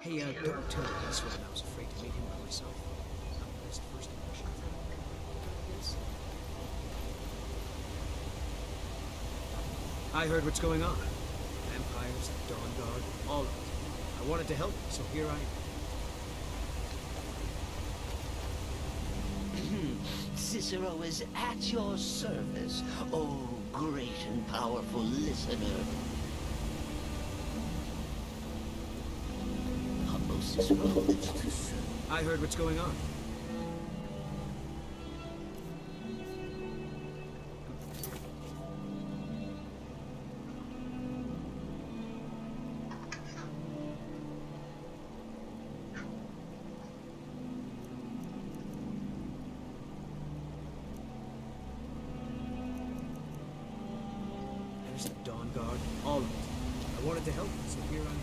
Hey, don't tell Ace when I was afraid to meet him by myself. Not the best first impression of him. Yes. I heard what's going on. Vampires, the Dawn Guard, all of it. I wanted to help, so here I am. Cicero is at your service, oh great and powerful listener. Humble Cicero. I heard what's going on. There's the Dawn Guard, all of it. I wanted to help, so here I am.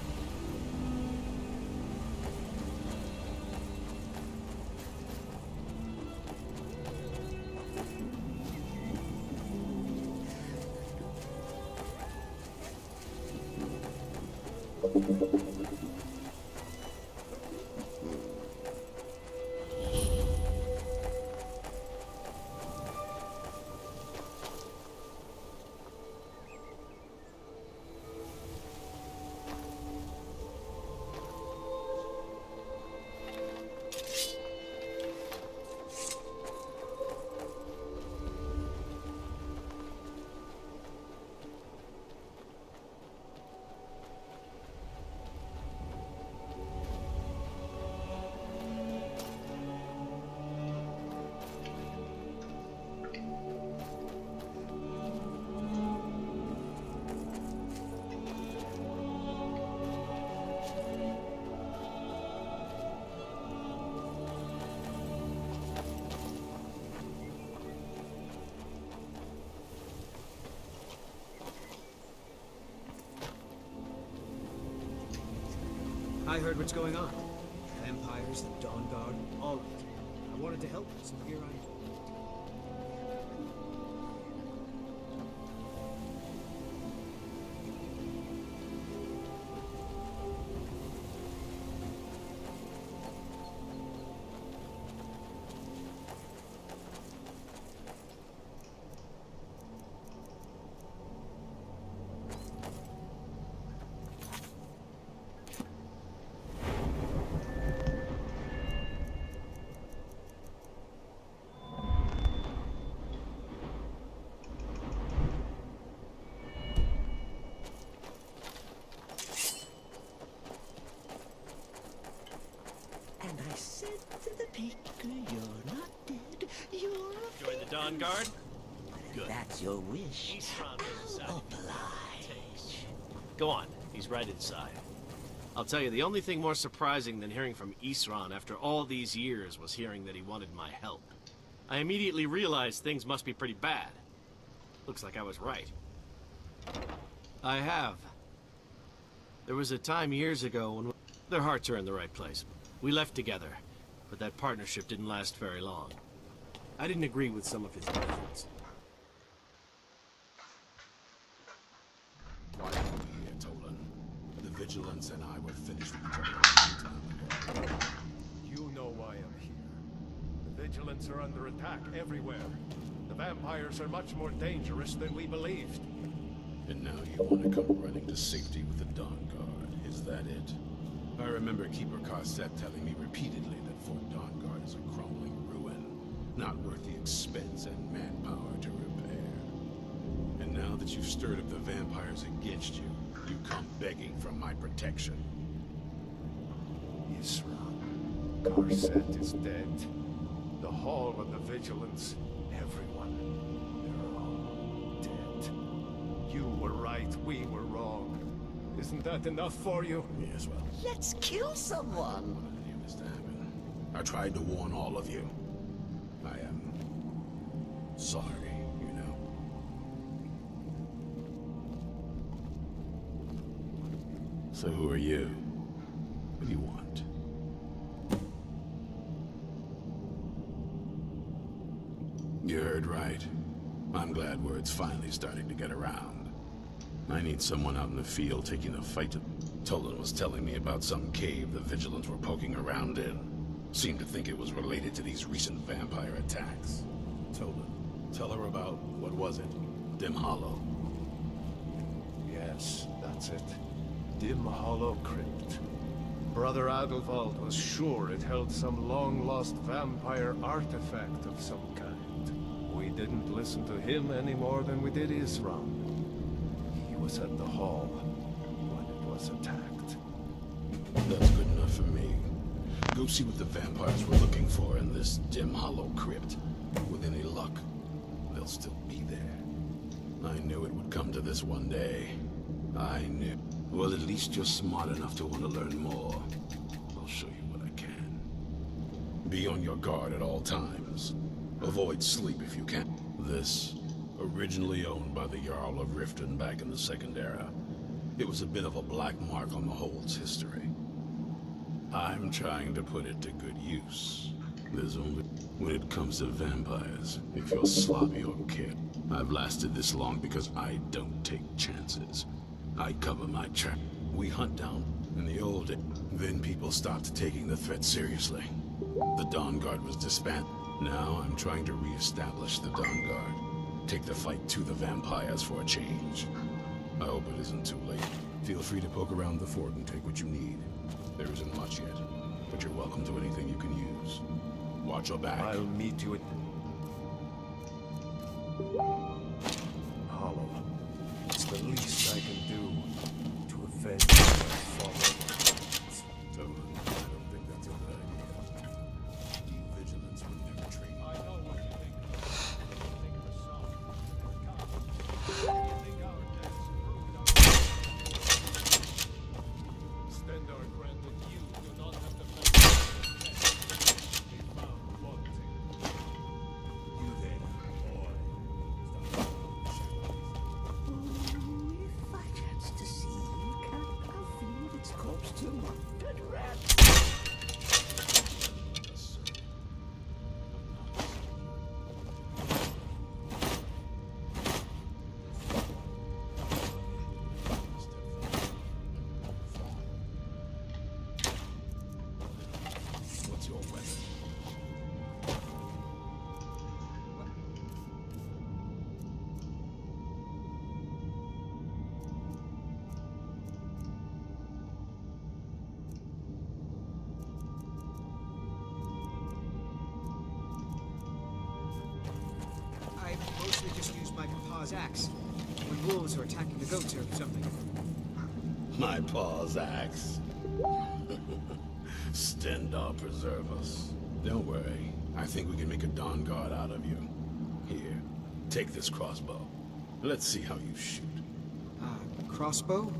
I heard what's going on. Vampires, the Dawn Guard, all of it. I wanted to help, so here I am. You're not dead. You're a Join the Dawn Guard? Good. That's your wish. He's from the I'll south. oblige. Go on, he's right inside. I'll tell you, the only thing more surprising than hearing from Isran after all these years was hearing that he wanted my help. I immediately realized things must be pretty bad. Looks like I was right. I have. There was a time years ago when their hearts are in the right place. We left together, but that partnership didn't last very long. I didn't agree with some of his methods. Why are we here, Tolan? The Vigilance and I were finished with each other a long time ago. You know why I'm here. The Vigilants are under attack everywhere. The vampires are much more dangerous than we believed. And now you want to come running to safety with the Dawn Guard, is that it? I remember Keeper Carset telling me repeatedly that Fort Dawn Guard is a crumbling ruin, not worth the expense and manpower to repair. And now that you've stirred up the vampires against you, you come begging for my protection. Isran, Carset is dead. The Hall of the Vigilance, everyone, they're all dead. You were right, we were wrong. Isn't that enough for you? Yes, well, Let's kill I someone. wanted any of this to happen. I tried to warn all of you. I am sorry, you know. So who are you? What do you want? You heard right. I'm glad word's finally starting to get around. I need someone out in the field taking the fight Tolan was telling me about some cave the Vigilants were poking around in. Seemed to think it was related to these recent vampire attacks. Tolan, tell her about, what was it? Dim Hollow. Yes, that's it. Dim Hollow Crypt. Brother Adalvald was sure it held some long-lost vampire artifact of some kind. We didn't listen to him any more than we did Isram. He was at the hall when it was attacked. That's good enough for me. Go see what the vampires were looking for in this Dim Hollow Crypt. With any luck, they'll still be there. I knew it would come to this one day. I knew. Well, at least you're smart enough to want to learn more. I'll show you what I can. Be on your guard at all times. Avoid sleep if you can. This, originally owned by the Jarl of Riften back in the Second Era, it was a bit of a black mark on the Hold's history. I'm trying to put it to good use. There's only... When it comes to vampires, if you're sloppy or kid, I've lasted this long because I don't take chances. I cover my track. We hunt down in the old days. Then people stopped taking the threat seriously. The Dawn Guard was disbanded. Now I'm trying to re-establish the Dawn Guard. Take the fight to the vampires for a change. I hope it isn't too late. Feel free to poke around the fort and take what you need. There isn't much yet, but you're welcome to anything you can use. Watch your back. I'll meet you at... Hollow. It's the least I can do to avenge my father. Tolan, I don't think that's a good idea. You vigilants would never trade. I know what you think of us. You think of us soft. Come. You think our deaths proved our... Stendarr granted you do not have the fact we found wanting. You there, boy. If I chance to see Cat, I'll feed its corpse to my dead rat. What's your weapon? I mostly just use my pa's axe when wolves are attacking the goats or something. My pa's axe. Stendarr preserve us. Don't worry. I think we can make a Dawn Guard out of you. Here, take this crossbow. Let's see how you shoot. Crossbow?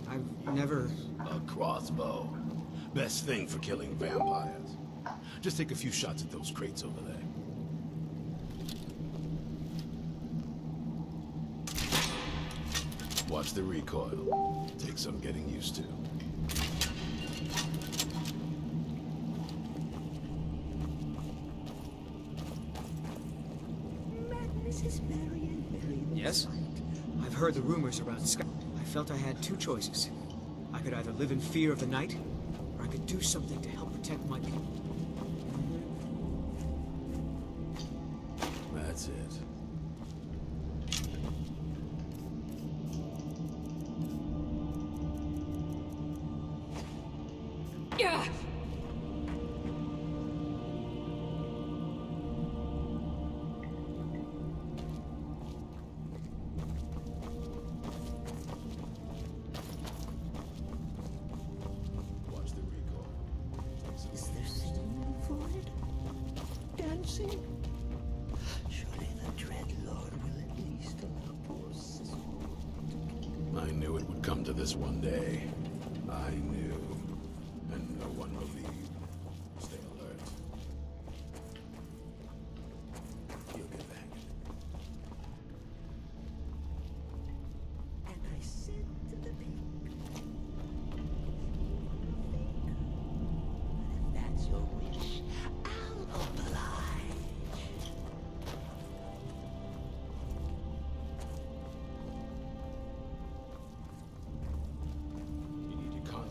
I've never... A crossbow. Best thing for killing vampires. Just take a few shots at those crates over there. Watch the recoil. Take some getting used to. Madness is merry and merry in the Yes? sight. I've heard the rumors around Skyrim. I felt I had two choices. I could either live in fear of the night, or I could do something to help protect my people. That's it. Yeah! Watch the recoil. Is there singing for it? Dancing? Surely the Dread Lord will at least allow poor Siswold. I knew it would come to this one day. I knew. And no one believed. Stay alert. You'll get the hang of it. And I said to the pig, but if that's your wish, I'll oblige. You need to concentrate.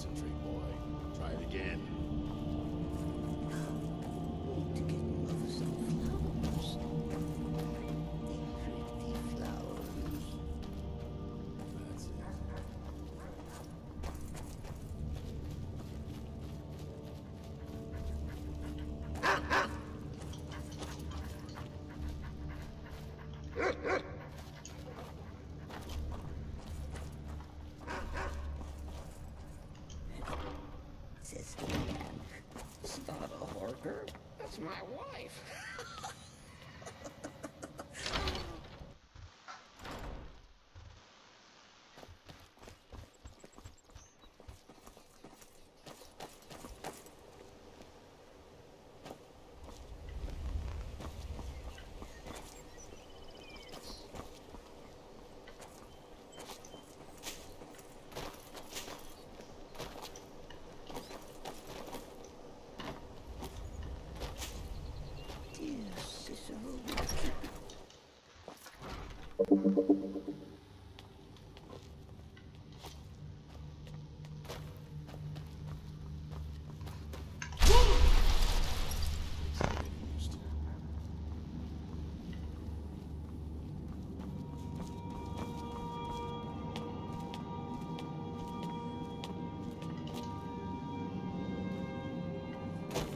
That's my wife. Dear Cicero,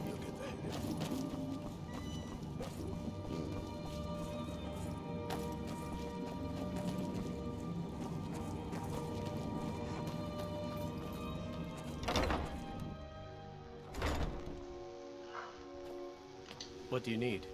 You'll get the hang of it. What do you need?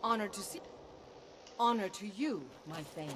Honor to see. Honor to you, my Thane.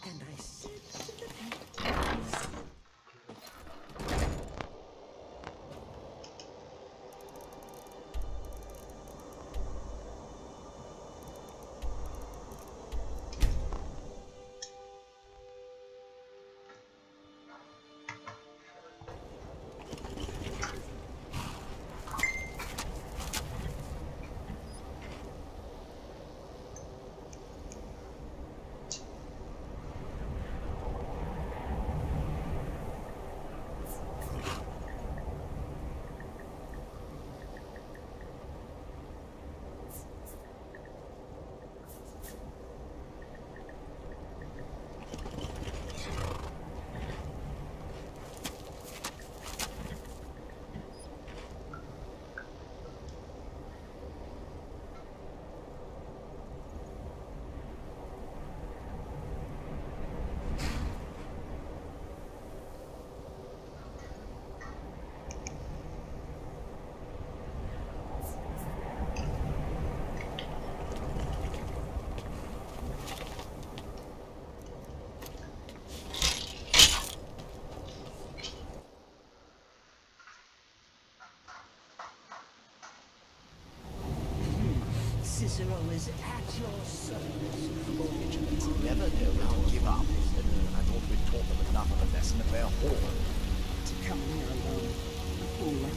And I said to the Cicero is at your service. You never know when to give up. I thought we'd taught them enough of a lesson at their hall. To come here alone. Fool.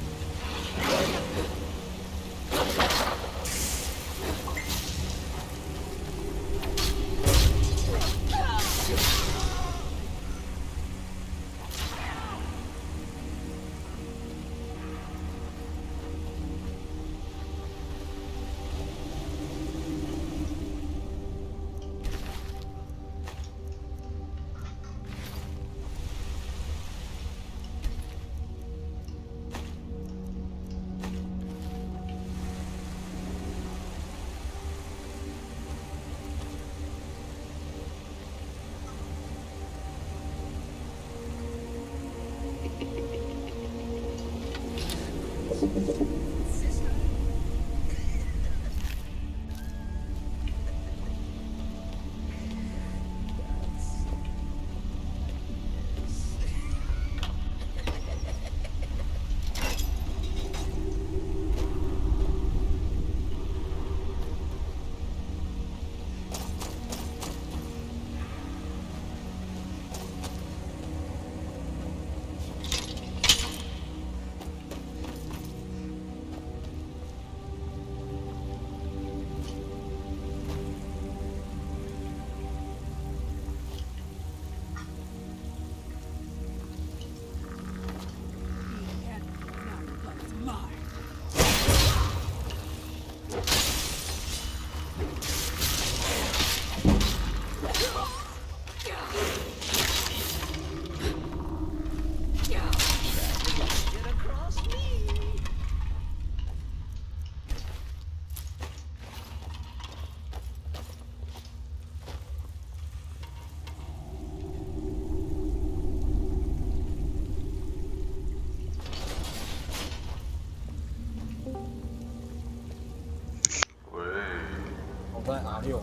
在 R6。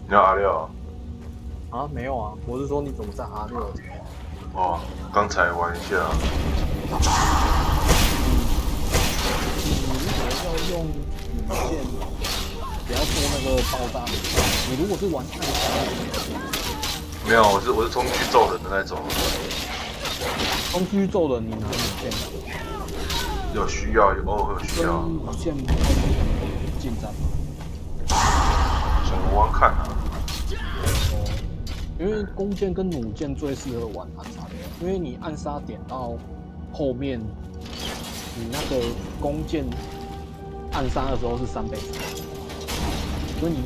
你要 R6？啊，没有啊，我是说你怎么在 R6？哦，刚才玩一下。你如果要用女剑，不要做那个爆炸。你如果是玩暗杀，没有，我是冲去揍人的那种。冲去揍人，你拿女剑？有需要，偶尔有需要。女剑近战吗？想玩看啊。因为弓箭跟弩箭最适合玩暗杀点，因为你暗杀点到后面，你那个弓箭暗杀的时候是3倍速，所以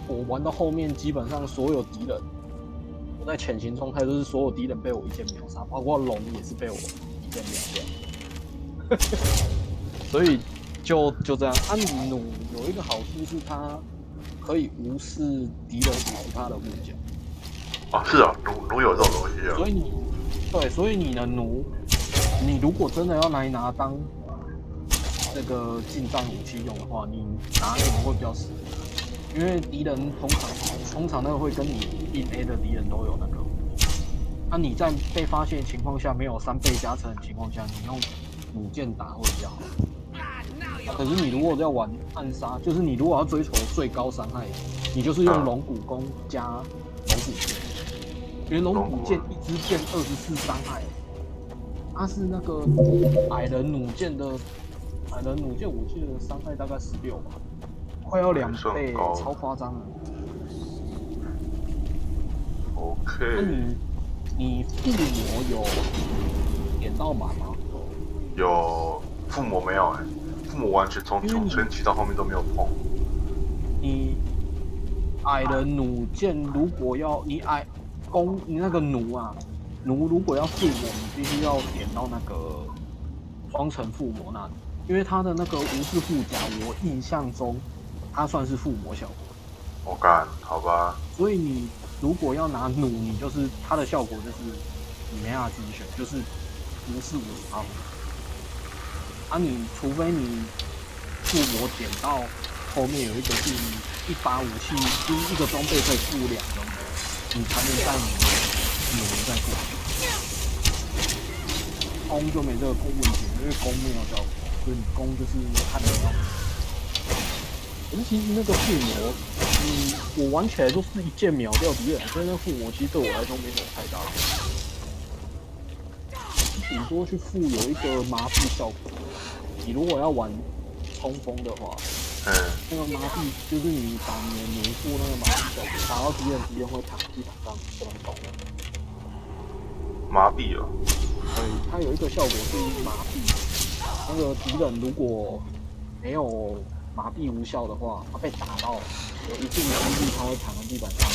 我玩到后面基本上所有敌人，我在潜行状态都是所有敌人被我一剑秒杀，包括龙也是被我一剑秒掉，所以就这样。弩有一个好处是它可以无视敌人50%的物件。哦，是啊，弩有这种东西啊。所以你的弩，你如果真的要拿当这个近战武器用的话，你拿弩会比较适合，因为敌人通常那个会跟你硬 A 的敌人都有那个。那你在被发现的情况下，没有3倍加成的情况下，你用弩箭打会比较好。可是你如果要玩暗杀，就是你如果要追求最高伤害，你就是用龙骨弓加龙骨箭。因为龙骨剑一支箭24伤害，它是那个矮人弩箭，我记得伤害大概16吧，快要2倍，超夸张了。OK。那你附魔有点到满吗？有附魔没有附魔完全从前期到后面都没有碰。你矮人弩箭如果要你那个弩如果要附魔，你必须要点到那个双层附魔那里，因为它的那个无视护甲，我印象中它算是附魔效果。我干，好吧。所以你如果要拿弩，你就是它的效果就是你没办法自己选，就是无视50%。你除非你附魔点到后面有一个是一把武器，就是一个装备可以附2个，你才能在你的弩再过。弓就没这个问题，因为弓没有效果，所以你弓就是看得到。可是其实那个附魔，我玩起来都是一剑秒掉敌人，所以那附魔其实对我来说没什么太大的。顶多去附有一个麻痹效果。你如果要玩冲锋的话，那个麻痹就是你把你的弩附那个麻痹效果，打到敌人会躺地板上不能动。麻痹哦。对，它有一个效果是麻痹，那个敌人如果没有麻痹无效的话，他被打到有一定的几率他会躺在地板上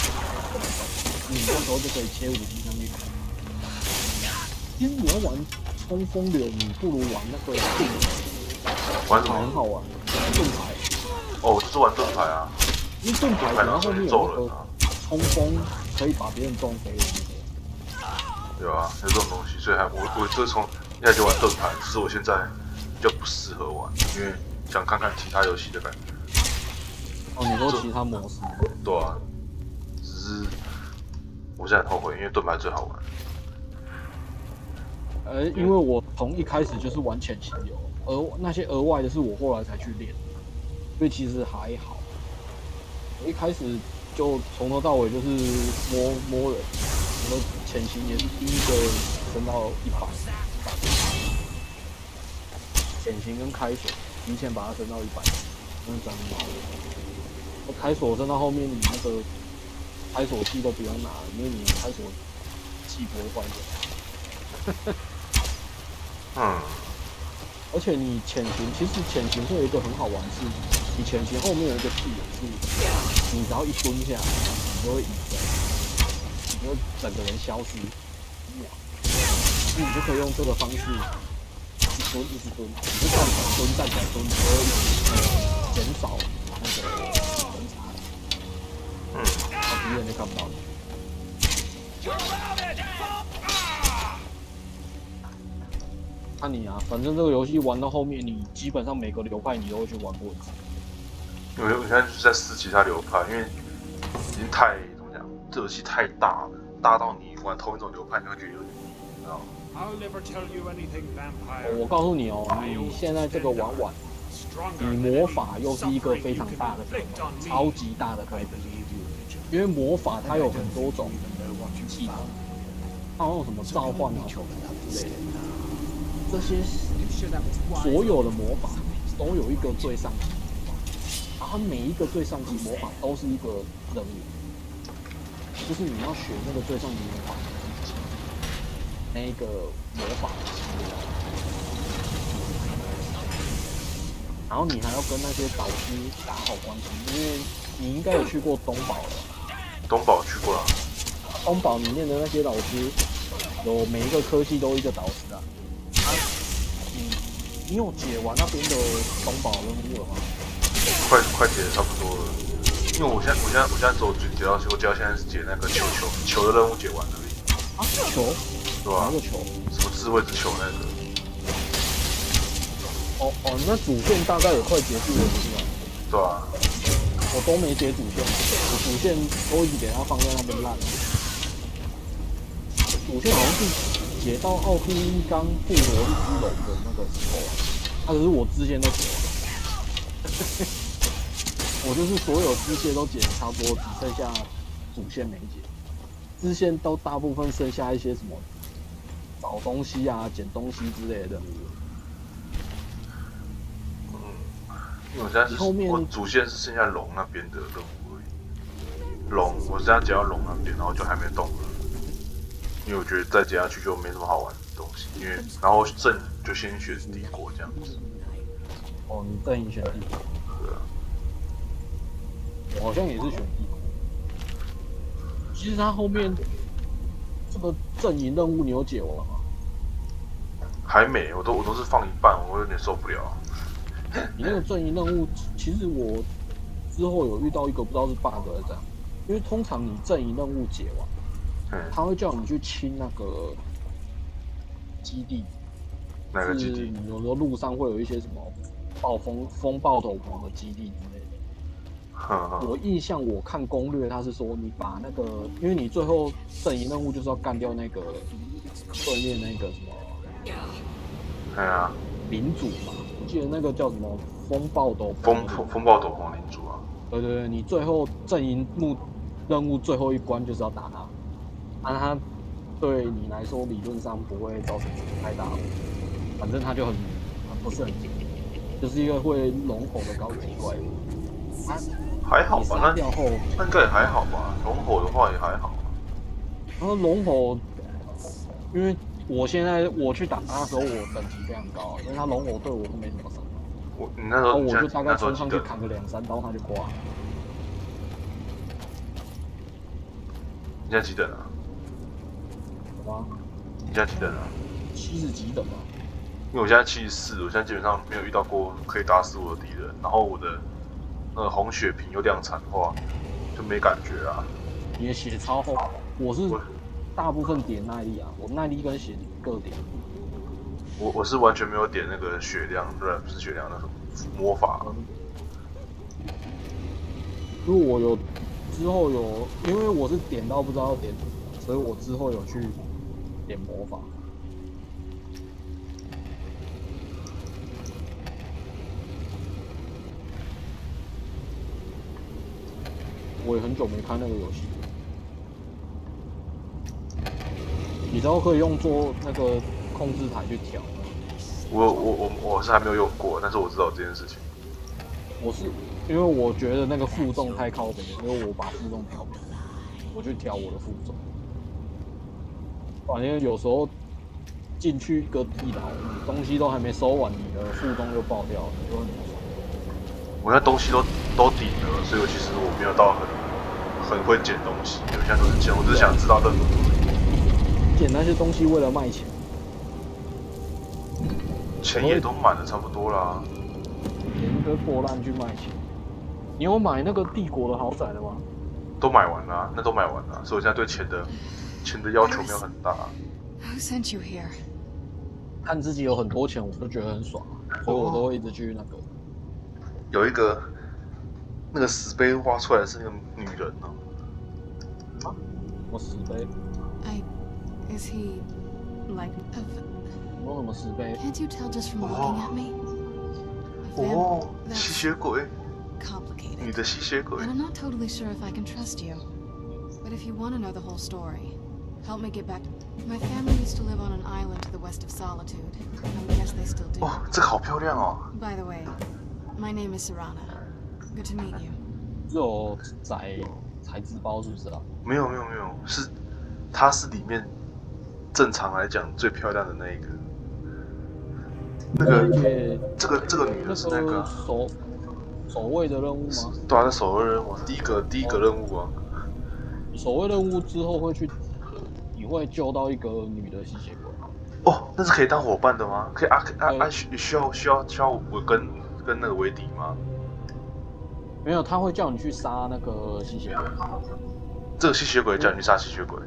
不能动，你那时候就可以切武器上去砍。其实你要玩冲锋流，你不如玩那个盾牌，玩什么？很好玩，盾牌。哦，我就是玩盾牌啊。因为盾牌然后后面有那个冲锋可以把别人撞飞的那个。有啊，有这种东西，所以我这从一开始就玩盾牌，只是我现在比较不适合玩，因为想看看其他游戏的感觉。哦，你说其他模式？对啊，只是我现在很后悔，因为盾牌最好玩。因为我从一开始就是玩潜行流，而那些额外的是我后来才去练，所以其实还好。我一开始就从头到尾就是摸人，我的潜行也是第一个升到100，潜行跟开锁提前把它升到100，真的长毛。我开锁升到后面，你那个开锁器都不用拿了，因为你开锁器不会坏掉。而且你潜行，其实潜行会有一个很好玩是，你潜行后面有一个技能是，你只要一蹲下，你就会隐身，你就整个人消失1秒，你就可以用这个方式一直蹲，你就站起来蹲，站起来蹲，你就会一直减少那个人差，然后敌人就看不到你。看你啊，反正这个游戏玩到后面，你基本上每个流派你都会去玩过一次。因为我现在就是在试其他流派，因为已经太怎么讲，这游戏太大了，大到你玩同一种流派，你会觉得有点腻，你知道吗？我告诉你哦，你现在这个玩完，你魔法又是一个非常大的坑，超级大的坑。因为魔法它有很多种技能，它有什么召唤啊什么之类的。这些所有的魔法都有一个最上级魔法，然后每一个最上级魔法都是一个任务，就是你要学那个最上级魔法那一个魔法的技能，然后你还要跟那些导师打好关系，因为你应该有去过东宝了。东宝去过了。东宝里面的那些老师，有每一个科系都一个导师啊。你有解完那边的东宝任务了吗？快解得差不多了，因为我现在只有解到现在是解那个球的任务解完了而已。啊，球？对吧？哪个球？什么智慧之球那个？那主线大概也快结束了，不是吗？对啊。我都没解主线，我主线都一直给它放在那边烂。主线好像是解到奥库伊刚复活一只龙的那个时候，可是我支线都解完了，我就是所有支线都解差不多，只剩下主线没解。支线都大部分剩下一些什么找东西啊、捡东西之类的任务。因为我现在我主线是剩下龙那边的任务而已。龙，我现在解到龙那边，然后就还没动了。因为我觉得再接下去就没什么好玩的东西，因为然后阵就先选帝国这样子。哦，你阵营选帝国？对啊。我好像也是选帝国。其实他后面这个阵营任务你有解完吗？还没，我都是放一半，我有点受不了。你那个阵营任务，其实我之后有遇到一个不知道是 bug 还是这样，因为通常你阵营任务解完。他会叫你去清那个基地，哪个基地？你有时候路上会有一些什么风暴头棚的基地之类的。我印象我看攻略，他是说你把那个，因为你最后阵营任务就是要干掉那个对面那个什么，领主嘛，我记得那个叫什么风暴斗篷。风暴斗篷领主啊。对，你最后阵营任务最后一关就是要打他。他对你来说理论上不会造成太大的问题，反正他就很不是很硬，就是一个会龙吼的高级怪物。还好吧，那掉后那应该也还好吧。龙吼的话也还好。然后龙吼，因为我现在我去打他的时候，我等级非常高，因为他龙吼对我都没什么伤。你那时候我就大概冲上去砍个2-3刀，他就挂了。你现在几等啊？你现在几等啊？70几等吧。因为我现在74，我现在基本上没有遇到过可以打死我的敌人。然后我的红血瓶又量产的话，就没感觉啊。你的血超厚，我是大部分点耐力啊，我耐力跟血各点。我是完全没有点那个血量，不是血量，那什么魔法。因为我有之后有，因为我是点到不知道要点什么，所以我之后有去点魔法。我也很久没看那个游戏。你知道可以用做那个控制台去调吗？我是还没有用过，但是我知道这件事情。我是因为我觉得那个负重太靠北，所以我把负重调低，我去调我的负重。反正有时候进去一个地牢，你东西都还没收完，你的负重就爆掉了，就很爽。我那东西都顶了，所以其实我没有到很会捡东西，有些都是捡，我只是想知道任务。捡那些东西为了卖钱，钱也都满了差不多啦。捡一堆破烂去卖钱。你有买那个帝国的豪宅了吗？都买完了，那都买完了，所以我现在对钱的要求没有很大。Who sent you here? 看自己有很多钱，我就觉得很爽，所以我都会一直去那个。有一个那个石碑挖出来的是那个女人哦。啊？什么石碑？ Is he like a... 有什么石碑？ Can't you tell just from looking at me? 哦，吸血鬼。Complicated. 你的吸血鬼。 And I'm not totally sure if I can trust you. But if you want to know the whole story, help me get back. My family used to live on an island to the west of Solitude. I guess they still do. 哦，这个好漂亮哦。By the way, my name is Serana. Good to meet you. 只有材质包是不是啊？没有，它是里面正常来讲最漂亮的那一个。这个女的是那个守卫的任务吗？对啊，那守卫任务，第一个任务啊。守卫任务之后你会救到一个女的吸血鬼。哦，那是可以当伙伴的吗？可以需要我跟那个为敌吗？没有，他会叫你去杀那个吸血鬼。这个吸血鬼叫你去杀吸血鬼。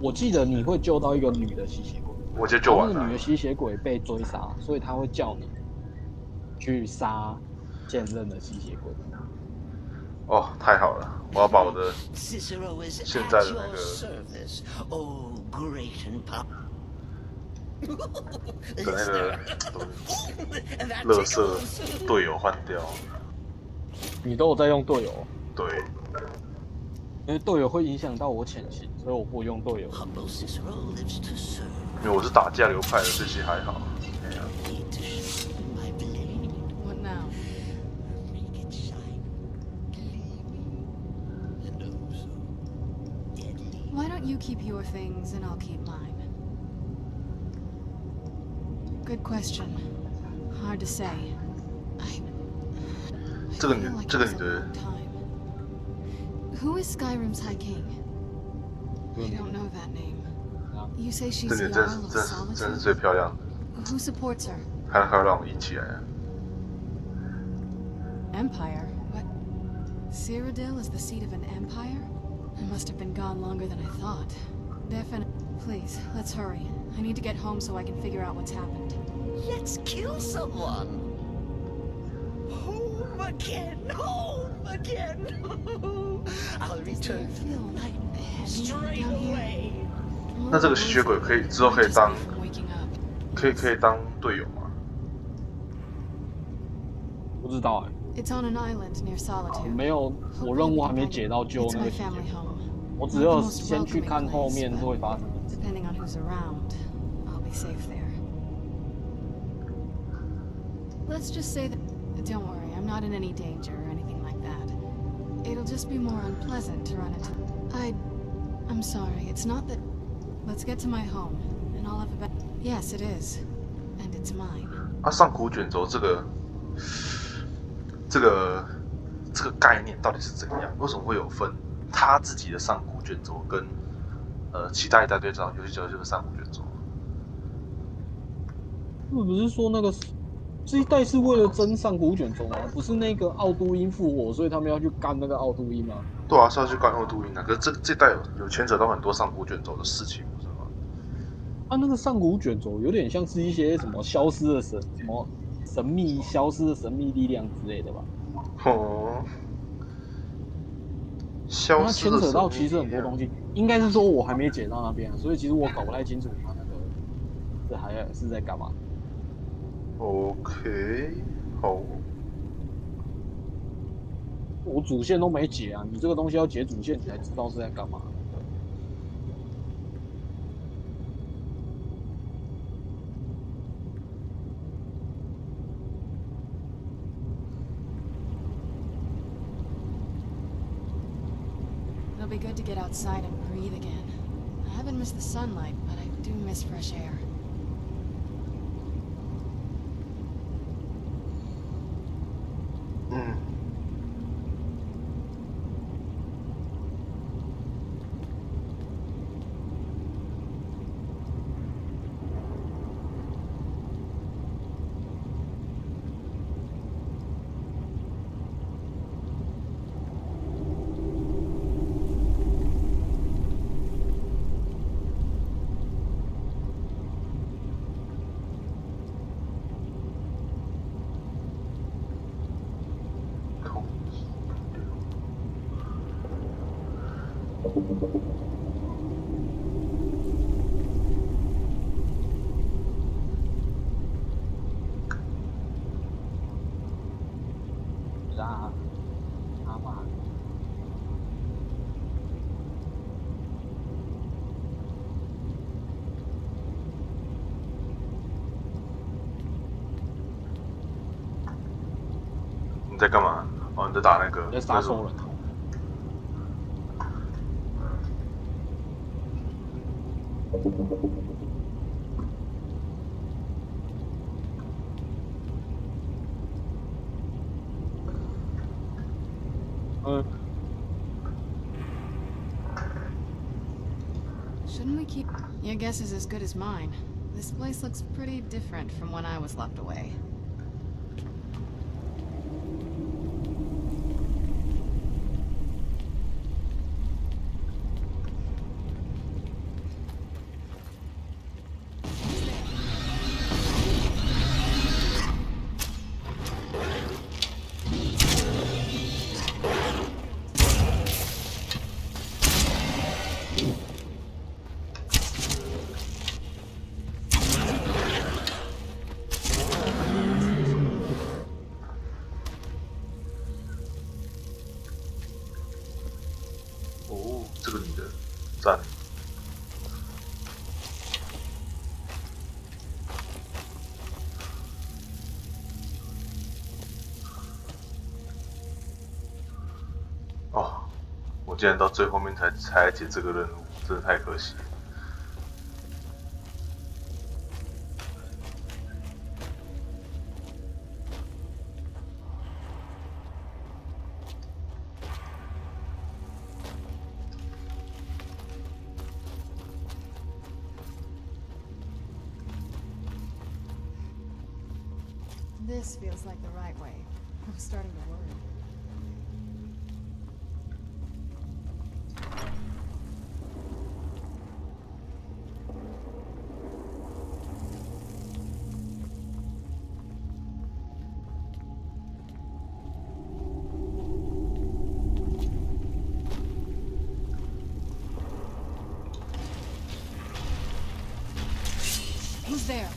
我记得你会救到一个女的吸血鬼。我就救完了。那个女的吸血鬼被追杀，所以他会叫你去杀现任的吸血鬼。哦，太好了！我要把我的现在的那个的那个垃圾队友换掉。你都有在用队友？对。因为队友会影响到我潜行，所以我不用队友。因为我是打架流派的，这些还好。What now? Why don't you keep your things and I'll keep mine? Good question. Hard to say. 这个女的。Who is Skyrim's High King? I don't know that name. You say she's the Jarl of Solitude? 真是最漂亮的。Who supports her? 还要让我硬起来啊。Empire? What? Cyrodiil is the seat of an empire? I must have been gone longer than I thought. Definitely. Please, let's hurry. I need to get home so I can figure out what's happened. Let's kill someone. Home again. I'll return straight away. 那这个吸血鬼之后可以当队友吗？不知道It's on an island near Solitude. 没有，我任务还没解到救那个吸血鬼。我只要先去看后面会发生的事。Depending on who's around, I'll be safe there. Let's just say that. Don't worry, I'm not in any danger or anything like that. It'll just be more unpleasant to run into. I'm sorry, it's not that. Let's get to my home, and I'll have a better. Yes, it is, and it's mine. 上古卷轴这个概念到底是怎样？为什么会有分他自己的上古卷轴跟其他一大堆游戏就是上古卷轴？不是说那个这一代是为了争上古卷轴吗？不是那个奥都因复活，所以他们要去干那个奥都因吗？对啊，是要去干奥都因啊。可是这代有牵扯到很多上古卷轴的事情，不是吗？它那个上古卷轴有点像是一些什么消失的什么神秘消失的神秘力量之类的吧？哦，消它失的神牵扯到其实秘力量。很多东西，应该是说我还没解到那边啊，所以其实我搞不太清楚它那个还是在干嘛。OK，好。我主线都没解啊，你这个东西要解主线，你才知道是在干嘛。It'll be good to get outside and breathe again. I haven't missed the sunlight, but I do miss fresh air. 嗯。阿嬷。你在干嘛？哦，你在打那个。在杀兽人。Shouldn't we keep... Your guess is as good as mine. This place looks pretty different from when I was locked away.我竟然到最后面才来解这个任务，真的太可惜了。This feels like the right way. I'm starting to worry. Who's there?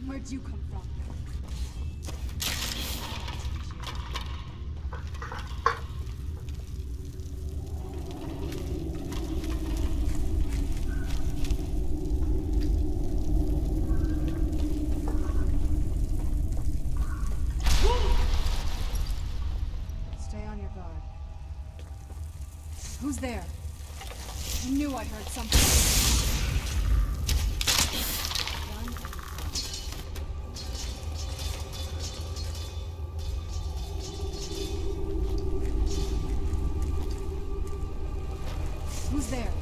Where'd you come from? Stay on your guard. Who's there? I knew I heard something. Who's there?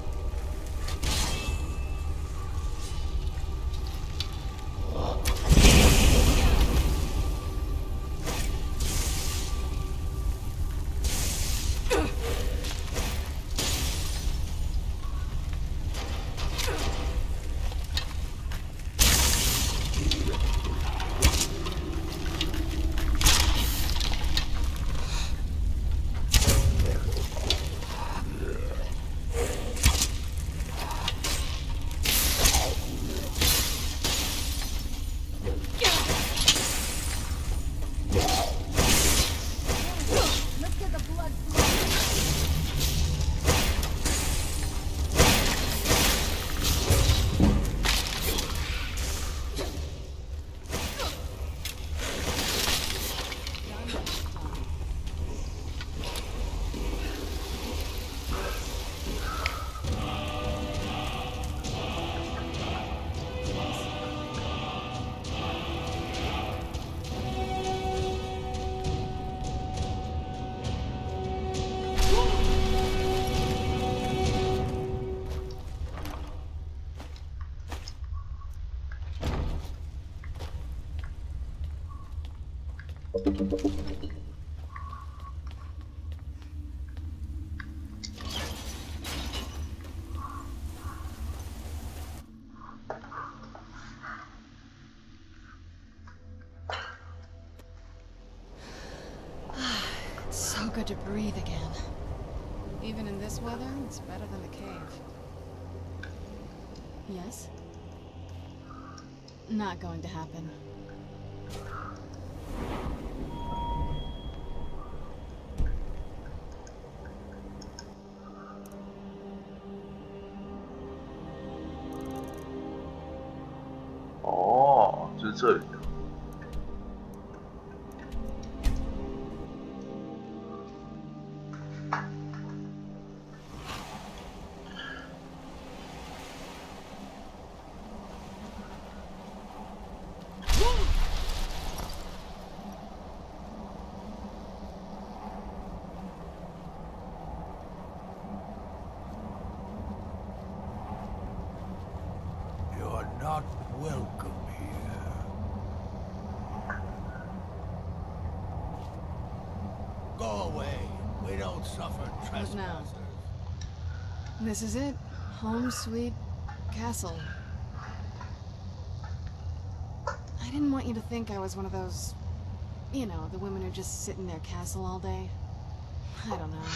It's so good to breathe again. Even in this weather, it's better than the cave. Yes? Not going to happen.哦，就是这里的。You're not welcome here. Go away. We don't suffer trespassers. now? This is it. Home sweet castle. I didn't want you to think I was one of those, you know, the women who just sit in their castle all day. I don't know.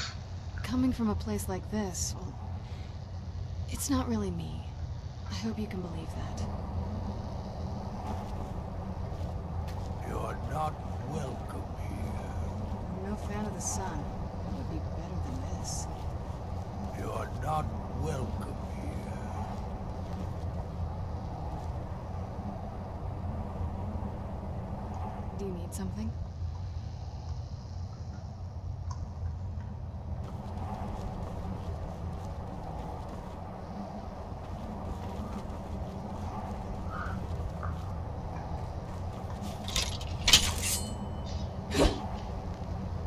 Coming from a place like this, well, it's not really me. I hope you can believe that. You're not welcome here. I'm no fan of the sun. It would be better than this. You're not welcome here. Do you need something?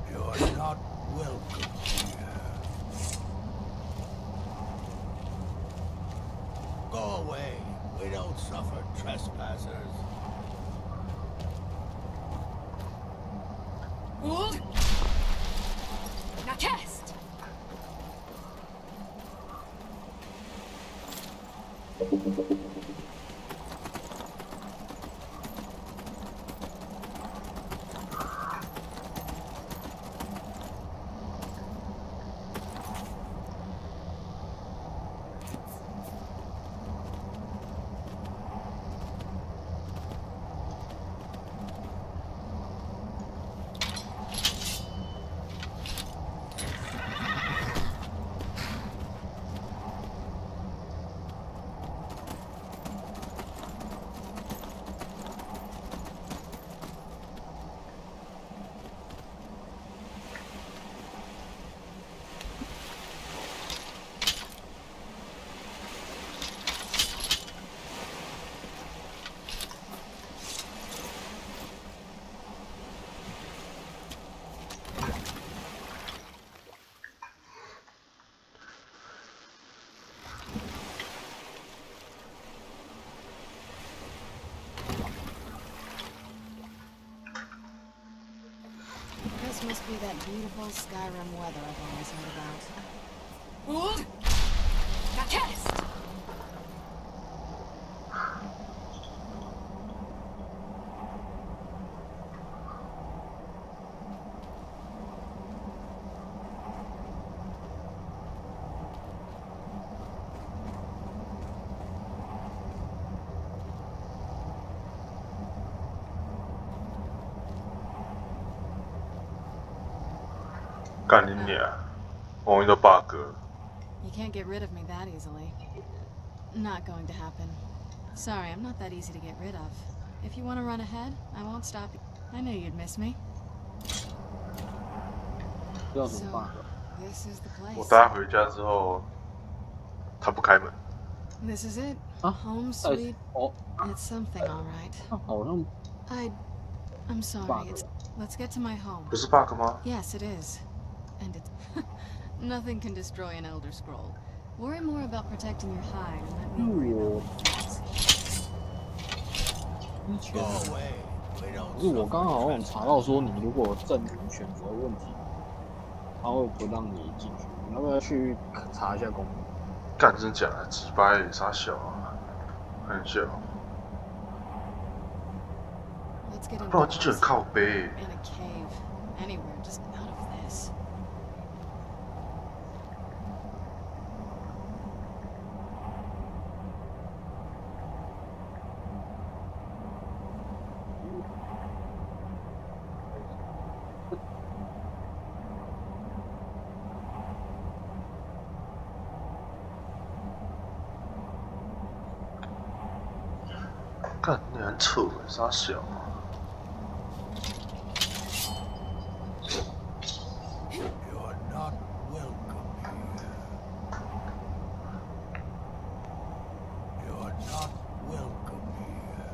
You're not welcome here. Go away. We don't suffer trespassers. Now cast! must be that beautiful Skyrim weather I've always heard about. Hold! Cast! 干你娘！我遇到 bug。 You can't get rid of me that easily. Not going to happen. Sorry, I'm not that easy to get rid of. If you want to run ahead, I won't stop you. I knew you'd miss me. 要怎么办？ This is the 我 place. 带他回家之后，他不开门。 This is it. 啊 Home sweet. 哦， It's something, all right. 好像 I'm sorry. Bug. Let's get to my home. 不是 bug 吗？ Yes, it is. And it's nothing can destroy an Elder Scroll. Worry more about protecting your hide and let me worry about my things. 之前，可是我刚好像查到说，你如果阵营选择问题，他会不让你进去。你要不要去查一下功能？干真假的？几百傻小啊！看一下， Let's get 不然 into 我进去很靠背。 in a cave. Anywhere, just out of this. "干你很扯，傻小啊！ You're not welcome here. You're not welcome here.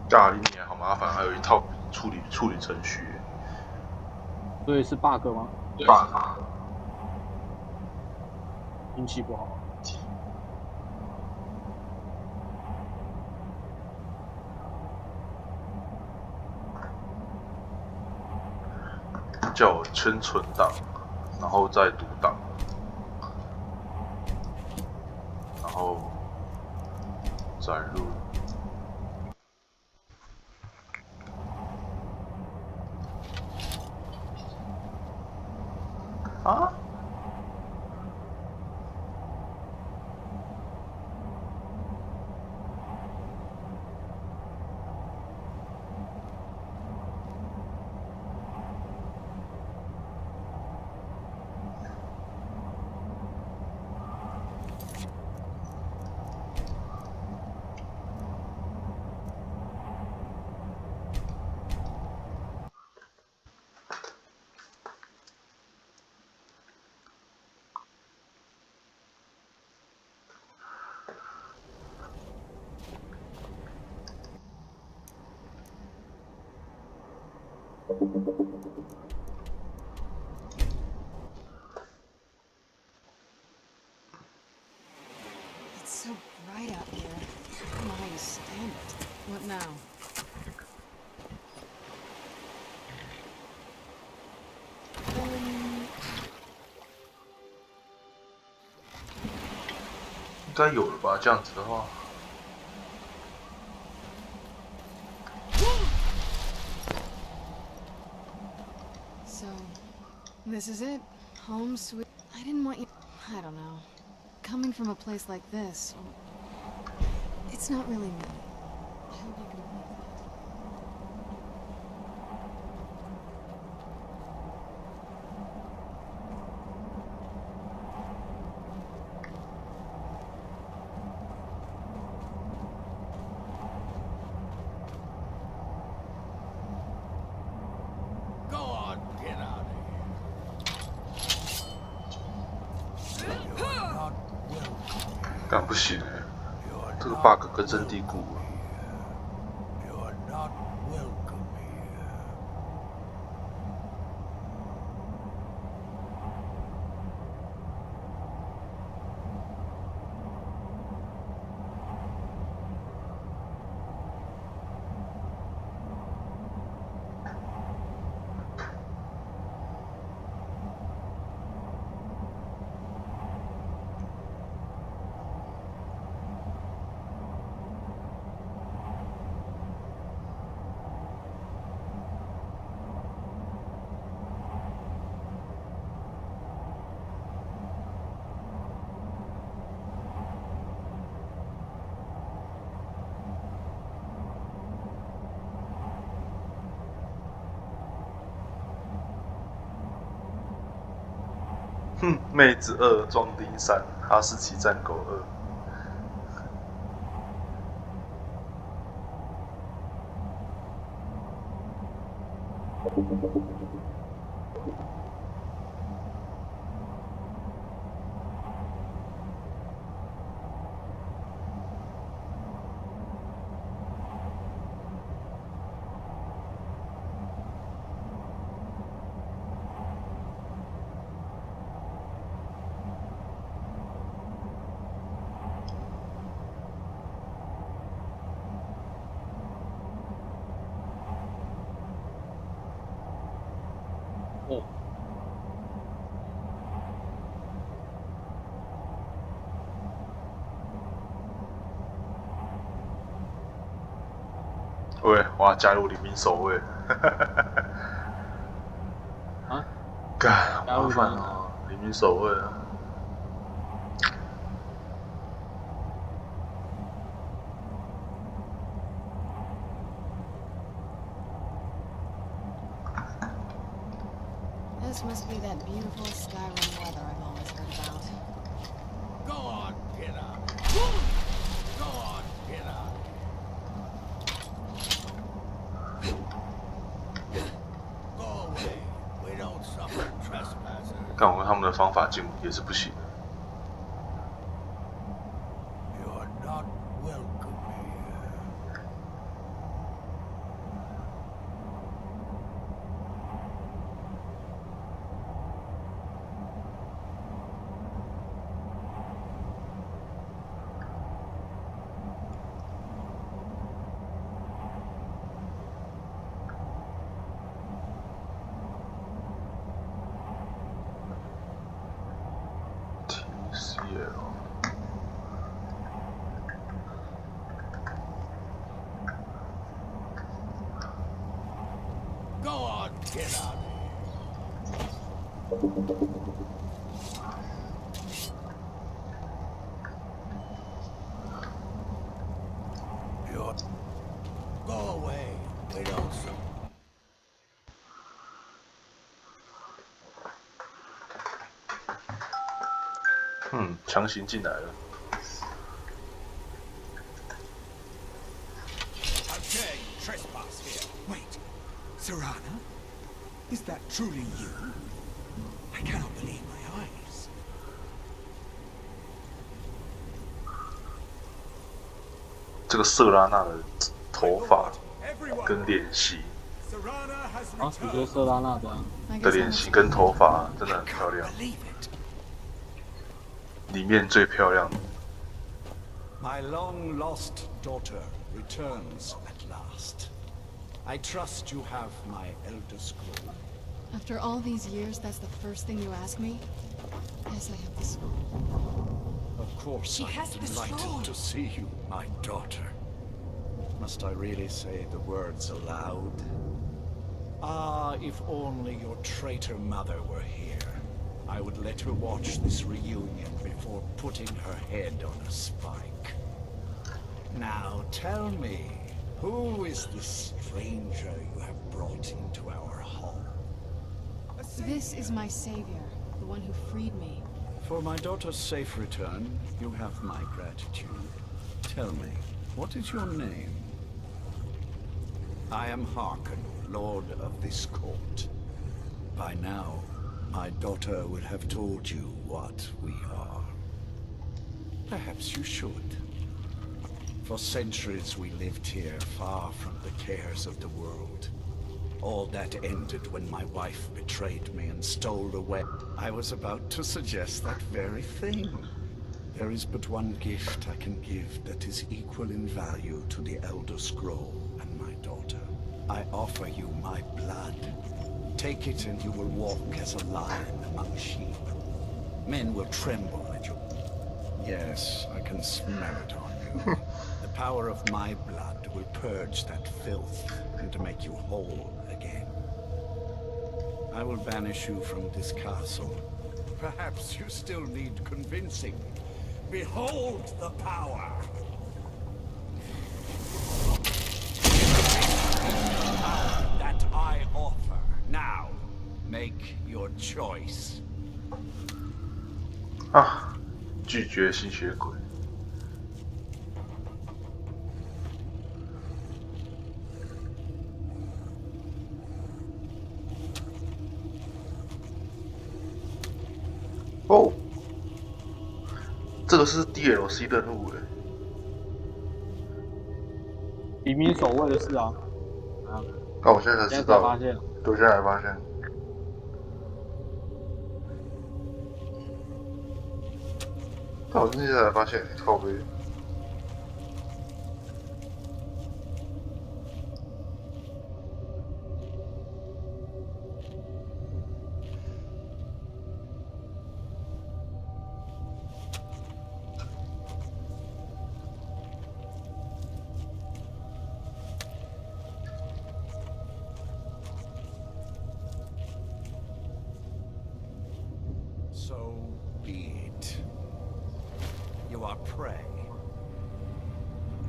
"大力你好麻烦，还有一套处理程序。所以是 bug 吗？ bug 运气不好。叫我先存档，然后再读档，然后再录。啊？It's so bright out here. I don't know how you stand it. What now? 应该有了吧？这样子的话。 So, this is it. Home sweet. I didn't want you. I don't know. Coming from a place like this, it's not really me. I hope you can believe that. 干不行哎，这个 bug 根深蒂固了。You're not welcome here. 哼，妹子2，壮丁3，哈士奇战狗2。哦，喂，我要加入黎明守卫。啊？干，麻烦哦，黎明守卫啊。This must be that beautiful Skyrim weather I've always heard about. Go on, get out. Go on, get out. Go away. We don't suffer trespassers. 干，我用他们的方法进也是不行的。You're not welcome here. 强行进来了。How dare you trespass here? Wait, Serana? Is that truly you? I cannot believe my eyes. 这个瑟拉娜的头发跟脸型，啊，你说瑟拉娜的脸型跟头发真的很漂亮，里面最漂亮的。My long-lost daughter returns at last. I trust you have my Elder Scroll. After all these years, that's the first thing you ask me? Yes, I have the scroll. Of course, I'm delighted to see you, my daughter. Must I really say the words aloud? Ah, if only your traitor mother were here. I would let her watch this reunion before putting her head on a spike. Now tell me, who is this stranger you have brought into our home? This is my savior, the one who freed me. For my daughter's safe return, you have my gratitude. Tell me, what is your name? I am Harkon, Lord of this court. By now, my daughter would have told you what we are. Perhaps you should. For centuries we lived here, far from the cares of the world. All that ended when my wife betrayed me and stole away. I was about to suggest that very thing. There is but one gift I can give that is equal in value to the Elder Scroll and my daughter. I offer you my blood. Take it and you will walk as a lion among sheep. Men will tremble at you. Yes, I can smell it on you. The power of my blood will purge that filth and make you whole again. I will banish you from this castle. Perhaps you still need convincing. Behold the power! That I offer. Now, make your choice. 啊，拒绝吸血鬼。哦，这个是 DLC 任务诶。黎明守卫的事啊。啊，我现在才知道，发现，对，现在才发现。但我现在才发现，靠背。So be it. You are prey.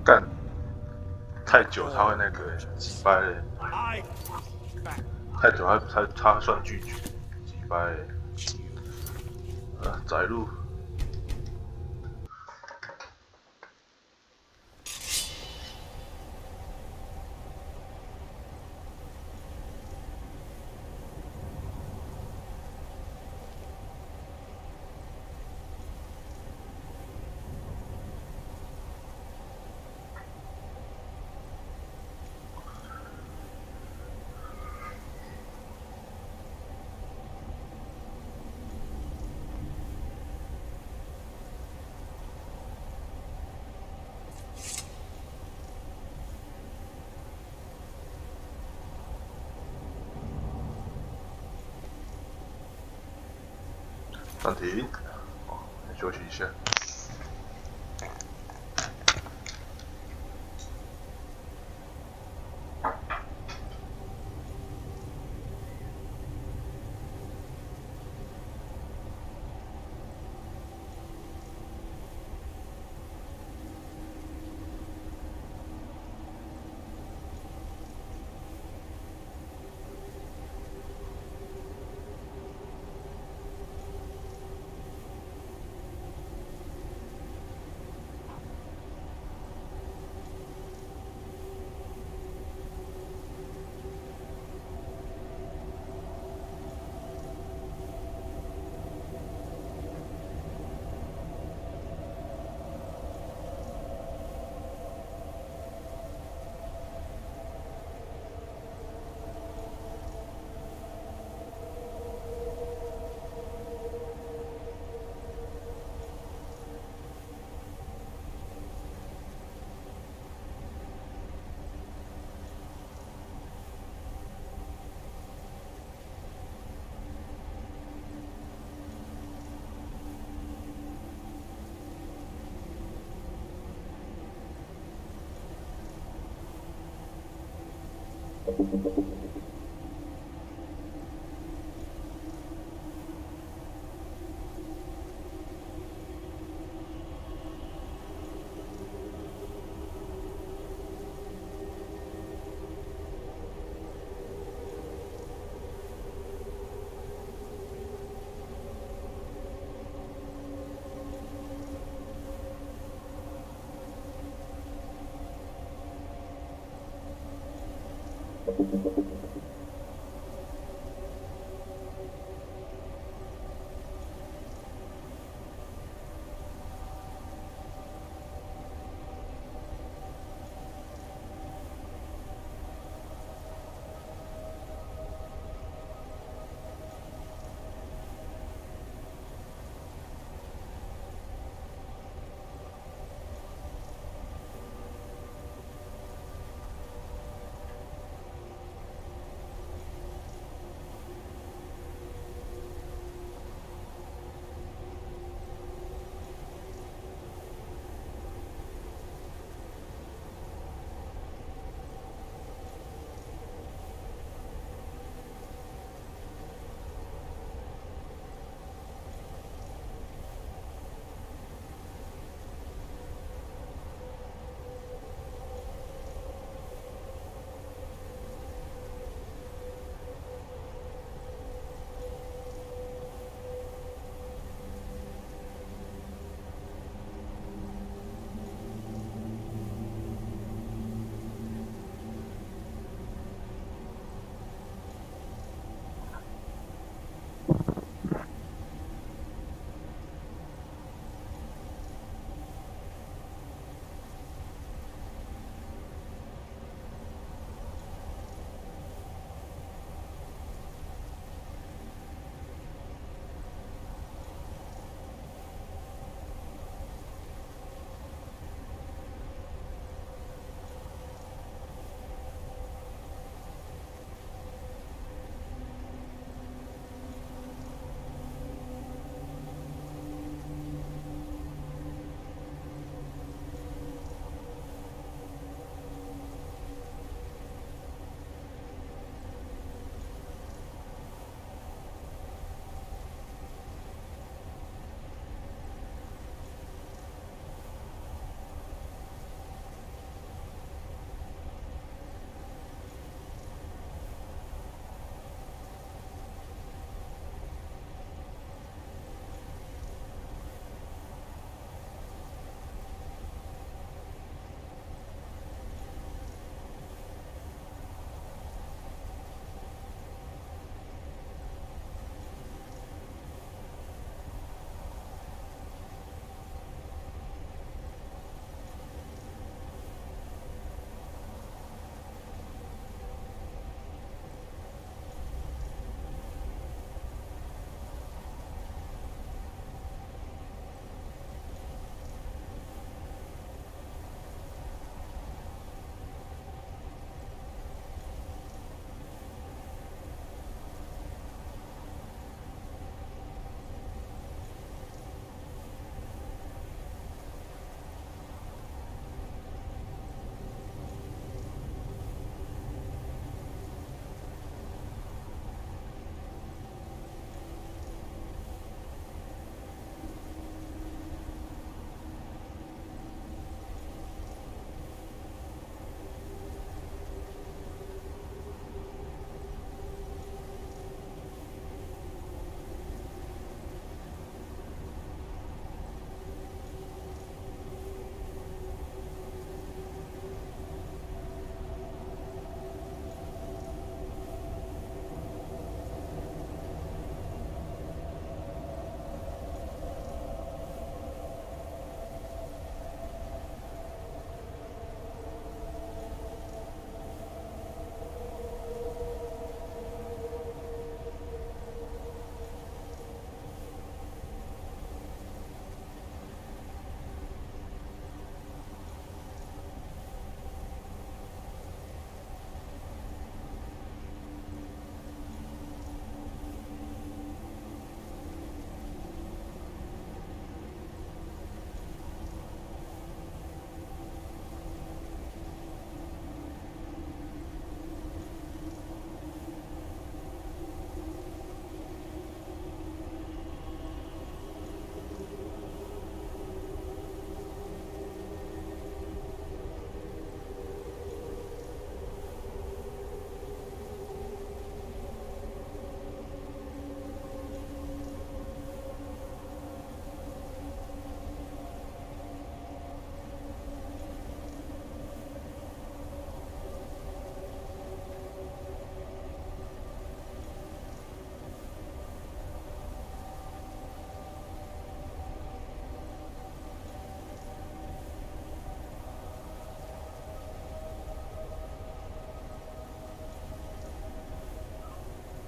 干，太久他会那个击败嘞，太久他算拒绝击败嘞。窄路。暂停，休息一下。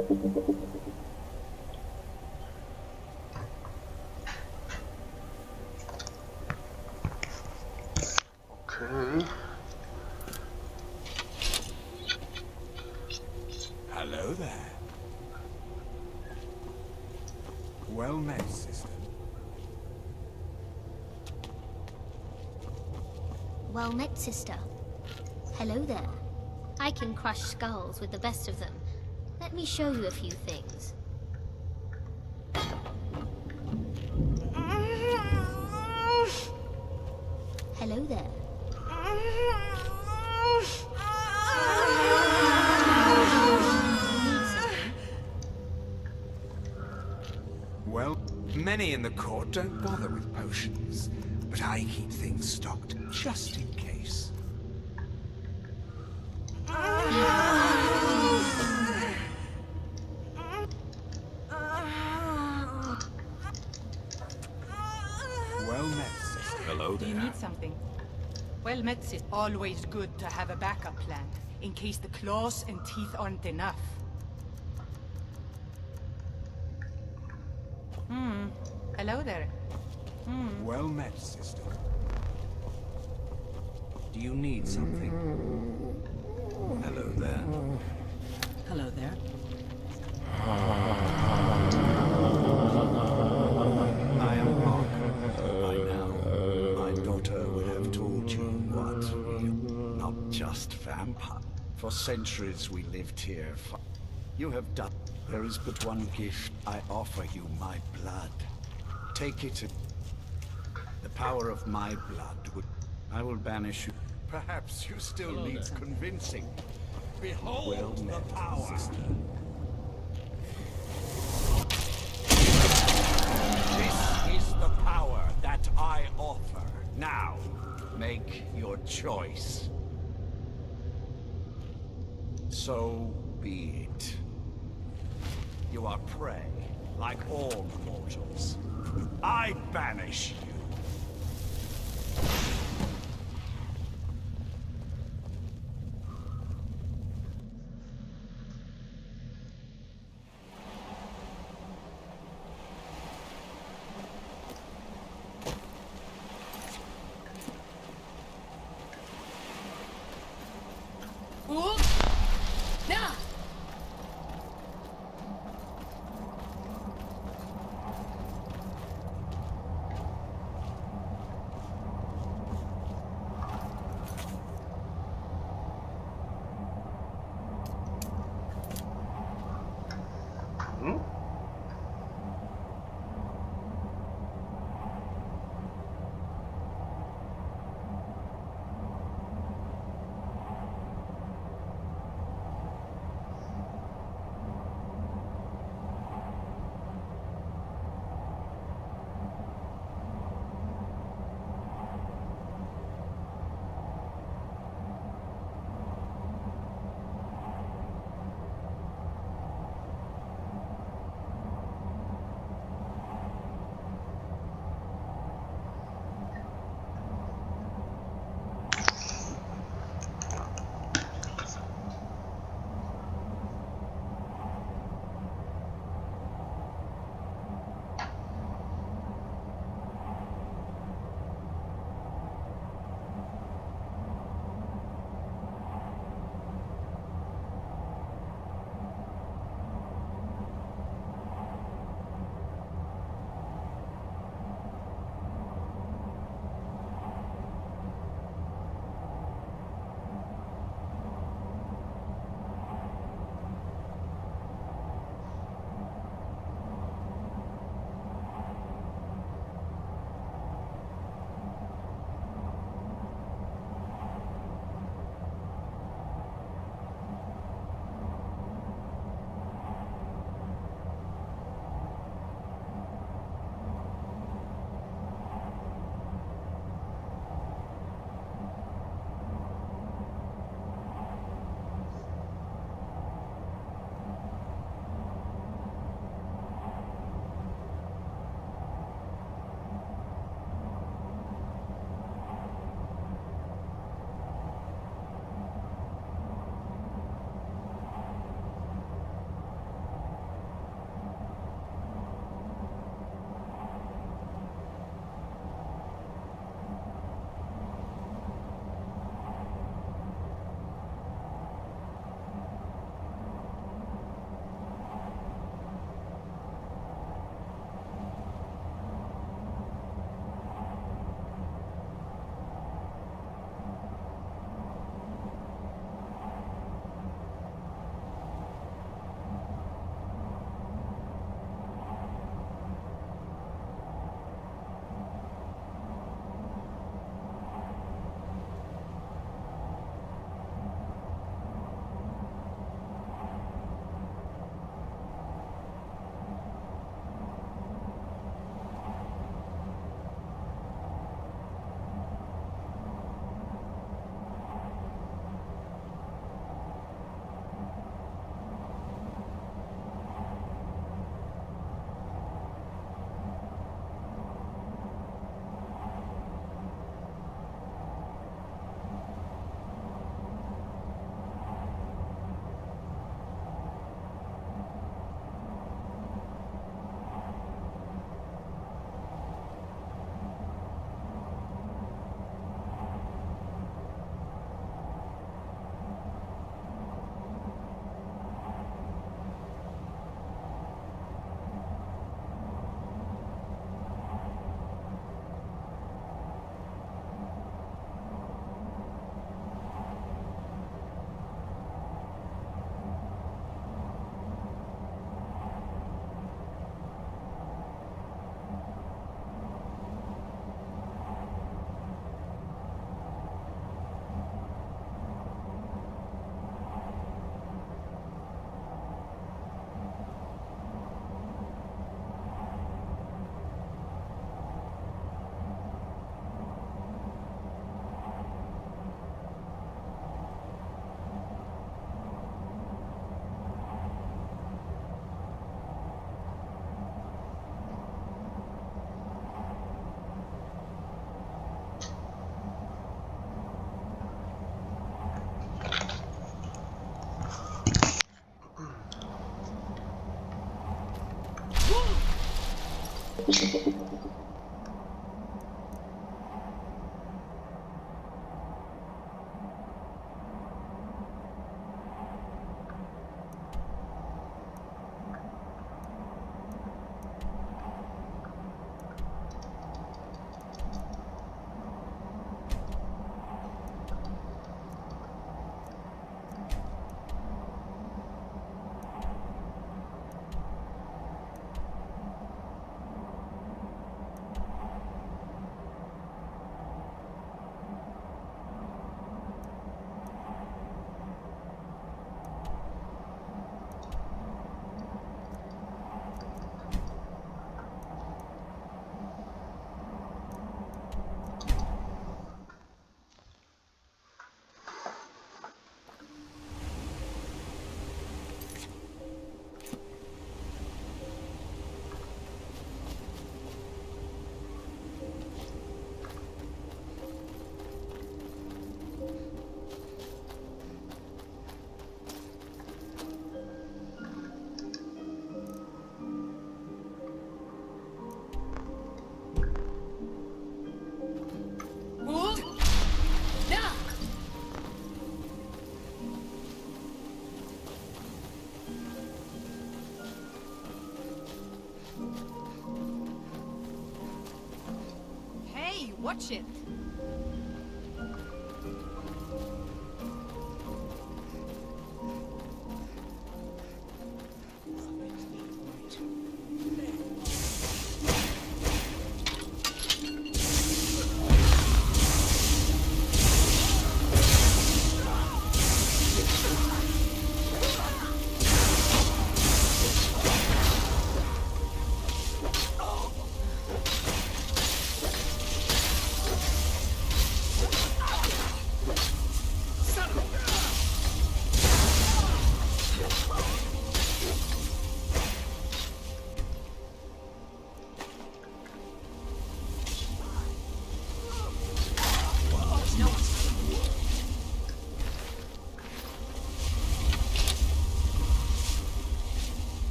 Okay. Hello there. Well met, sister. Well met, sister. Hello there. I can crush skulls with the best of them. Let me show you a few things. Hello there. Need something? Well, many in the court don't bother with potions, but I keep things stocked just in case. Well met, sister. Hello Do you need something? Well met, sis. Always good to have a backup plan, in case the claws and teeth aren't enough. Hello there. Well met, sister. Do you need something? Hello there. Hello there. I am Mark. By now, my daughter would have told you what we're not just vampire. For centuries we lived here. You have done. There is but one gift. I offer you my blood. Take it. The power of my blood would. I will banish you. Perhaps you still need convincing. Behold the power. Sister. This is the power that I offer. Now, make your choice. So be it. You are prey, like all mortals. I banish you. Watch it.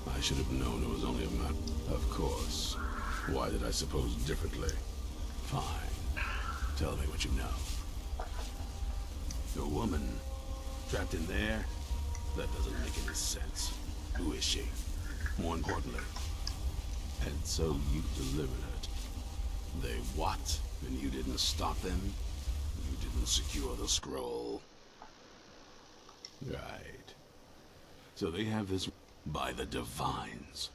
I should have known it was only a matter. Of course. Why did I suppose differently? Fine. Tell me what you know. The woman trapped in there? That doesn't make any sense. Who is she? More importantly. And so you delivered it. They what? And you didn't stop them? You didn't secure the scroll? Right. So they have this by the Divines.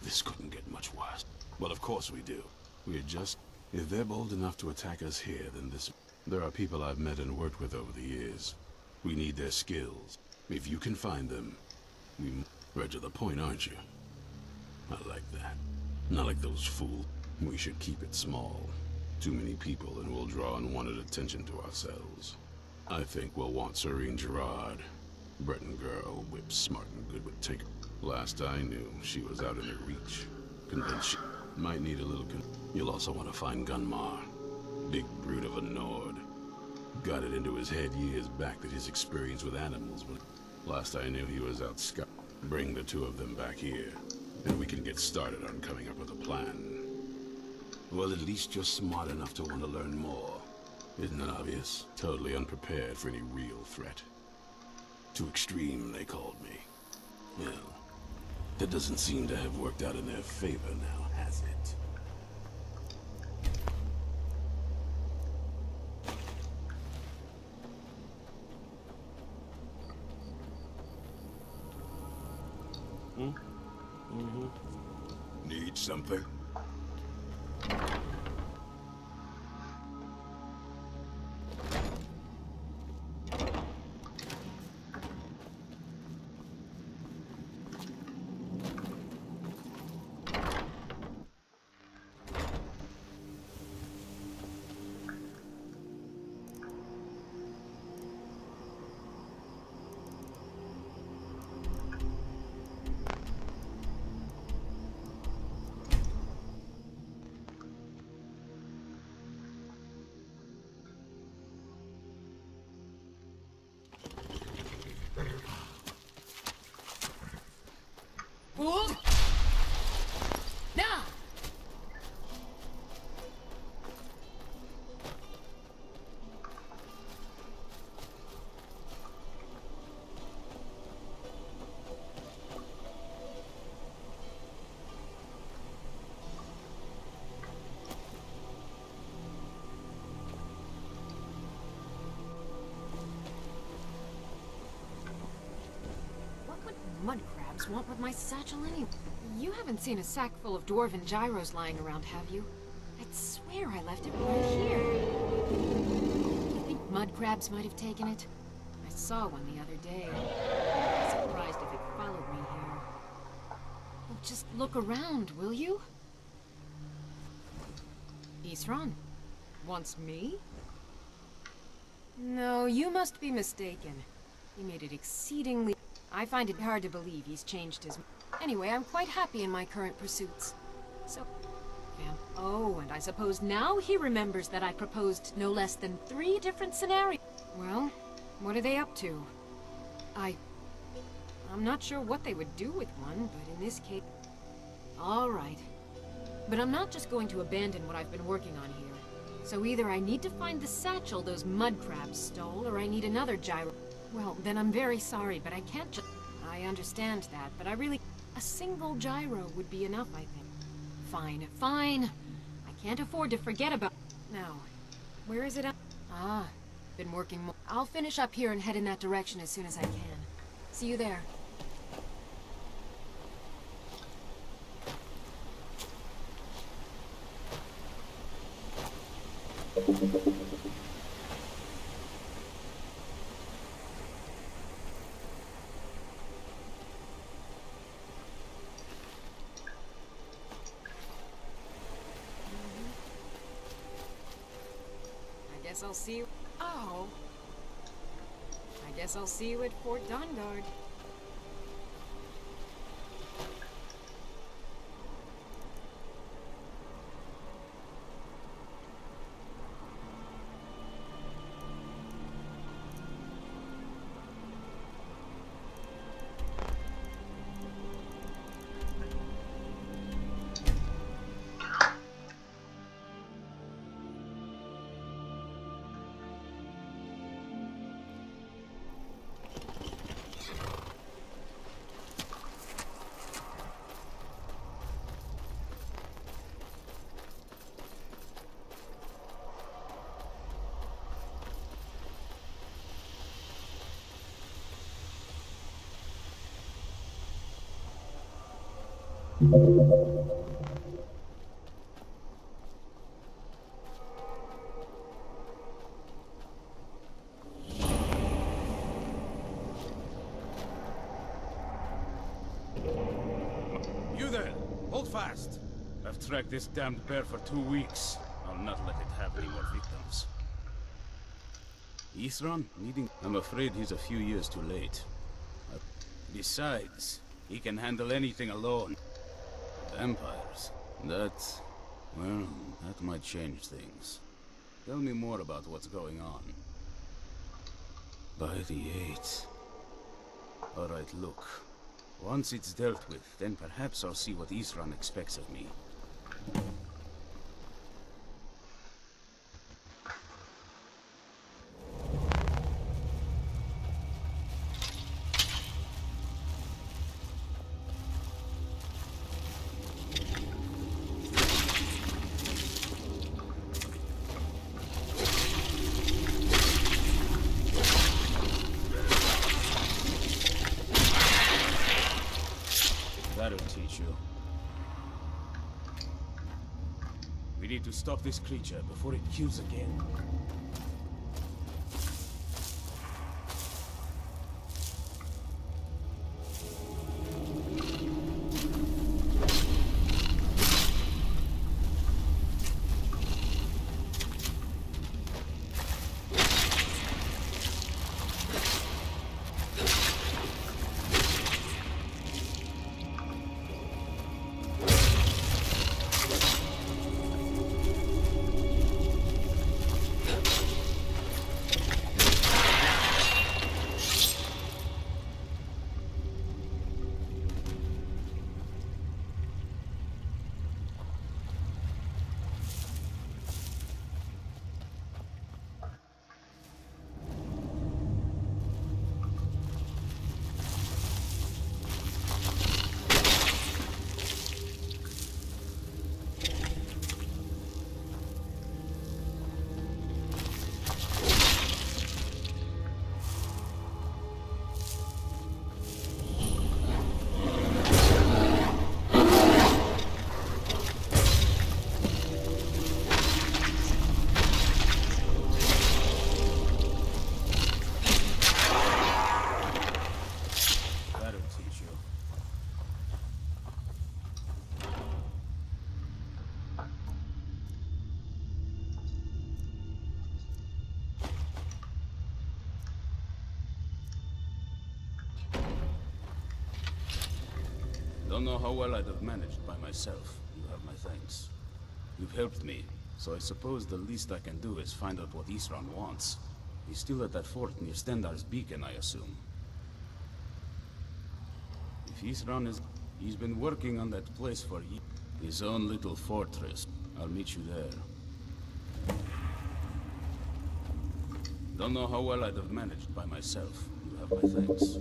This couldn't get much worse. Well, of course we do. We're just... If they're bold enough to attack us here, then this... There are people I've met and worked with over the years. We need their skills. If you can find them, we... Right to the point, aren't you? I like that. Not like those fools. We should keep it small. Too many people and we'll draw unwanted attention to ourselves. I think we'll want Serene Gerard. Breton girl, whip smart and good with take. Last I knew, she was out in the reach. Convinced she might need a little You'll also want to find Gunmar. Big brute of a Nord. Got it into his head years back that his experience with animals, but last I knew he was out scout. Bring the two of them back here, and we can get started on coming up with a plan. Well, at least you're smart enough to want to learn more. Isn't it obvious? Totally unprepared for any real threat. Too extreme, they called me. Well, that doesn't seem to have worked out in their favor now, has it? Need something? Mud crabs want with my satchel anyway. You haven't seen a sack full of dwarven gyros lying around, have you? I'd swear I left it right here. Do you think mud crabs might have taken it? I saw one the other day. I'm surprised if it followed me here. Well, just look around, will you? Isran? Wants me? No, you must be mistaken. He made it exceedingly... I find it hard to believe he's changed his... Anyway, I'm quite happy in my current pursuits. So... Yeah. Oh, and I suppose now he remembers that I proposed no less than 3 different scenarios. Well, what are they up to? I'm not sure what they would do with one, but in this case... All right. But I'm not just going to abandon what I've been working on here. So either I need to find the satchel those mud crabs stole, or I need another gyro... Well, then I'm very sorry, but I can't just... I understand that, but I really... A single gyro would be enough, I think. Fine, fine. I Can't afford to forget about... Now, where is it at? Ah, been working more. I'll finish up here and head in that direction as soon as I can. See you there. I guess I'll see you. Oh. I guess I'll see you at Fort Dawnguard. You there! Hold fast! I've tracked this damned bear for 2 weeks. I'll not let it have any more victims. Isran needing... I'm afraid he's a few years too late. Besides, he can handle anything alone. Vampires. That... well, that might change things. Tell me more about what's going on. By the 8th. Alright, look. Once it's dealt with, then perhaps I'll see what Isran expects of me. That'll teach you. We need to stop this creature before it kills again. Don't know how well I'd have managed by myself. You have my thanks. You've helped me, so I suppose the least I can do is find out what Isran wants. He's still at that fort near Stendar's beacon, I assume. If Isran is... He's been working on that place for years. His own little fortress. I'll meet you there. Don't know how well I'd have managed by myself. You have my thanks.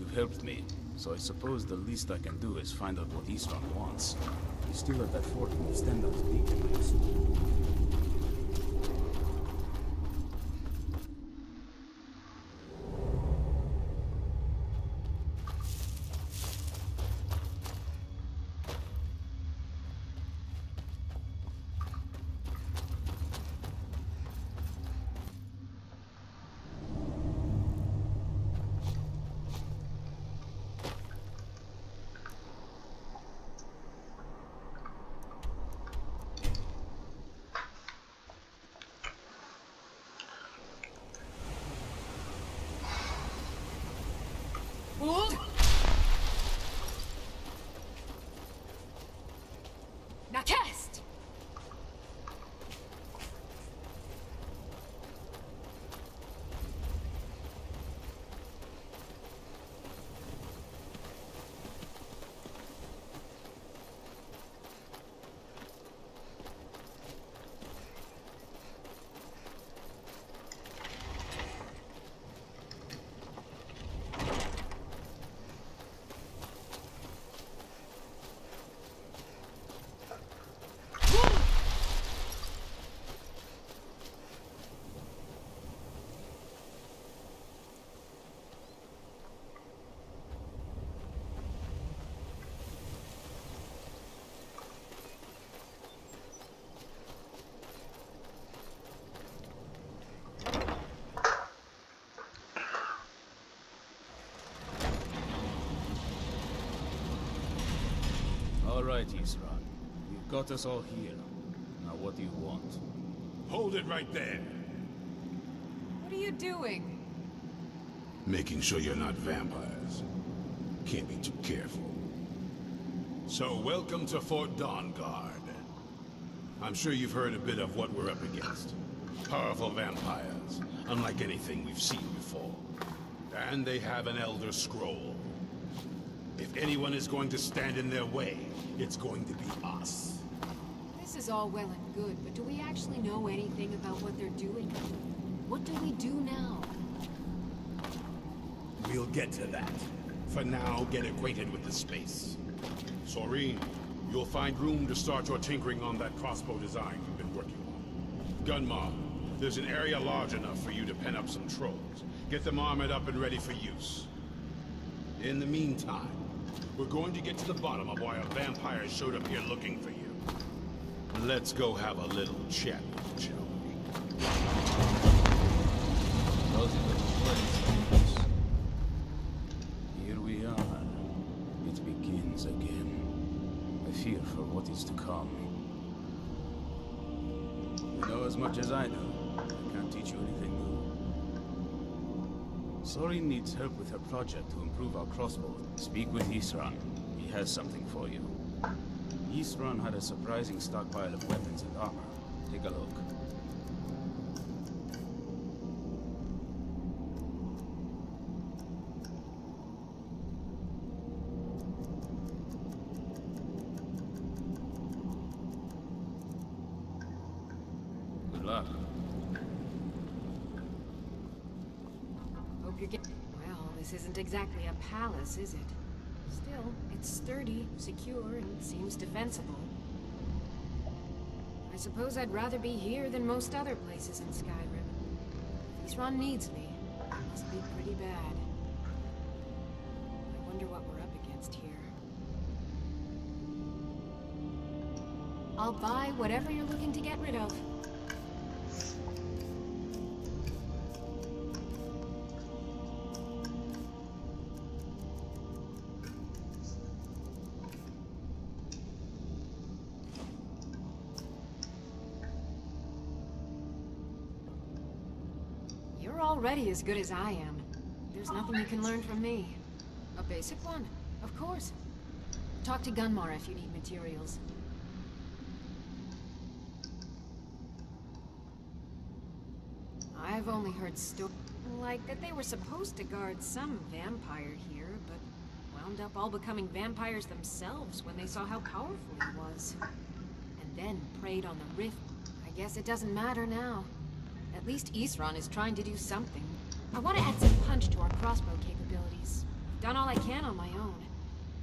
You've helped me, so I suppose the least I can do is find out what Isran wants. He's still at that fort in Stendar's beacon, I assume. Now cast! All right, Isran. You've got us all here. Now what do you want? Hold it right there. What are you doing? Making sure you're not vampires. Can't be too careful. So, welcome to Fort Dawnguard. I'm sure you've heard a bit of what we're up against. Powerful vampires, unlike anything we've seen before. And they have an Elder Scroll. If anyone is going to stand in their way, it's going to be us. This is all well and good, but do we actually know anything about what they're doing? What do we do now? We'll get to that. For now, get acquainted with the space. Soreen, you'll find room to start your tinkering on that crossbow design you've been working on. Gunmar, there's an area large enough for you to pen up some trolls. Get them armored up and ready for use. In the meantime, we're going to get to the bottom of why a vampire showed up here looking for you. Let's go have a little chat, shall we? Here we are. It begins again. I fear for what is to come. You know as much as I do. I can't teach you anything new. Soreen needs help with her project to improve our crossbow. Speak with Isran. He has something for you. Isran had a surprising stockpile of weapons and armor. Take a look. Good luck. Hope you're getting... Well, this isn't exactly a palace, is it? Still, it's sturdy, secure, and seems defensible. I suppose I'd rather be here than most other places in Skyrim. If Isran needs me, it must be pretty bad. I wonder what we're up against here. I'll buy whatever you're looking to get rid of. You're already as good as I am. There's nothing you can learn from me. A basic one, of course. Talk to Gunmar if you need materials. I've only heard stories like that they were supposed to guard some vampire here, but wound up all becoming vampires themselves when they saw how powerful he was. And then preyed on the rift. I guess it doesn't matter now. At least Isran is trying to do something. I want to add some punch to our crossbow capabilities. We've done all I can on my own.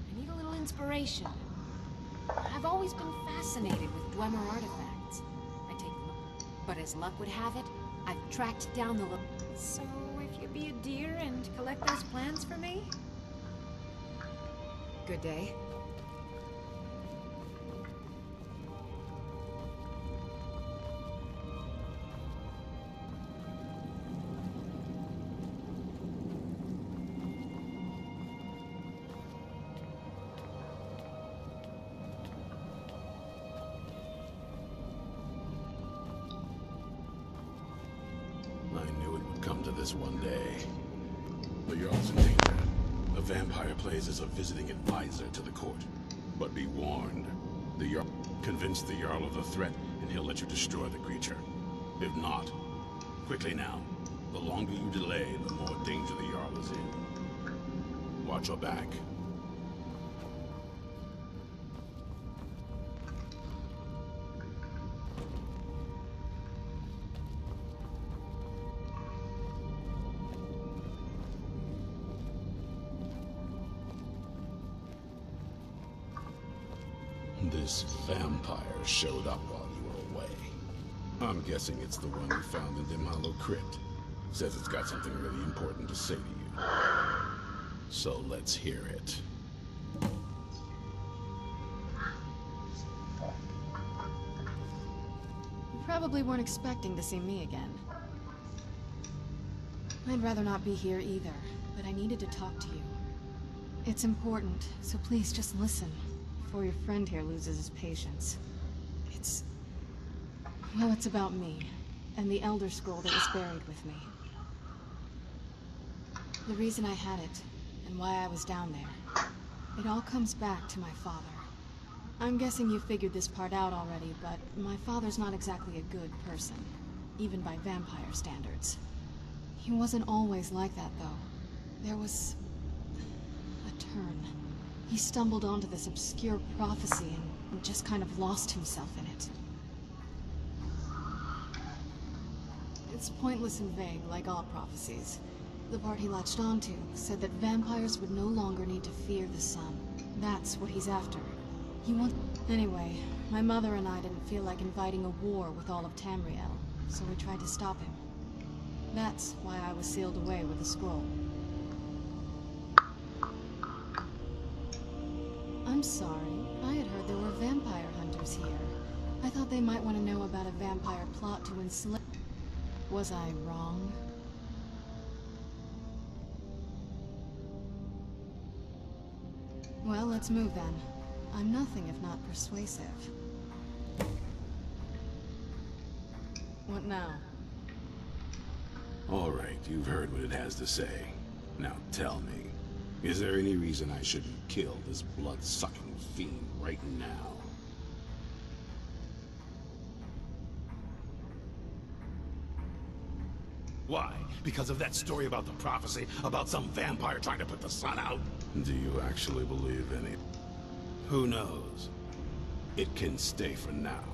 I need a little inspiration. I've always been fascinated with Dwemer artifacts. I take them up. But as luck would have it, I've tracked down the So, if you be a dear and collect those plans for me? Good day. Come to this one day. The Jarl's in danger. A vampire plays as a visiting advisor to the court. But be warned, the Jarl convince the Jarl of the threat, and he'll let you destroy the creature. If not, quickly now. The longer you delay, the more danger the Jarl is in. Watch your back. This vampire showed up while you were away. I'm guessing it's the one you found in Dim Hollow Crypt. Says it's got something really important to say to you. So let's hear it. You probably weren't expecting to see me again. I'd rather not be here either, but I needed to talk to you. It's important, so please just listen. Before your friend here loses his patience. Well, it's about me, and the Elder Scroll that was buried with me. The reason I had it, and why I was down there, it all comes back to my father. I'm guessing you figured this part out already, but my father's not exactly a good person, even by vampire standards. He wasn't always like that, though. There was a turn. He stumbled onto this obscure prophecy and just kind of lost himself in it. It's pointless and vague, like all prophecies. The part he latched onto said that vampires would no longer need to fear the sun. That's what he's after. Anyway, my mother and I didn't feel like inviting a war with all of Tamriel, so we tried to stop him. That's why I was sealed away with the scroll. I'm sorry. I had heard there were vampire hunters here. I thought they might want to know about a vampire plot to enslave... Was I wrong? Well, let's move then. I'm nothing if not persuasive. What now? All right, you've heard what it has to say. Now tell me, is there any reason I shouldn't kill this blood-sucking fiend right now? Why? Because of that story about the prophecy, about some vampire trying to put the sun out? Do you actually believe any? Who knows? It can stay for now.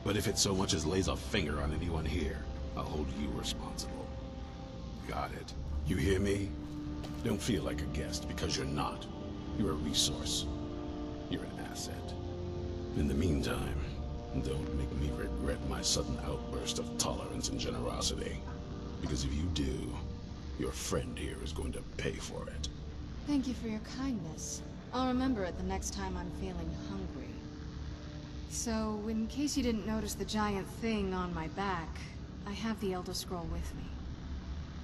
But if it so much as lays a finger on anyone here, I'll hold you responsible. Got it? You hear me? Don't feel like a guest, because you're not. You're a resource. You're an asset. In the meantime, don't make me regret my sudden outburst of tolerance and generosity. Because if you do, your friend here is going to pay for it. Thank you for your kindness. I'll remember it the next time I'm feeling hungry. So, in case you didn't notice the giant thing on my back, I have the Elder Scroll with me.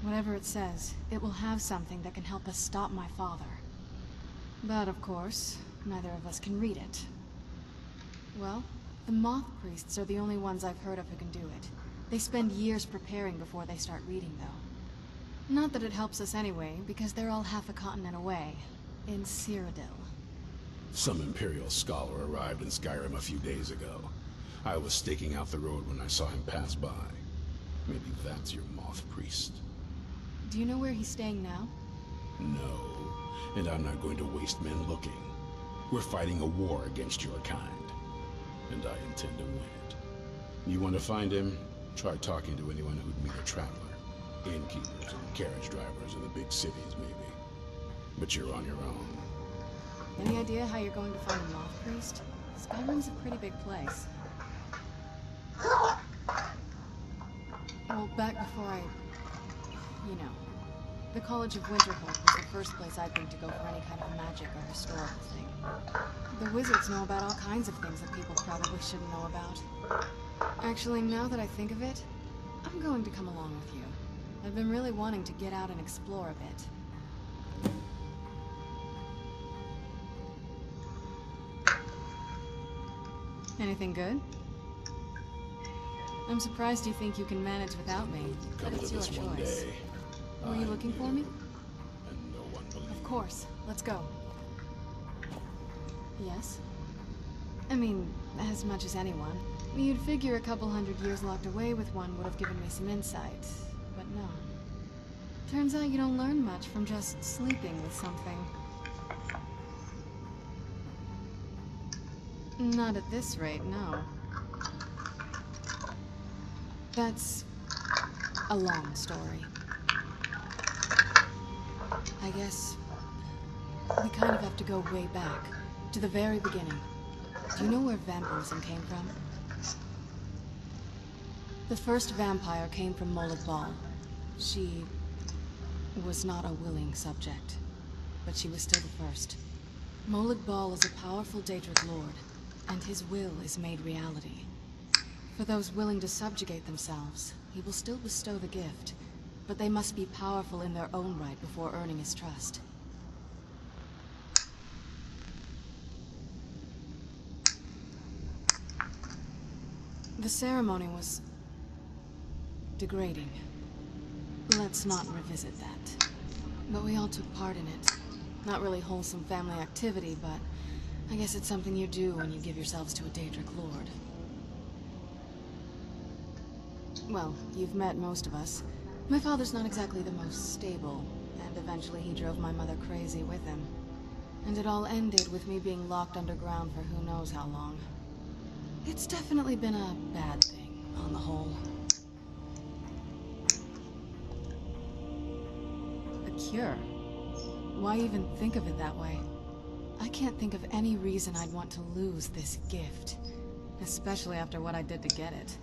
Whatever it says, it will have something that can help us stop my father. But of course, neither of us can read it. Well, the Moth Priests are the only ones I've heard of who can do it. They spend years preparing before they start reading, though. Not that it helps us anyway, because they're all half a continent away, in Cyrodiil. Some Imperial scholar arrived in Skyrim a few days ago. I was staking out the road when I saw him pass by. Maybe that's your Moth Priest. Do you know where he's staying now? No, and I'm not going to waste men looking. We're fighting a war against your kind, and I intend to win it. You want to find him? Try talking to anyone who'd meet a traveler. Innkeepers and carriage drivers in the big cities, maybe. But you're on your own. Any idea how you're going to find a moth priest? Skyrim's a pretty big place. Well, back before you know, the College of Winterhold was the first place I'd think to go for any kind of magic or historical thing. The wizards know about all kinds of things that people probably shouldn't know about. Actually, now that I think of it, I'm going to come along with you. I've been really wanting to get out and explore a bit. Anything good? I'm surprised you think you can manage without me, but it's your choice. Were you looking for me? And no one believes. Of course. Let's go. Yes? I mean, as much as anyone. You'd figure a couple hundred years locked away with one would have given me some insight, but no. Turns out you don't learn much from just sleeping with something. Not at this rate, no. That's a long story. I guess we kind of have to go way back, to the very beginning. Do you know where vampirism came from? The first vampire came from Molag Bal. She was not a willing subject, but she was still the first. Molag Bal is a powerful Daedric lord, and his will is made reality. For those willing to subjugate themselves, he will still bestow the gift, but they must be powerful in their own right before earning his trust. The ceremony was degrading. Let's not revisit that. But we all took part in it. Not really wholesome family activity, but I guess it's something you do when you give yourselves to a Daedric lord. Well, you've met most of us. My father's not exactly the most stable, and eventually he drove my mother crazy with him. And it all ended with me being locked underground for who knows how long. It's definitely been a bad thing, on the whole. A cure? Why even think of it that way? I can't think of any reason I'd want to lose this gift. Especially after what I did to get it.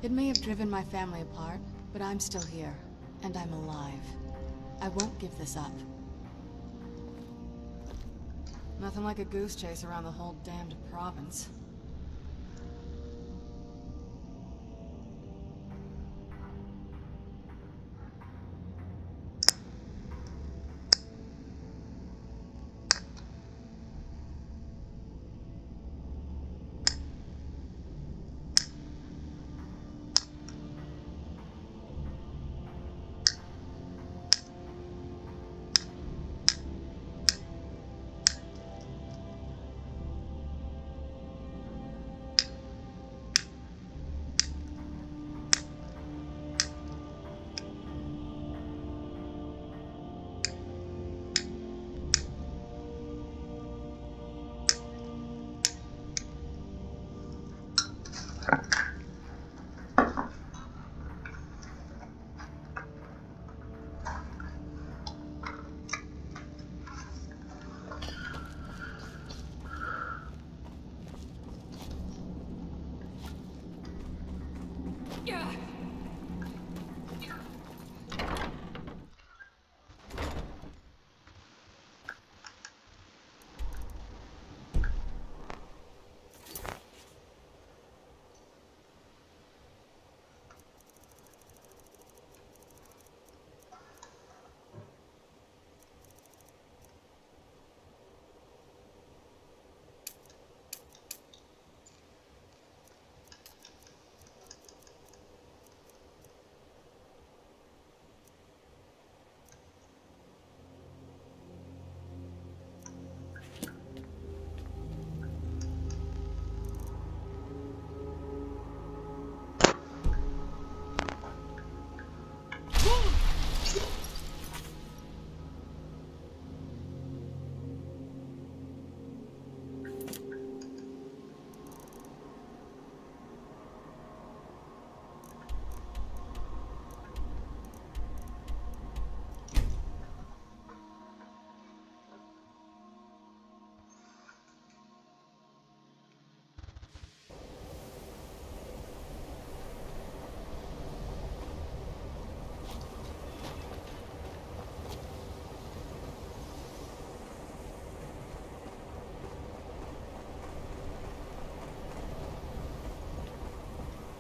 It may have driven my family apart, but I'm still here, and I'm alive. I won't give this up. Nothing like a goose chase around the whole damned province.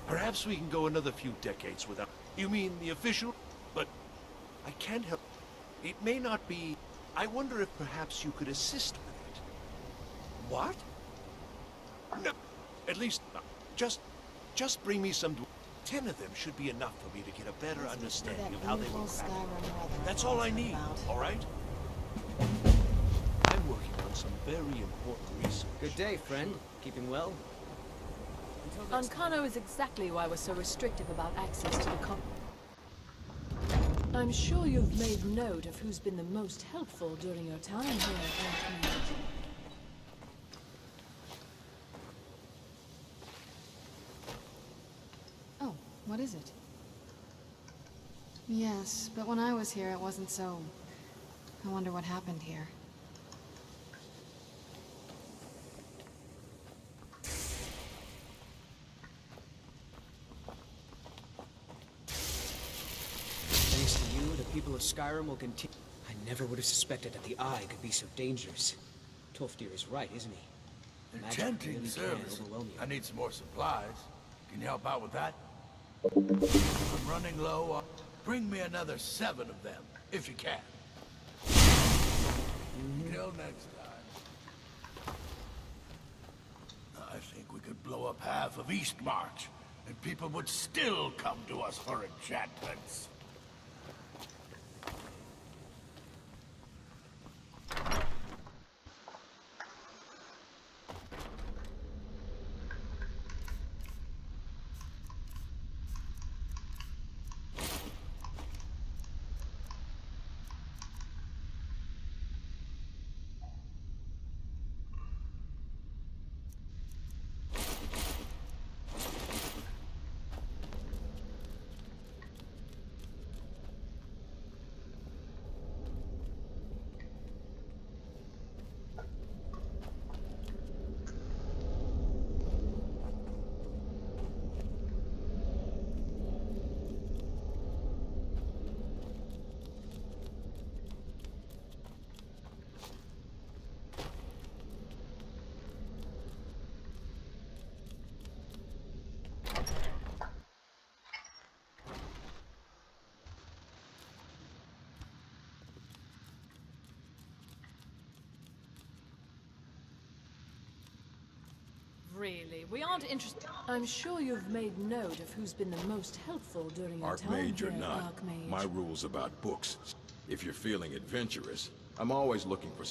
Perhaps we can go another few decades without... You mean the official? But I can't help... It may not be... I wonder if perhaps you could assist with it. What? No. At least, just bring me some... 10 of them should be enough for me to get a better understanding of how they were crafted. That's all I need, all right? I'm working on some very important research. Good day, friend. Keeping well? Ancano is exactly why we're so restrictive about access to the I'm sure you've made note of who's been the most helpful during your time here, Archmage. Oh, what is it? Yes, but when I was here, it wasn't so... I wonder what happened here. Thanks to you, the people of Skyrim will continue. I never would have suspected that the Eye could be so dangerous. Tolfdir is right, isn't he? Magic Enchanting really service. can overwhelm you. I need some more supplies. Can you help out with that? I'm running low on... Bring me another 7 of them, if you can. Till next time. I think we could blow up half of Eastmarch, and people would still come to us for enchantments. Really, we aren't interested. I'm sure you've made note of who's been the most helpful during your time Archmage here, or not, Archmage. my rule's about books. If you're feeling adventurous, I'm always looking for...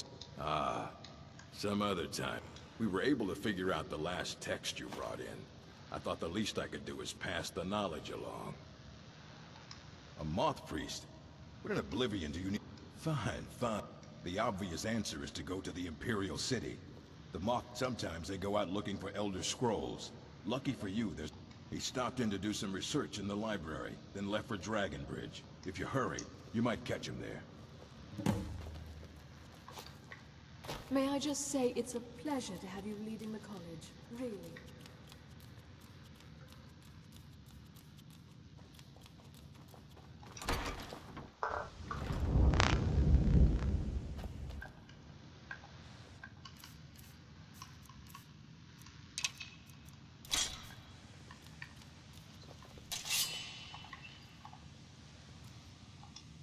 some other time. We were able to figure out the last text you brought in. I thought the least I could do is pass the knowledge along. A moth priest? What in oblivion do you need? Fine, fine. The obvious answer is to go to the Imperial City. The moth, sometimes they go out looking for Elder Scrolls. Lucky for you, he stopped in to do some research in the library, then left for Dragonbridge. If you hurry, you might catch him there. May I just say it's a pleasure to have you leading the college, really.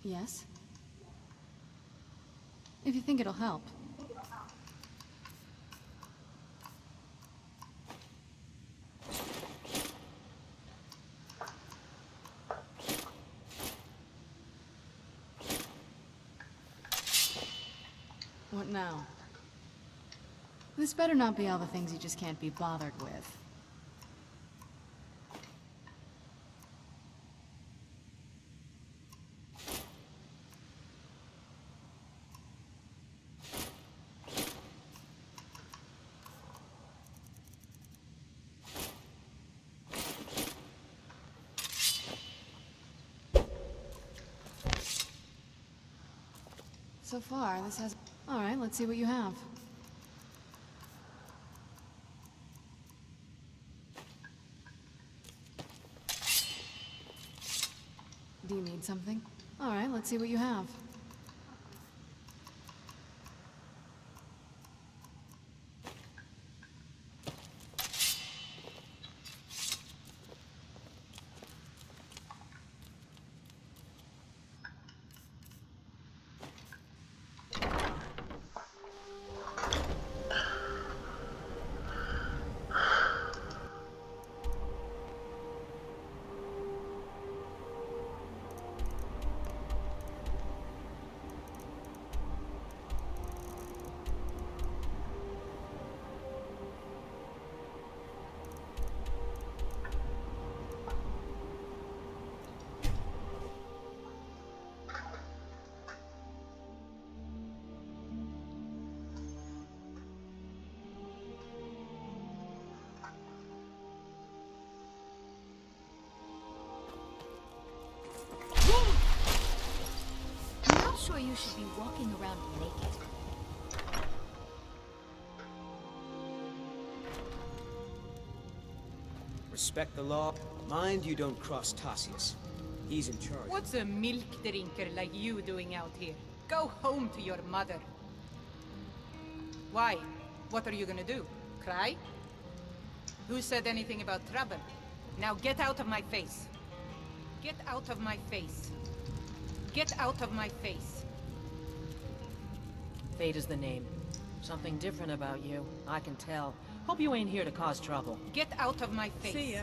Yes? If you think it'll help. What now? This better not be all the things you just can't be bothered with. So far, this has... Alright, let's see what you have. Do you need something? Alright, let's see what you have. sure you should be walking around naked. Respect the law. Mind you don't cross Tassius. He's in charge. What's a milk drinker like you doing out here? Go home to your mother. Why? What are you gonna do? Cry? Who said anything about trouble? Now get out of my face. Get out of my face. Get out of my face. Fate is the name. Something different about you, I can tell. Hope you ain't here to cause trouble. Get out of my face. See ya.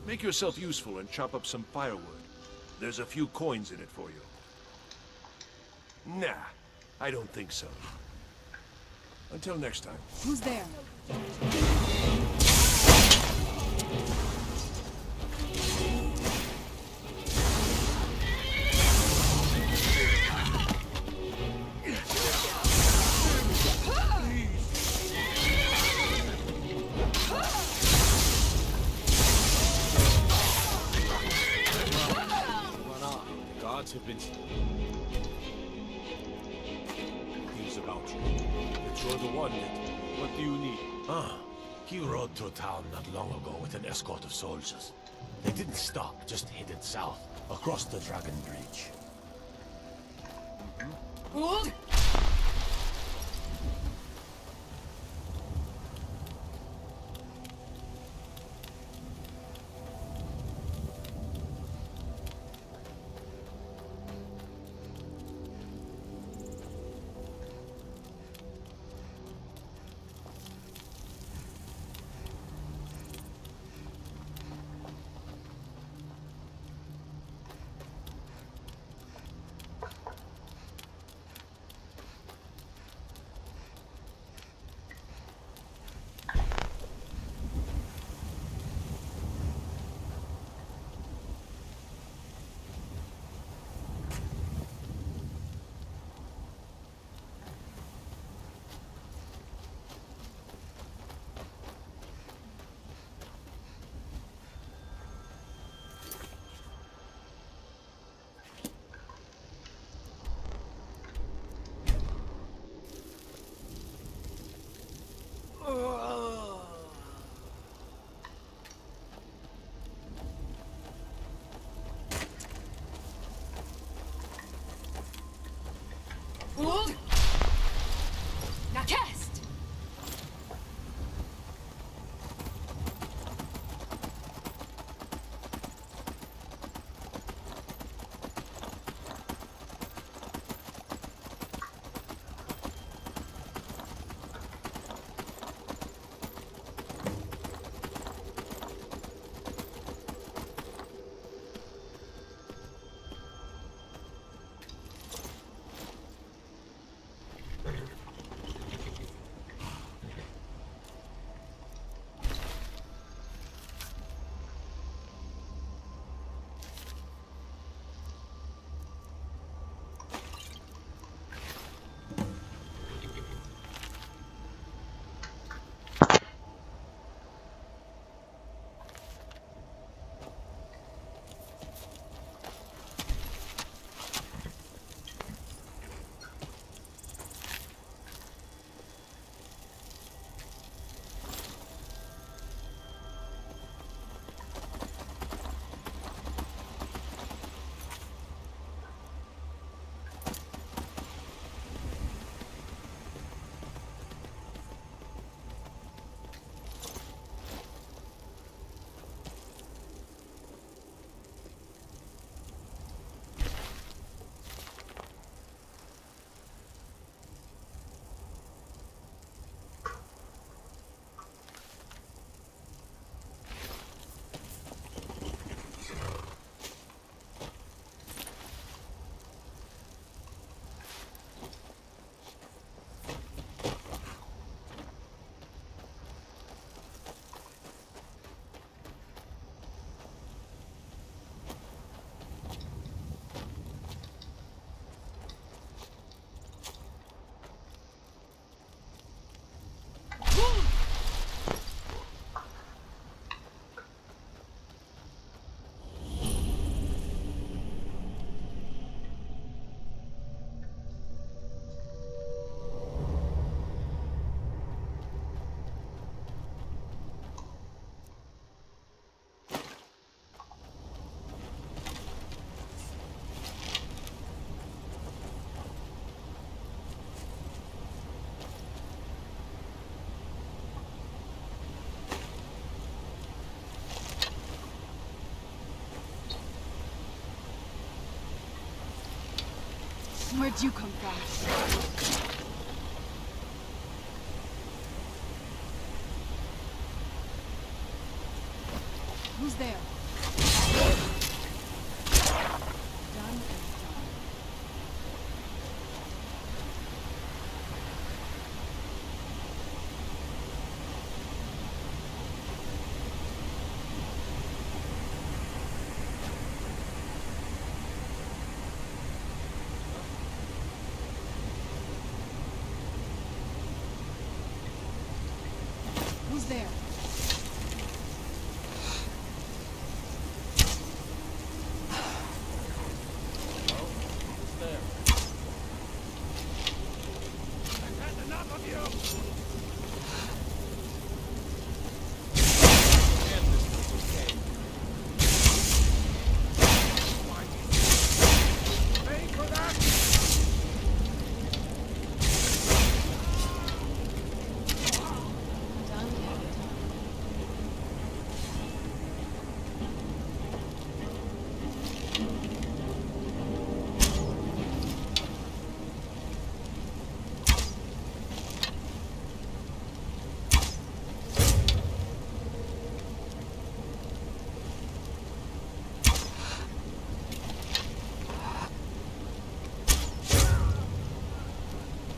Make yourself useful and chop up some firewood. There's a few coins in it for you. Nah, I don't think so. Until next time. Who's there? Have been things about you. That you're the one that... What do you need? He rode through town not long ago with an escort of soldiers. They didn't stop, just headed south, across the Dragon Bridge. Hold! Where'd you come from? Who's there? Done and done. Who's there?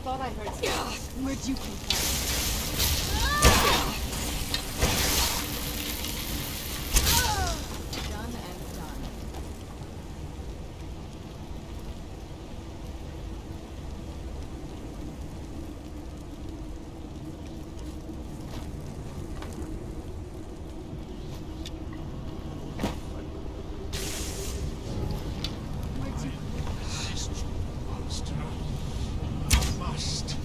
Thought I heard something. Where'd you come from? Done and done. Where'd you Monster. Must.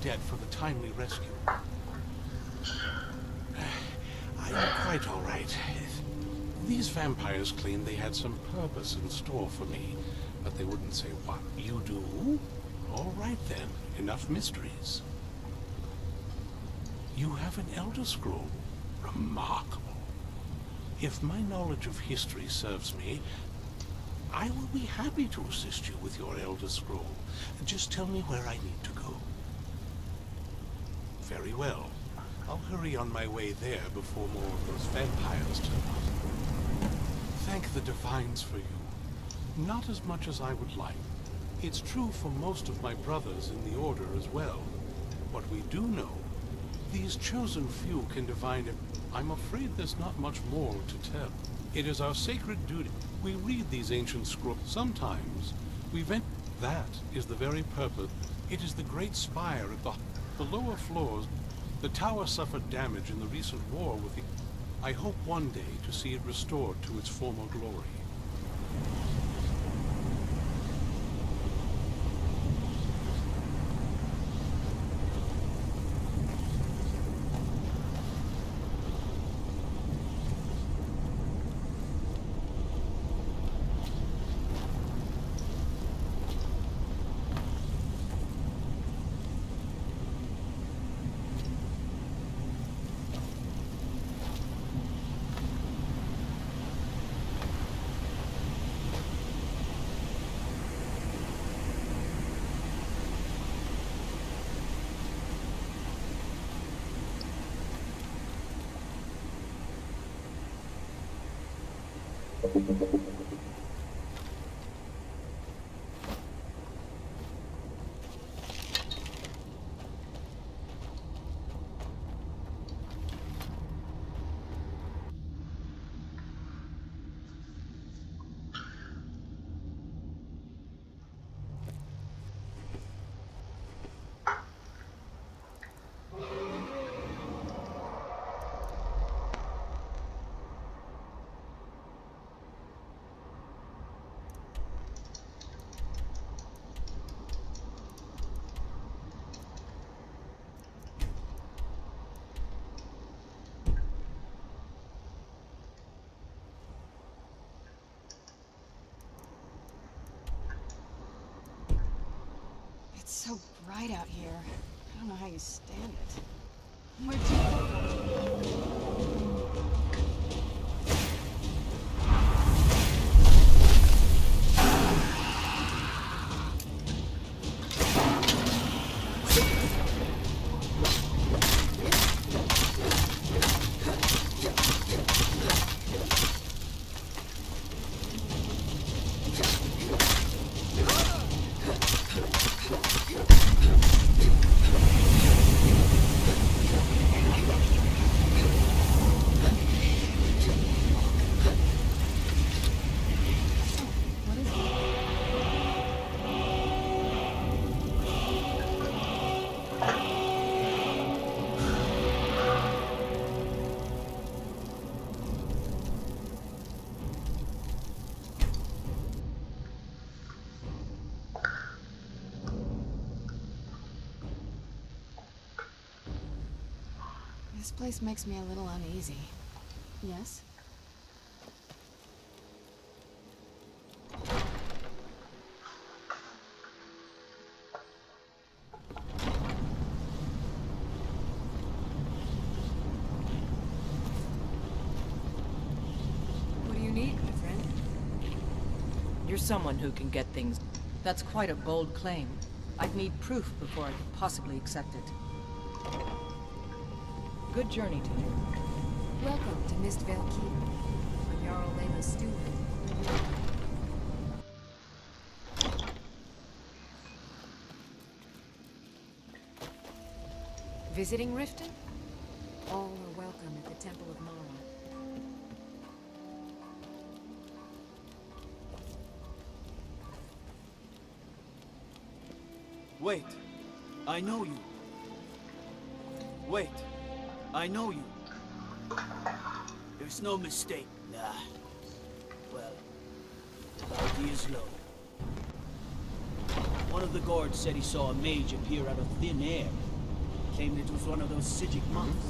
Dead for the timely rescue. I'm quite all right. These vampires claimed they had some purpose in store for me, but they wouldn't say what. You do? All right then. Enough mysteries. You have an Elder Scroll. Remarkable. If my knowledge of history serves me, I will be happy to assist you with your Elder Scroll. Just tell me where I need to go. Very well. I'll hurry on my way there before more of those vampires turn up. Thank the Divines for you. Not as much as I would like. It's true for most of my brothers in the Order as well. What we do know, these chosen few can divine it. I'm afraid there's not much more to tell. It is our sacred duty. We read these ancient scrolls. Sometimes we vent. That is the very purpose. It is the great spire at the lower floors. The tower suffered damage in the recent war with the... I hope one day to see it restored to its former glory. It's so bright out here. I don't know how you stand it. Where'd you go? This place makes me a little uneasy. Yes? What do you need, my friend? You're someone who can get things. That's quite a bold claim. I'd need proof before I could possibly accept it. Good journey to you. Welcome to Mistvale Keep. I'm Jarl Layla's steward. Visiting Riften? All are welcome at the Temple of Mara. Wait. I know you. Wait. I know you. There's no mistake. Nah. Well, the is low. One of the guards said he saw a mage appear out of thin air. Claimed it was one of those Sijic monks.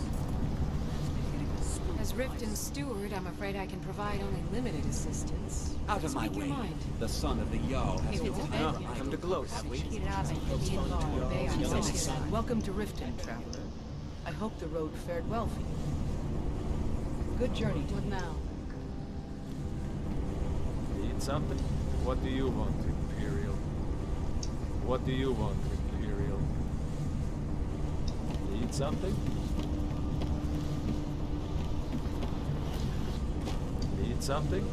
As Riften's steward, I'm afraid I can provide only limited assistance. Out of my Speak your way. mind. The son of the Jarl has If it's a bed, Come to gloat, have we? Welcome to Riften, traveler. I hope the road fared well for you. Good journey to What you. now? Need something? What do you want, Imperial? What do you want, Imperial? Need something? Need something?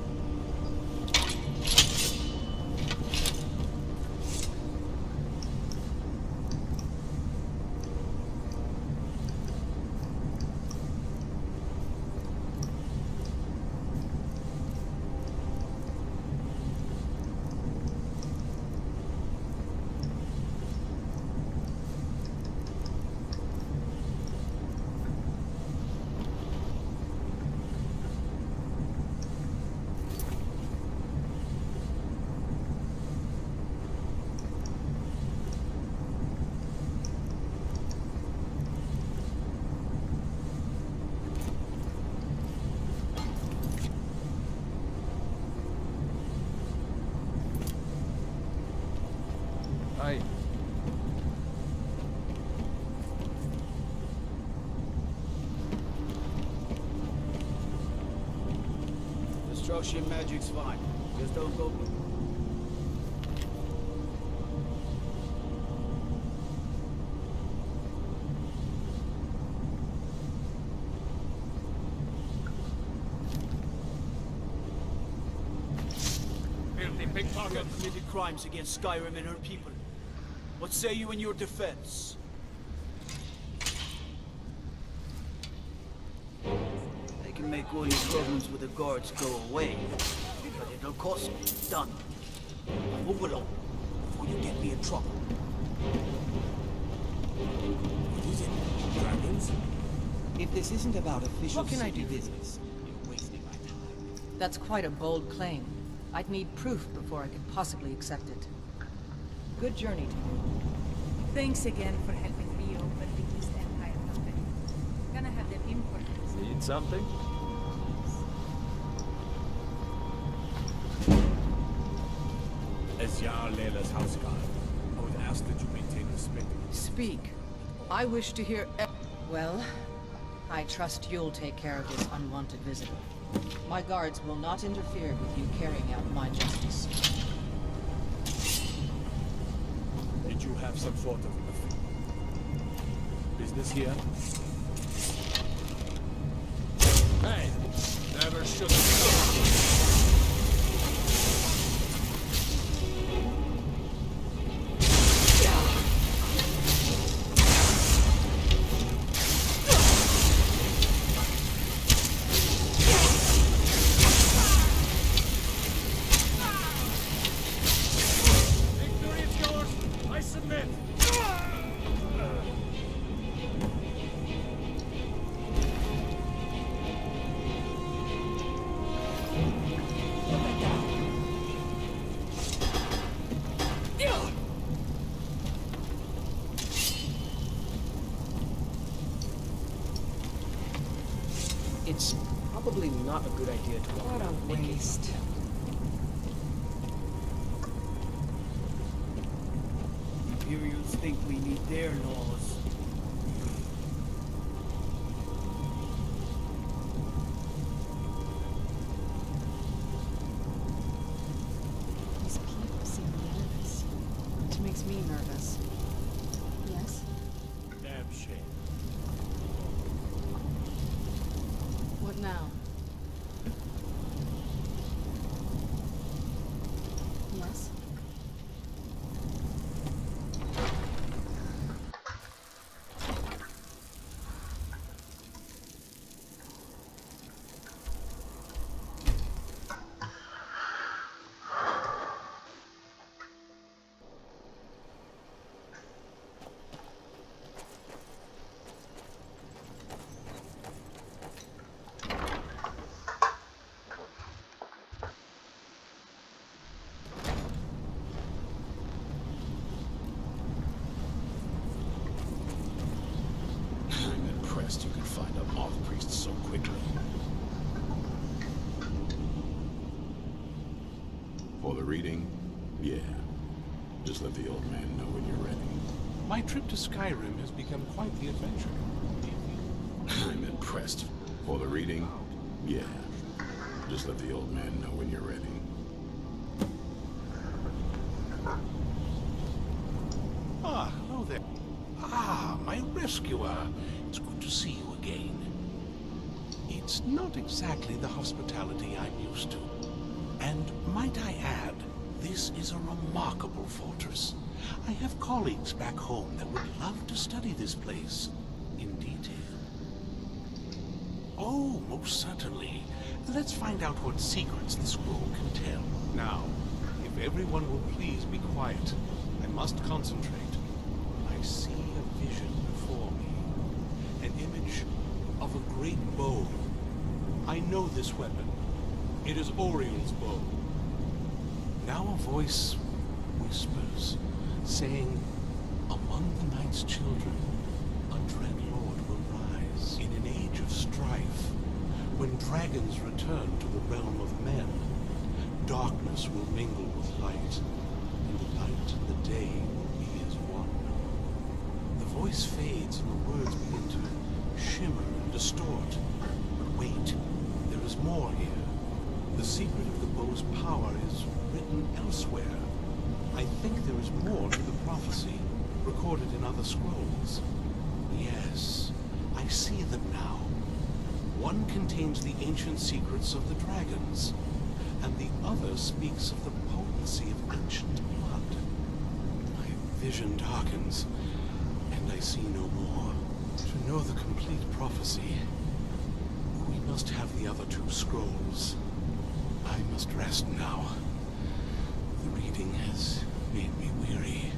Trust your magic's fine. Just don't go... Filthy pickpocket! Committed crimes against Skyrim and her people. What say you in your defense? They can make all your problems with the guards go away, but it'll cost me. Done. Now move along, before you get me in trouble. What is it? Dragons? If this isn't about official What can I do? business, you're wasting my time. That's quite a bold claim. I'd need proof before I could possibly accept it. Good journey to you. Thanks again for helping me open the East Empire Company. Gonna have them imported. Need something? As Jarl Layla's houseguard, I would ask that you maintain respect. Speak. I wish to hear... Well, I trust you'll take care of this unwanted visitor. My guards will not interfere with you carrying out my justice. Did you have some sort of business here? Hey! Never should have... It's probably not a good idea to walk around naked. Waste. Imperials think we need their laws. These people seem nervous. Which makes me nervous. Yes? Damn shame. What now? Yes? I'm impressed you can find a moth priest so quickly. For the reading? Yeah. Just let the old man know when you're ready. My trip to Skyrim has become quite the adventure. I'm impressed. For the reading? Yeah. Just let the old man know when you're ready. Ah, hello there. Ah, my rescuer. It's good to see you again. It's not exactly the hospitality I'm used to. And might I add, this is a remarkable fortress. I have colleagues back home that would love to study this place in detail. Oh, most certainly. Let's find out what secrets the scroll can tell. Now, if everyone will please be quiet, I must concentrate. I see a vision before me. An image of a great bow. I know this weapon. It is Oriel's bow. Now a voice whispers, saying, among the night's children, a dread lord will rise. In an age of strife, when dragons return to the realm of men, darkness will mingle with light, and the night and the day will be as one. The voice fades and the words begin to shimmer and distort. But wait, there is more here. The secret of the bow's power is written elsewhere. I think there is more to the prophecy, recorded in other scrolls. Yes, I see them now. One contains the ancient secrets of the dragons, and the other speaks of the potency of ancient blood. My vision darkens, and I see no more. To know the complete prophecy, we must have the other two scrolls. I must rest now. The reading has made me weary.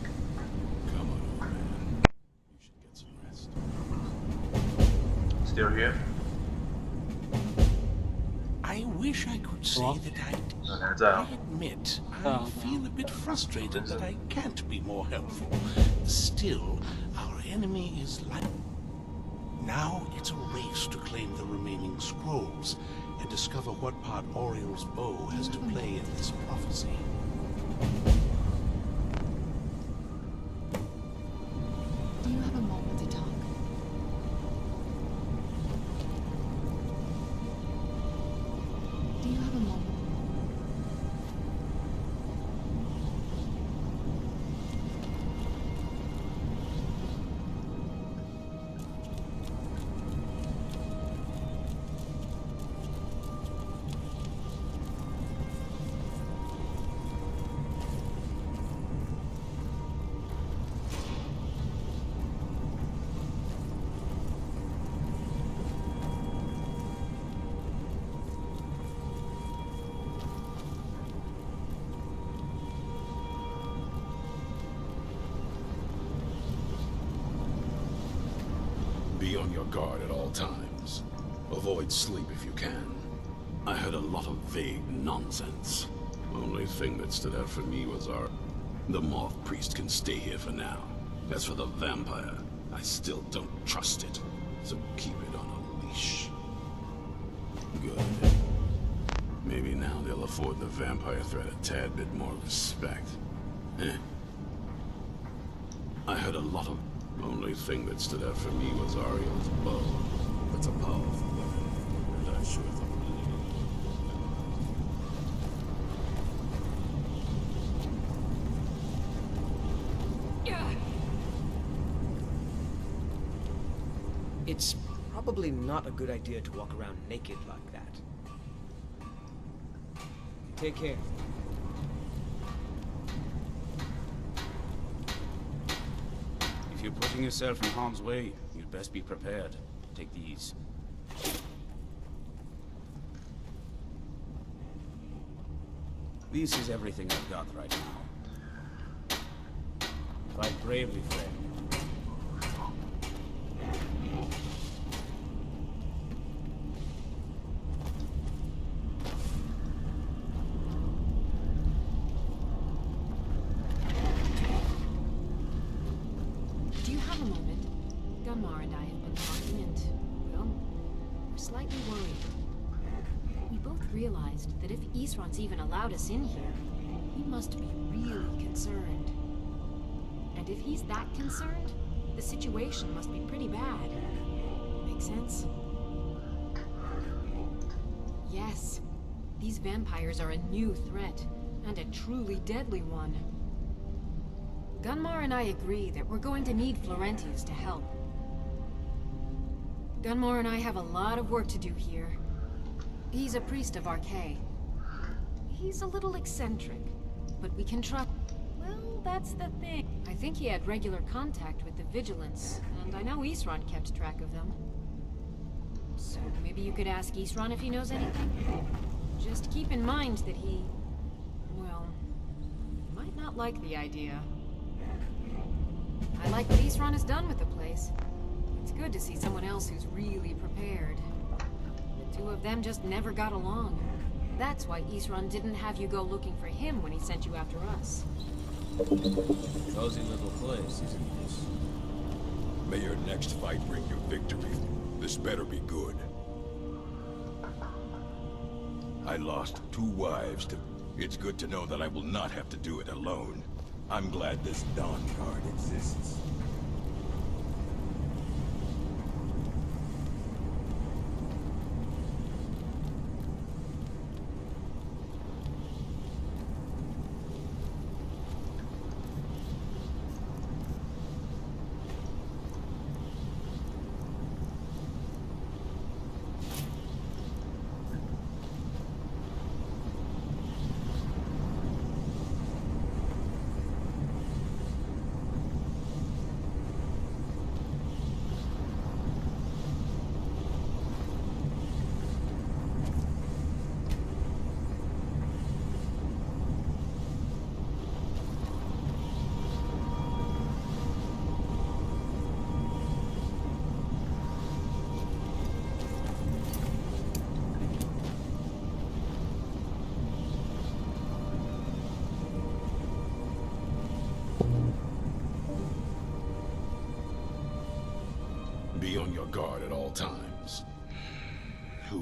Come on, old man. You should get some rest. Still here? I wish I could say that I admit I feel a bit frustrated that I can't be more helpful. Still, our enemy is like... Now it's a race to claim the remaining scrolls and discover what part Oriel's bow has to play in this prophecy. Do you have a moment to talk? Do you have a moment? Be on your guard at all times. Avoid sleep if you can. I heard a lot of vague nonsense. Only thing that stood out for me was the Moth Priest can stay here for now. As for the vampire, I still don't trust it. So keep it on a leash. Good. Maybe now they'll afford the vampire threat a tad bit more respect. I heard a lot of... Only thing that stood out for me was Ariel's bow. That's a powerful weapon, and I sure thought... It's probably not a good idea to walk around naked like that. Take care. If you're putting yourself in harm's way, you'd best be prepared. Take these. This is everything I've got right now. Fight bravely, friend. Do you have a moment? Gunmar and I have been talking and, well, we're slightly worried. We both realized that if Isran's even allowed us in here, he must be really concerned. And if he's that concerned, the situation must be pretty bad. Make sense? Yes. These vampires are a new threat, and a truly deadly one. Gunmar and I agree that we're going to need Florentius to help. Gunmar and I have a lot of work to do here. He's a priest of Arcay. He's a little eccentric, but we can trust... Well, that's the thing. I think he had regular contact with the Vigilance, and I know Isran kept track of them. So maybe you could ask Isran if he knows anything? Just keep in mind that he... well, might not like the idea. I like what Isran has done with the place. It's good to see someone else who's really prepared. The two of them just never got along. That's why Isran didn't have you go looking for him when he sent you after us. Cozy little place, isn't this? May your next fight bring you victory. This better be good. I lost 2 wives to... It's good to know that I will not have to do it alone. I'm glad this Dawn Guard exists.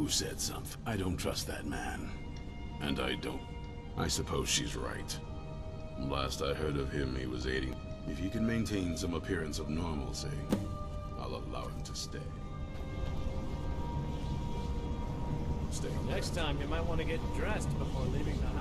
Who said something? I don't trust that man. And I don't. I suppose she's right. Last I heard of him, he was aiding. If he can maintain some appearance of normalcy, I'll allow him to stay. Next time, you might want to get dressed before leaving the house.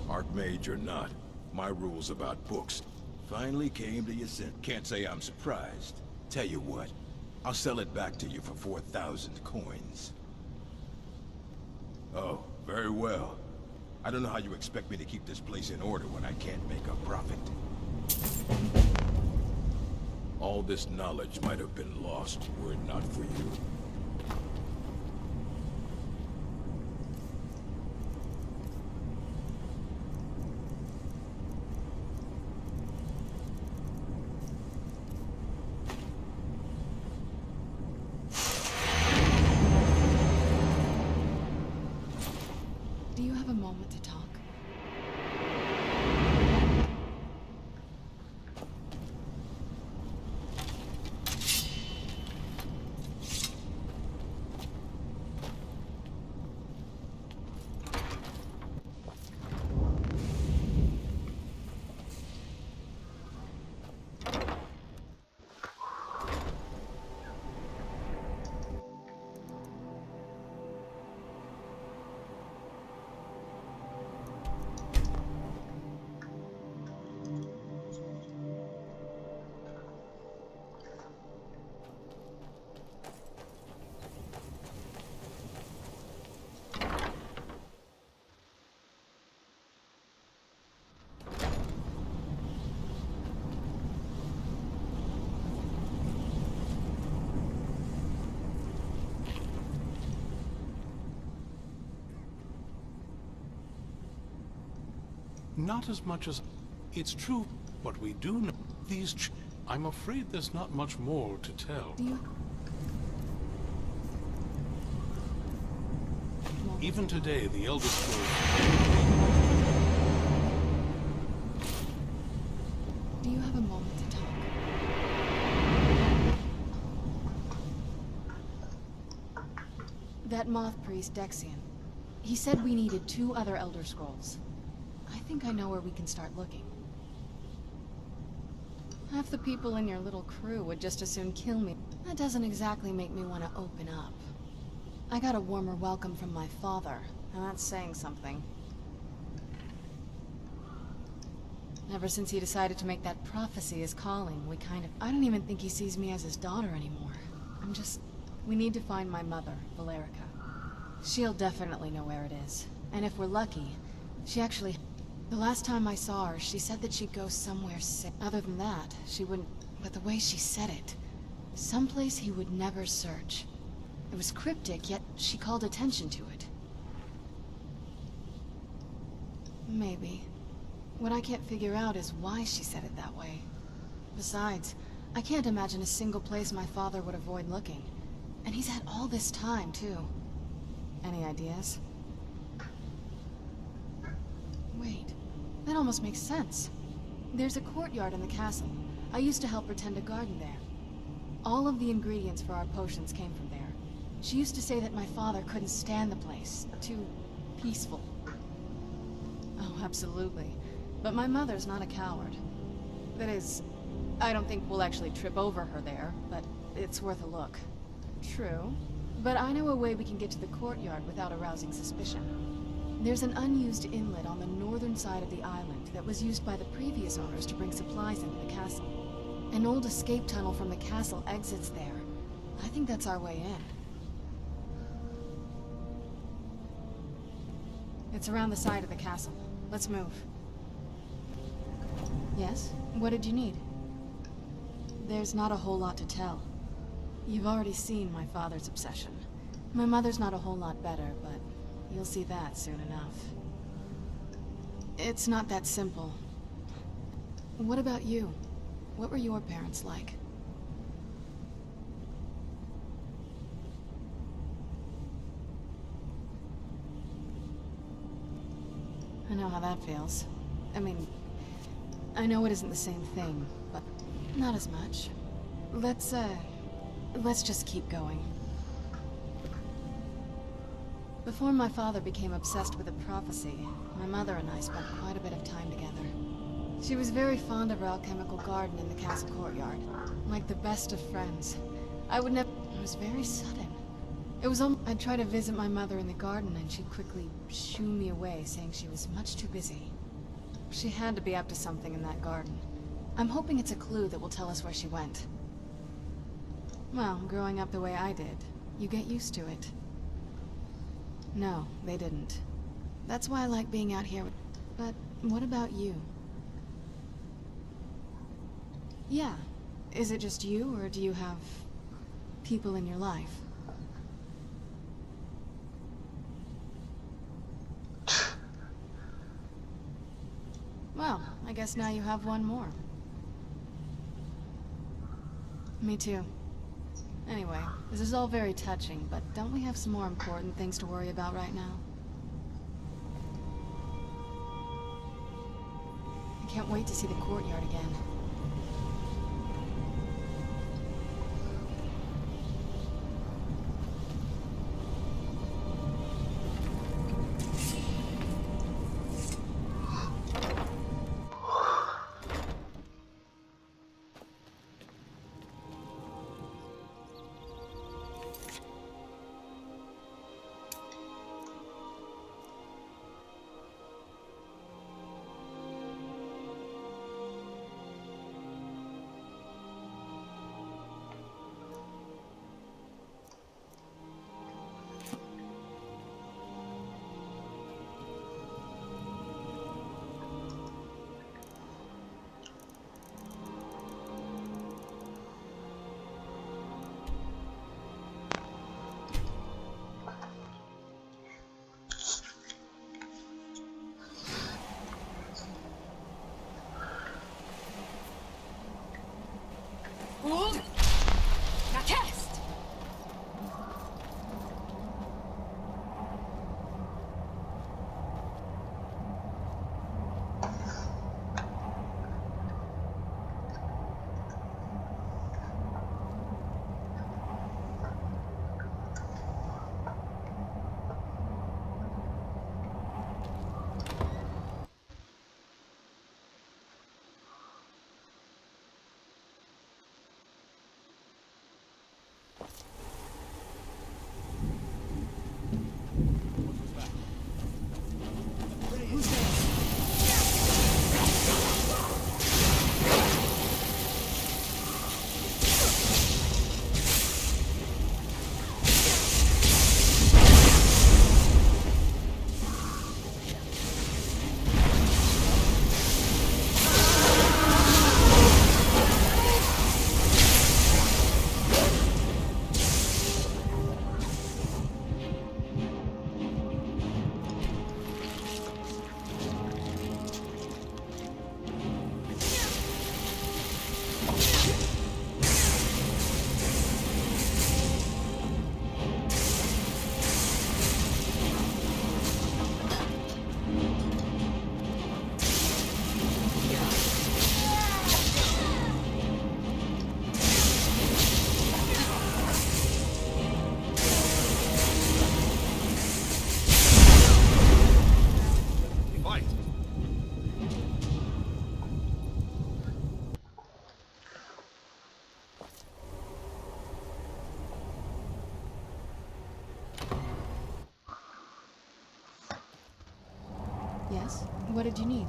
Archmage or not, my rules about books finally came to your sense. Can't say I'm surprised. Tell you what, I'll sell it back to you for 4,000 coins. Oh, very well. I don't know how you expect me to keep this place in order when I can't make a profit. All this knowledge might have been lost were it not for you. Do you have a moment to talk? Not as much as... It's true, but we do know these... I'm afraid there's not much more to tell. Even today, the Elder Scrolls... Do you have a moment to talk? That moth priest, Dexian. He said we needed 2 other Elder Scrolls. I think I know where we can start looking. Half the people in your little crew would just as soon kill me. That doesn't exactly make me want to open up. I got a warmer welcome from my father, and that's saying something. Ever since he decided to make that prophecy his calling, we kind of... I don't even think he sees me as his daughter anymore. We need to find my mother, Valerica. She'll definitely know where it is. And if we're lucky, she actually... The last time I saw her, she said that she'd go somewhere safe. Other than that, she wouldn't... but the way she said it, someplace he would never search. It was cryptic, yet she called attention to it. Maybe. What I can't figure out is why she said it that way. Besides, I can't imagine a single place my father would avoid looking. And he's had all this time, too. Any ideas? Wait, that almost makes sense. There's a courtyard in the castle. I used to help her tend a garden there. All of the ingredients for our potions came from there. She used to say that my father couldn't stand the place. Too peaceful. Oh, absolutely. But my mother's not a coward. That is, I don't think we'll actually trip over her there, but it's worth a look. True. But I know a way we can get to the courtyard without arousing suspicion. There's an unused inlet on the northern side of the island that was used by the previous owners to bring supplies into the castle. An old escape tunnel from the castle exits there. I think that's our way in. It's around the side of the castle. Let's move. Yes? What did you need? There's not a whole lot to tell. You've already seen my father's obsession. My mother's not a whole lot better, but you'll see that soon enough. It's not that simple. What about you? What were your parents like? I know how that feels. I mean, I know it isn't the same thing, but not as much. Let's just keep going. Before my father became obsessed with a prophecy, my mother and I spent quite a bit of time together. She was very fond of our alchemical garden in the castle courtyard, like the best of friends. It was very sudden. It was I'd try to visit my mother in the garden and she'd quickly shoo me away, saying she was much too busy. She had to be up to something in that garden. I'm hoping it's a clue that will tell us where she went. Well, growing up the way I did, you get used to it. No, they didn't. That's why I like being out here. But what about you? Yeah. Is it just you, or do you have people in your life? Well, I guess now you have one more. Me too. Anyway, this is all very touching, but don't we have some more important things to worry about right now? I can't wait to see the courtyard again. Yes? What did you need?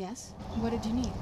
Yes? What did you need?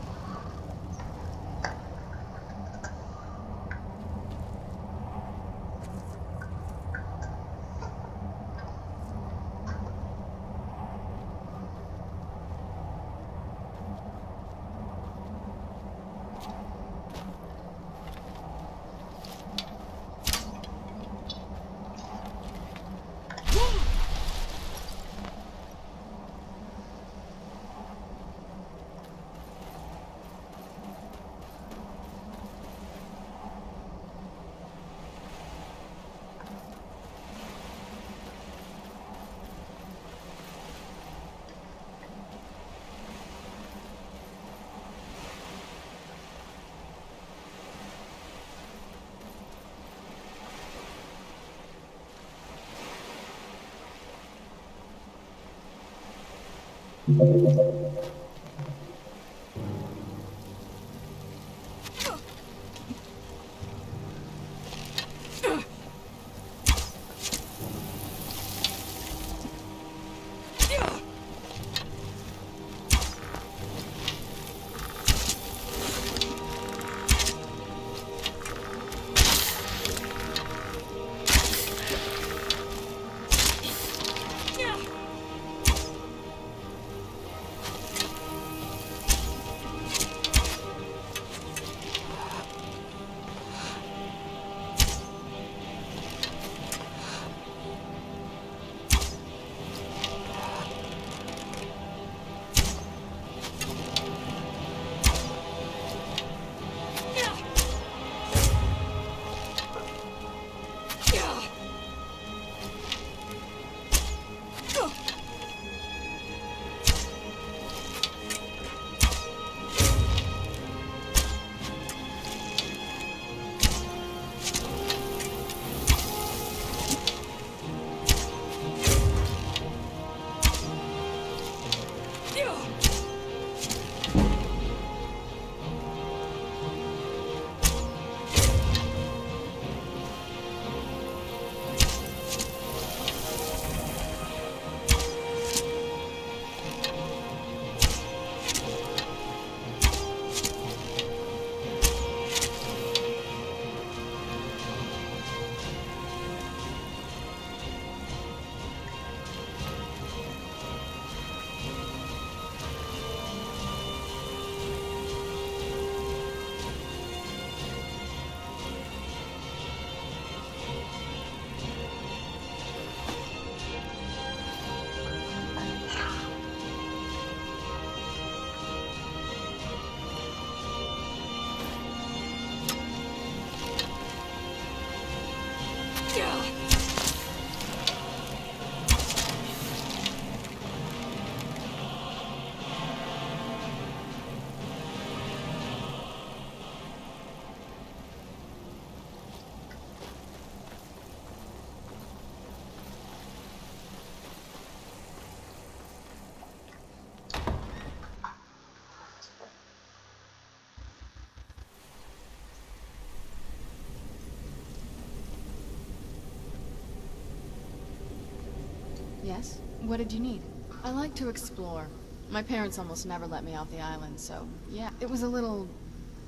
Yes? What did you need? I like to explore. My parents almost never let me off the island, so yeah. It was a little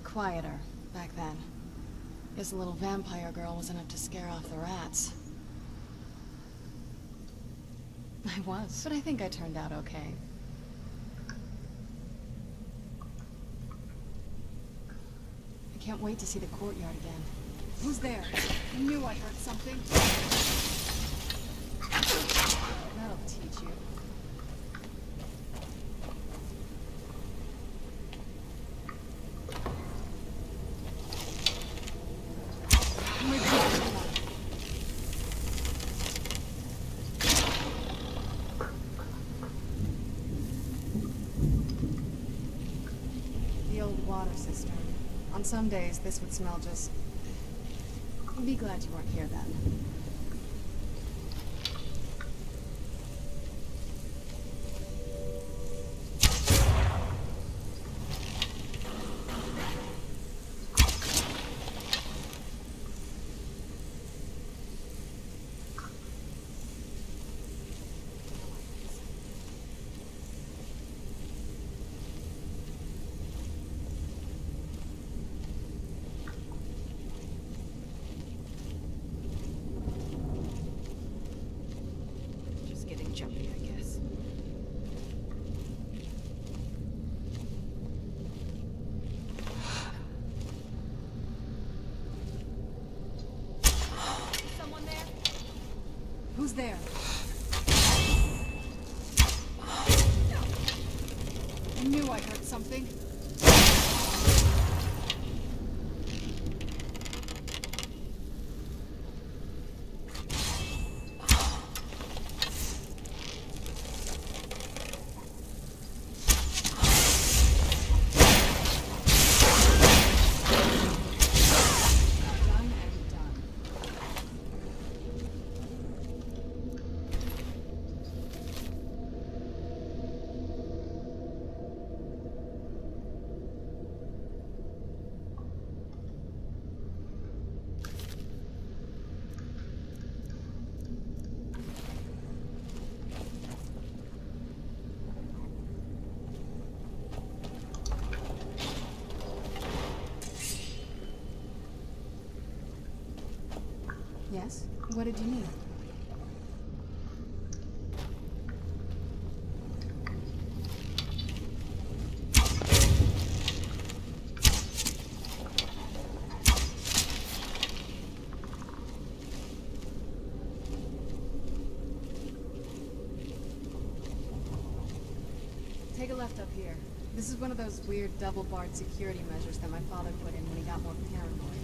quieter back then. Guess a little vampire girl was enough to scare off the rats. I was, but I think I turned out okay. I can't wait to see the courtyard again. Who's there? I knew I heard something. That'll teach you. The old water cistern. On some days, this would smell just... Be glad you weren't here then. Jumpy, I guess. Someone there? Who's there? I knew I heard something. Yes? What did you need? Take a left up here. This is one of those weird double-barred security measures that my father put in when he got more paranoid.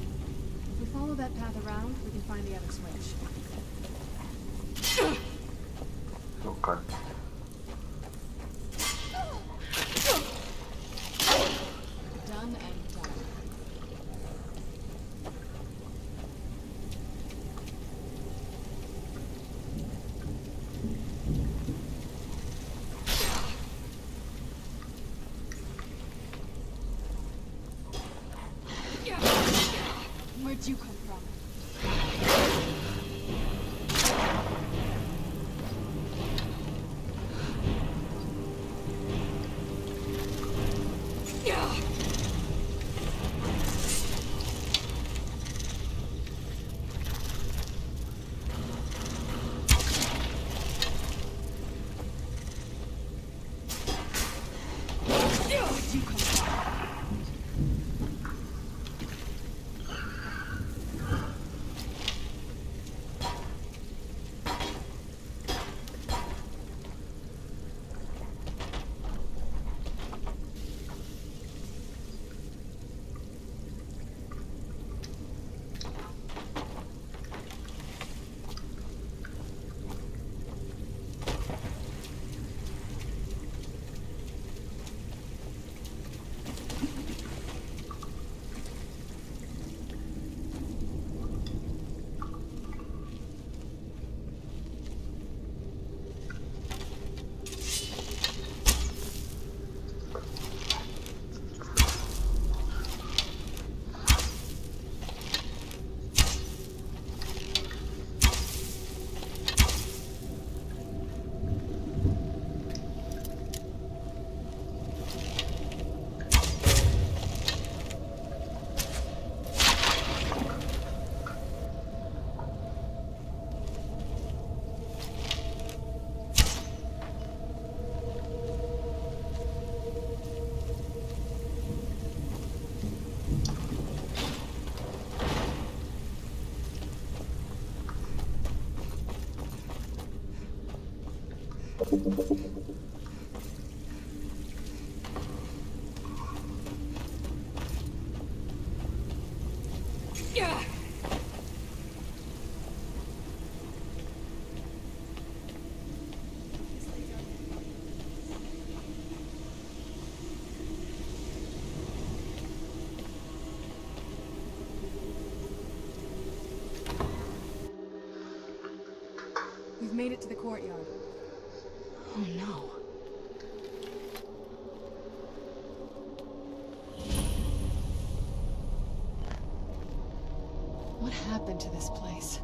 If we follow that path around, we can find the other switch. Okay. Done and done. Where'd you come from? made it to the courtyard. Oh no. What happened to this place?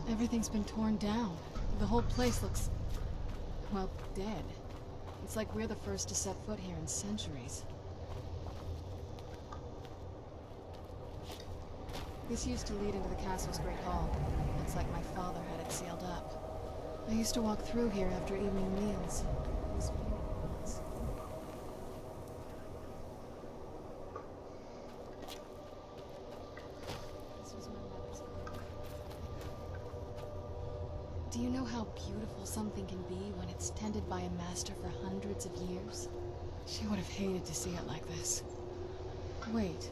Everything's been torn down. The whole place looks, well, dead. It's like we're the first to set foot here in centuries. This used to lead into the castle's great hall. Looks like my father had it sealed up. I used to walk through here after evening meals. It was beautiful. This was my mother's grave. Do you know how beautiful something can be when it's tended by a master for hundreds of years? She would have hated to see it like this. Wait.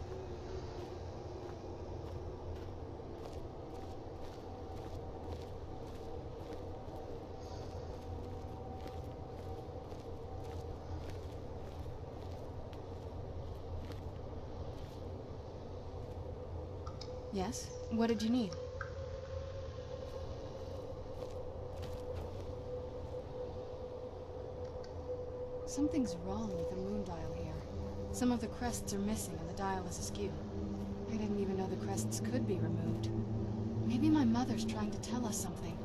Yes? What did you need? Something's wrong with the moon dial here. Some of the crests are missing and the dial is askew. I didn't even know the crests could be removed. Maybe my mother's trying to tell us something.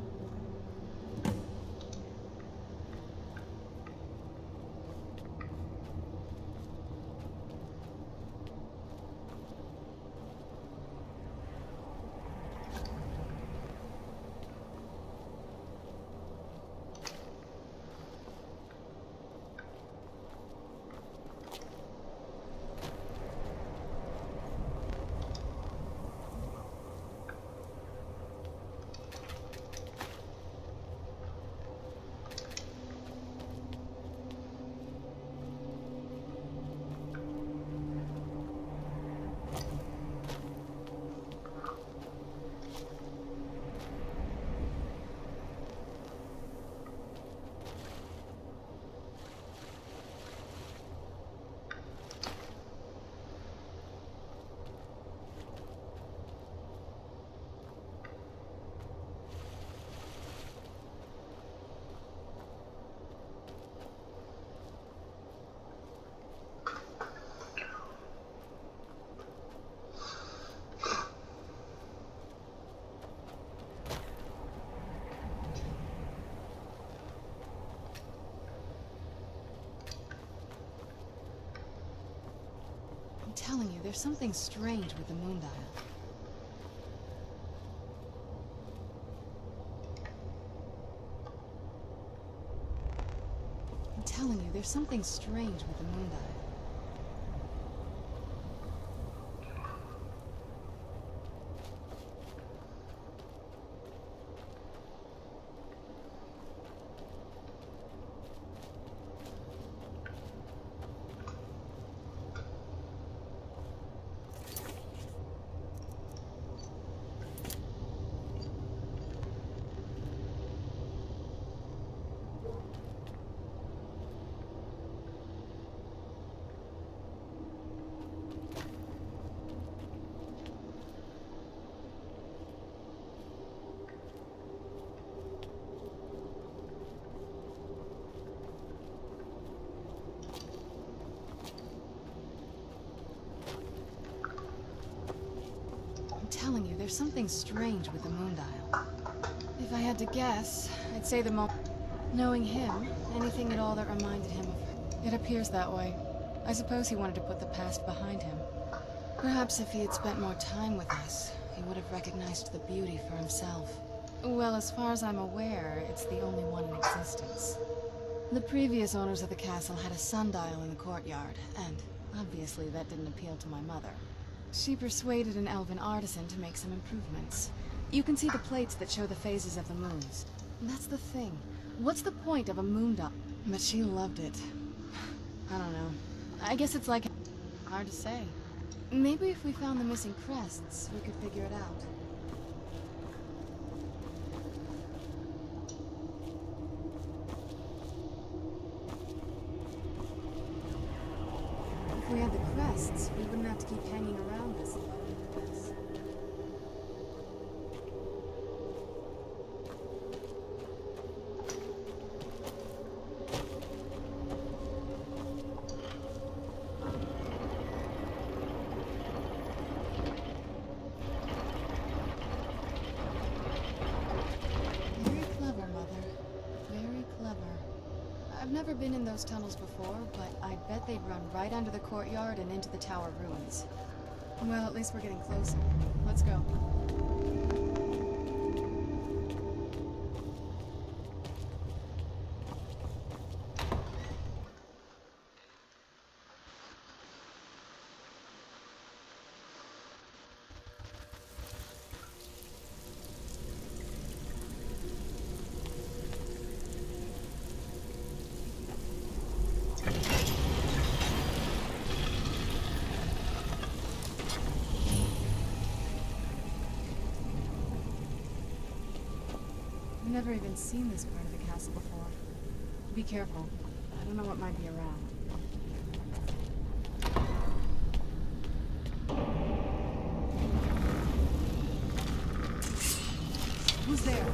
I'm telling you, there's something strange with the moon dial. I'm telling you, there's something strange with the moon dial. I'm telling you, there's something strange with the moon dial. If I had to guess, I'd say the moment. Knowing him, anything at all that reminded him of... It appears that way. I suppose he wanted to put the past behind him. Perhaps if he had spent more time with us, he would have recognized the beauty for himself. Well, as far as I'm aware, it's the only one in existence. The previous owners of the castle had a sundial in the courtyard, and obviously that didn't appeal to my mother. She persuaded an elven artisan to make some improvements. You can see the plates that show the phases of the moons. That's the thing. What's the point of a moon dial? But she loved it. I don't know. I guess it's like... hard to say. Maybe if we found the missing crests, we could figure it out. If we had the crests, we wouldn't have to keep hanging around this long. been in those tunnels before, but I bet they'd run right under the courtyard and into the tower ruins. Well, at least we're getting closer. Let's go. I've never even seen this part of the castle before. Be careful. I don't know what might be around. Who's there?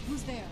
Who's there?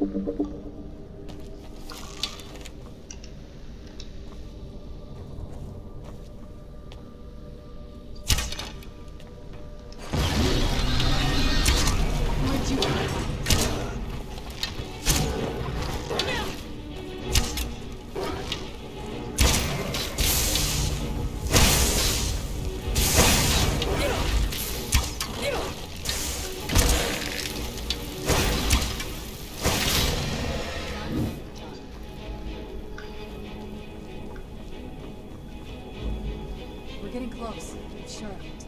We're getting close. I'm sure of it.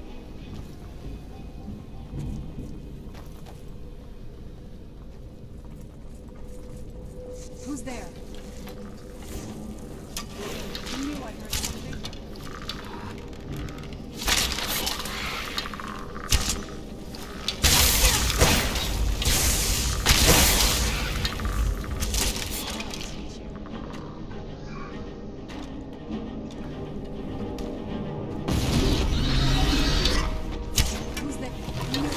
Who's there? I knew I heard something. Who's there? I knew I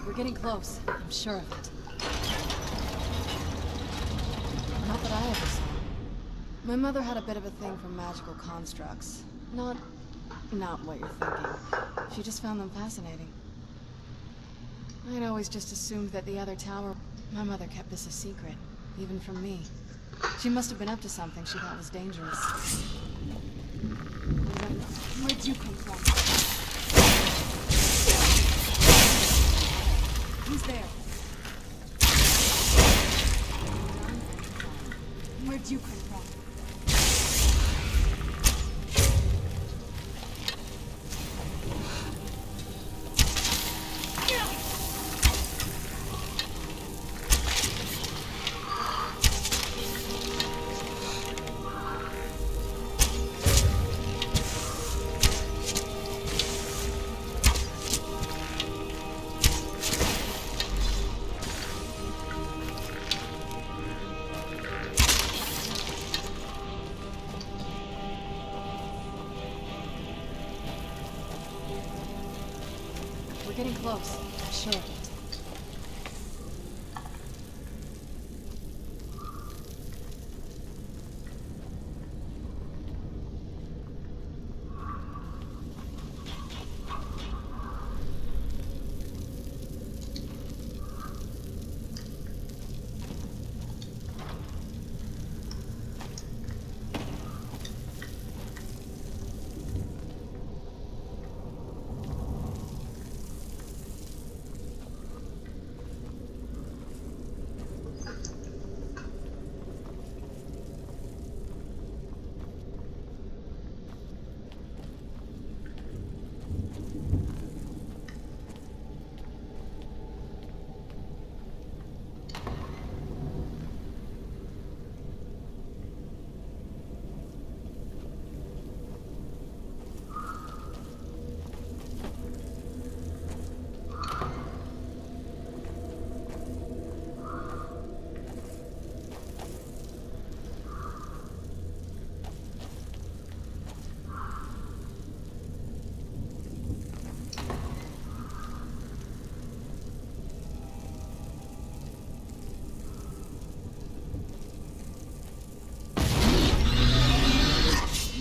We're getting close. I'm sure of it. Not that I ever saw. My mother had a bit of a thing for magical constructs. Not what you're thinking. She just found them fascinating. I'd always just assumed that the other tower... My mother kept this a secret, even from me. She must have been up to something she thought was dangerous. Where'd you come from? Who's there? Where'd you come from? We're getting close. I'm sure of it.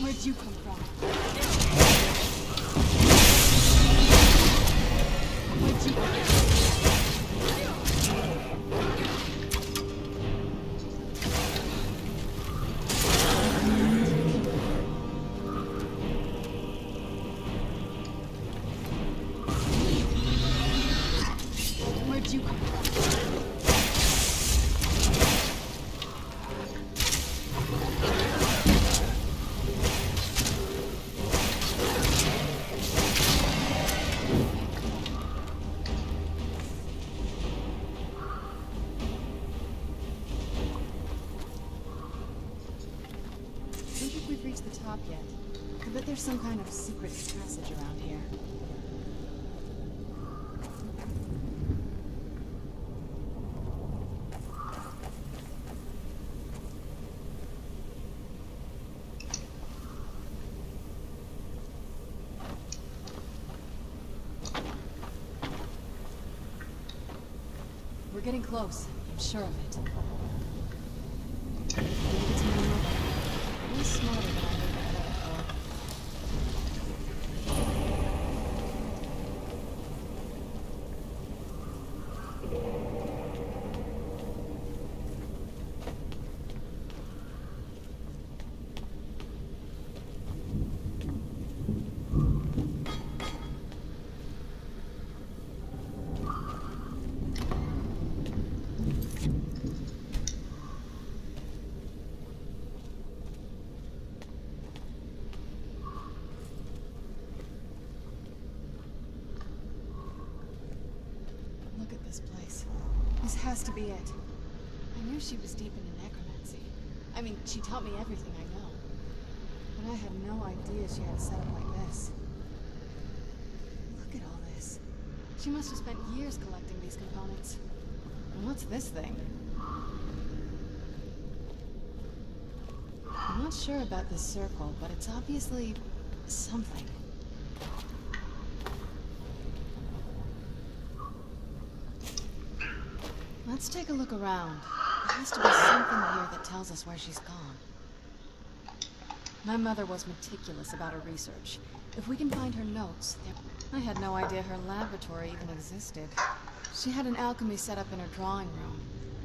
Where'd you come from? Where'd you come from? I bet there's some kind of secret passage around here. We're getting close. I'm sure of it. Leave it to me. He's smarter than I gave it credit for. Look at this place. This has to be it. I knew she was deep into necromancy. I mean, she taught me everything I know. But I had no idea she had a setup like this. Look at all this. She must have spent years collecting these components. And what's this thing? I'm not sure about this circle, but it's obviously something. Let's take a look around. There has to be something here that tells us where she's gone. My mother was meticulous about her research. If we can find her notes, I had no idea her laboratory even existed. She had an alchemy set up in her drawing room,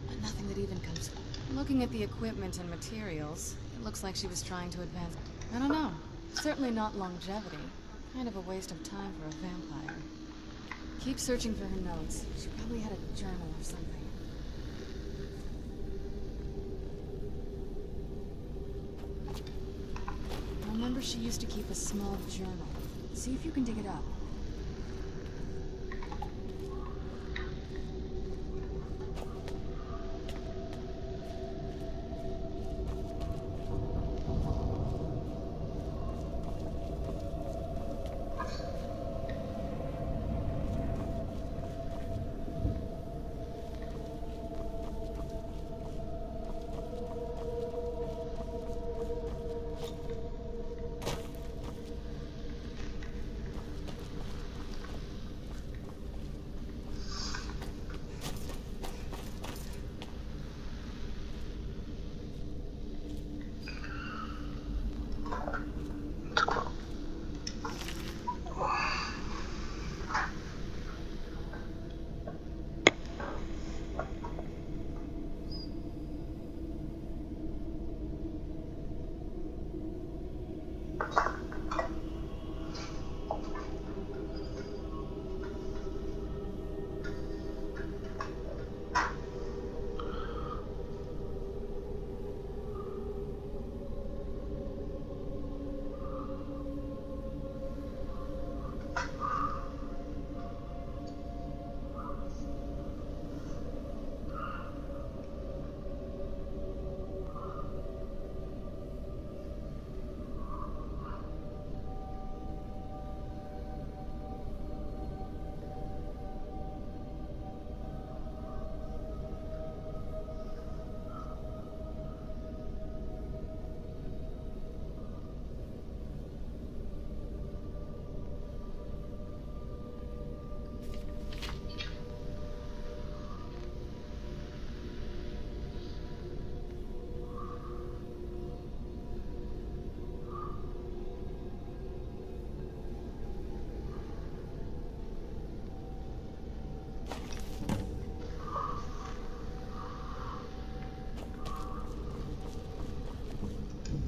but nothing that even comes... Looking at the equipment and materials, it looks like she was trying to advance... I don't know. Certainly not longevity. Kind of a waste of time for a vampire. Keep searching for her notes. She probably had a journal or something. I remember she used to keep a small journal. See if you can dig it up.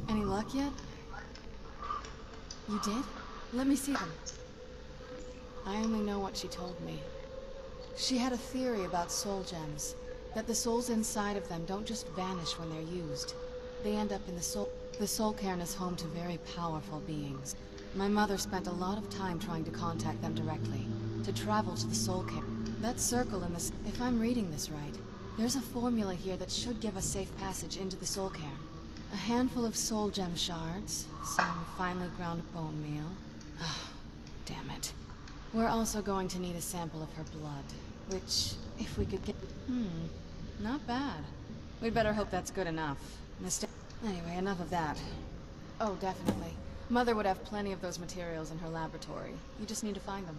Any luck yet? You did? Let me see them. I only know what she told me. She had a theory about soul gems. That the souls inside of them don't just vanish when they're used. They end up in the soul... The soul cairn is home to very powerful beings. My mother spent a lot of time trying to contact them directly. To travel to the soul cairn. That circle in this... If I'm reading this right, there's a formula here that should give us safe passage into the soul cairn. A handful of soul gem shards, some finely ground bone meal. Oh, damn it. We're also going to need a sample of her blood, which, if we could get... not bad. We'd better hope that's good enough. Anyway, enough of that. Oh, definitely. Mother would have plenty of those materials in her laboratory. You just need to find them.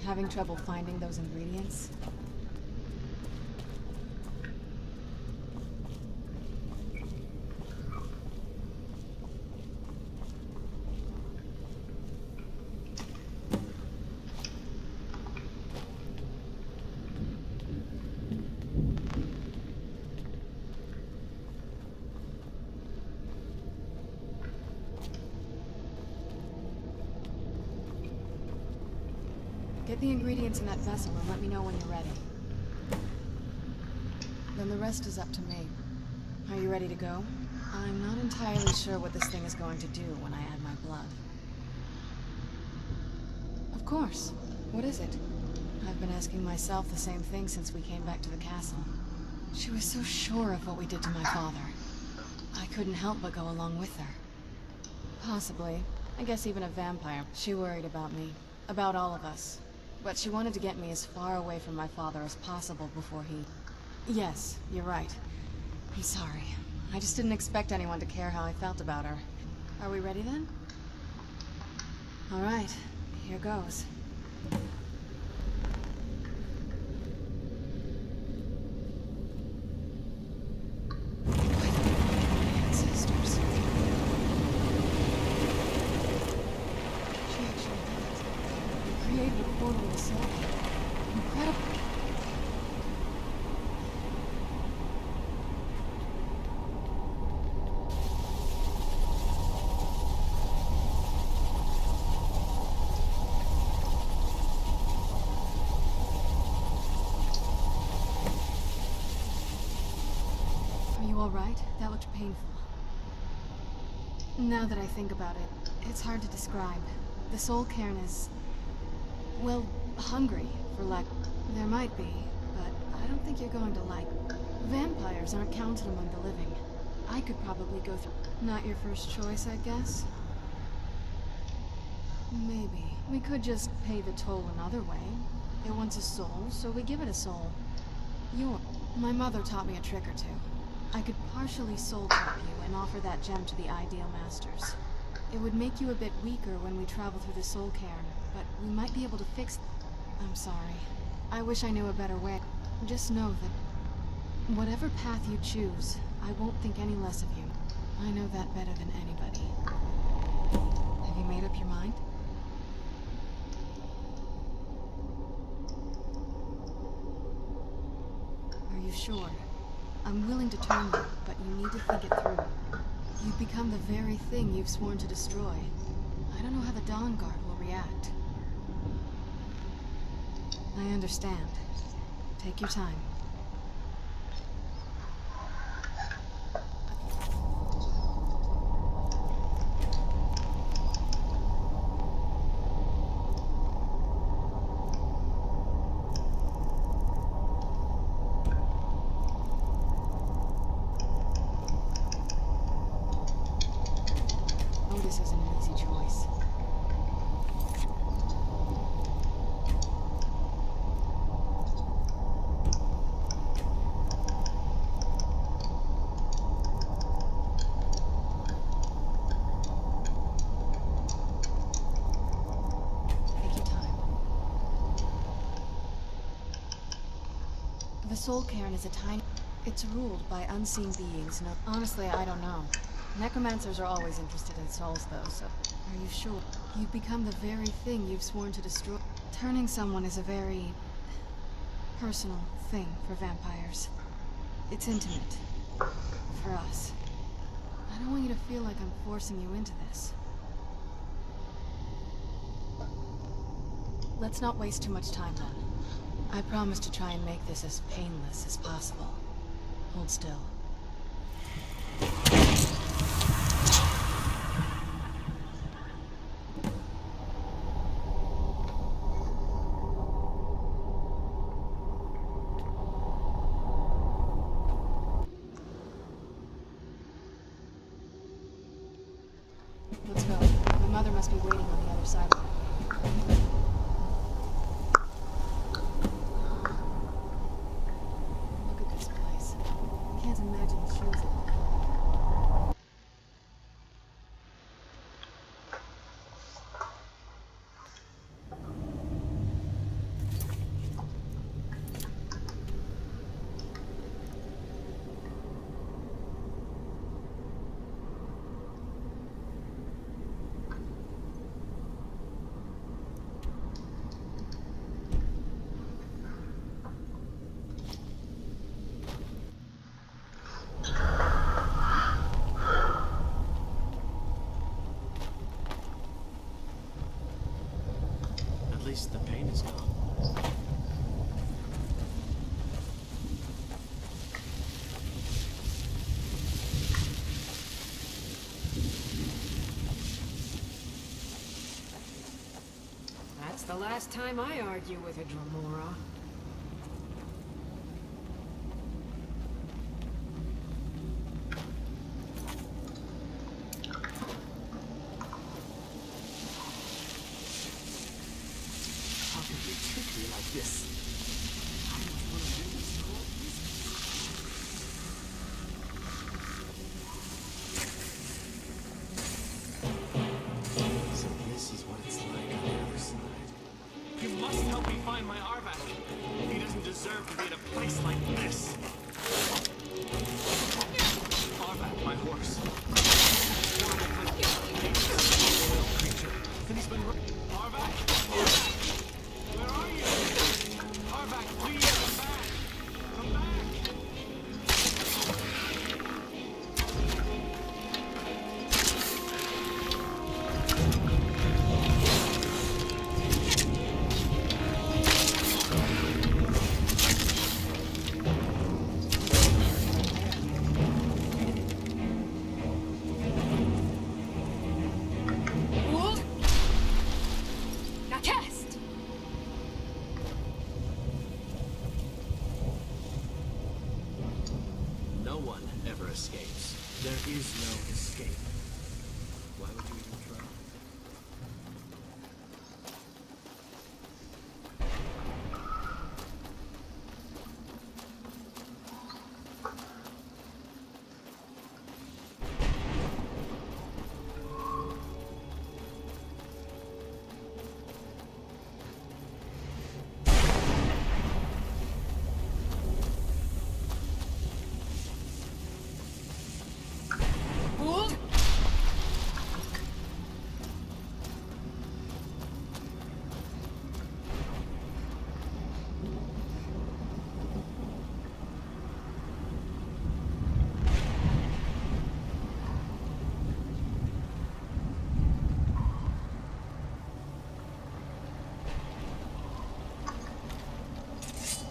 Having trouble finding those ingredients? Get the ingredients in that vessel and let me know when you're ready. Then the rest is up to me. Are you ready to go? I'm not entirely sure what this thing is going to do when I add my blood. Of course. What is it? I've been asking myself the same thing since we came back to the castle. She was so sure of what we did to my father. I couldn't help but go along with her. Possibly. I guess even a vampire. She worried about me. About all of us. But she wanted to get me as far away from my father as possible before he... Yes, you're right. I'm sorry. I just didn't expect anyone to care how I felt about her. Are we ready then? All right, here goes. Ancestors. She actually did it. Created a portal to the soul. Incredible. Alright, that looked painful. Now that I think about it, it's hard to describe. The soul cairn is... well, hungry, for lack... There might be, but I don't think you're going to like... Vampires aren't counted among the living. I could probably go through... Not your first choice, I guess? Maybe. We could just pay the toll another way. It wants a soul, so we give it a soul. My mother taught me a trick or two. I could partially soul trap you and offer that gem to the ideal masters. It would make you a bit weaker when we travel through the soul cairn, but we might be able to fix... I'm sorry. I wish I knew a better way. Just know that whatever path you choose, I won't think any less of you. I know that better than anybody. Have you made up your mind? Are you sure? I'm willing to turn you, but you need to think it through. You've become the very thing you've sworn to destroy. I don't know how the Dawn Guard will react. I understand. Take your time. wasn't an easy choice. The Soul Cairn is a tiny... It's ruled by unseen beings. No, honestly, I don't know. Necromancers are always interested in souls, though, so... Are you sure? You've become the very thing you've sworn to destroy. Turning someone is a very... personal thing for vampires. It's intimate. For us. I don't want you to feel like I'm forcing you into this. Let's not waste too much time, then. I promise to try and make this as painless as possible. Hold still. Let's go. My mother must be waiting on the other side. At least the pain is gone. That's the last time I argue with a Dremora. Like this. So this is what it's like on the other side. You must help me find my Arvat. He doesn't deserve to be in a place like this. Arvat, my horse. Horrible creature. And he's been... Arvat? Where are you? Arvat, please come back! Come back! Now cast! No one ever escapes. There is no escape. Why would you even try?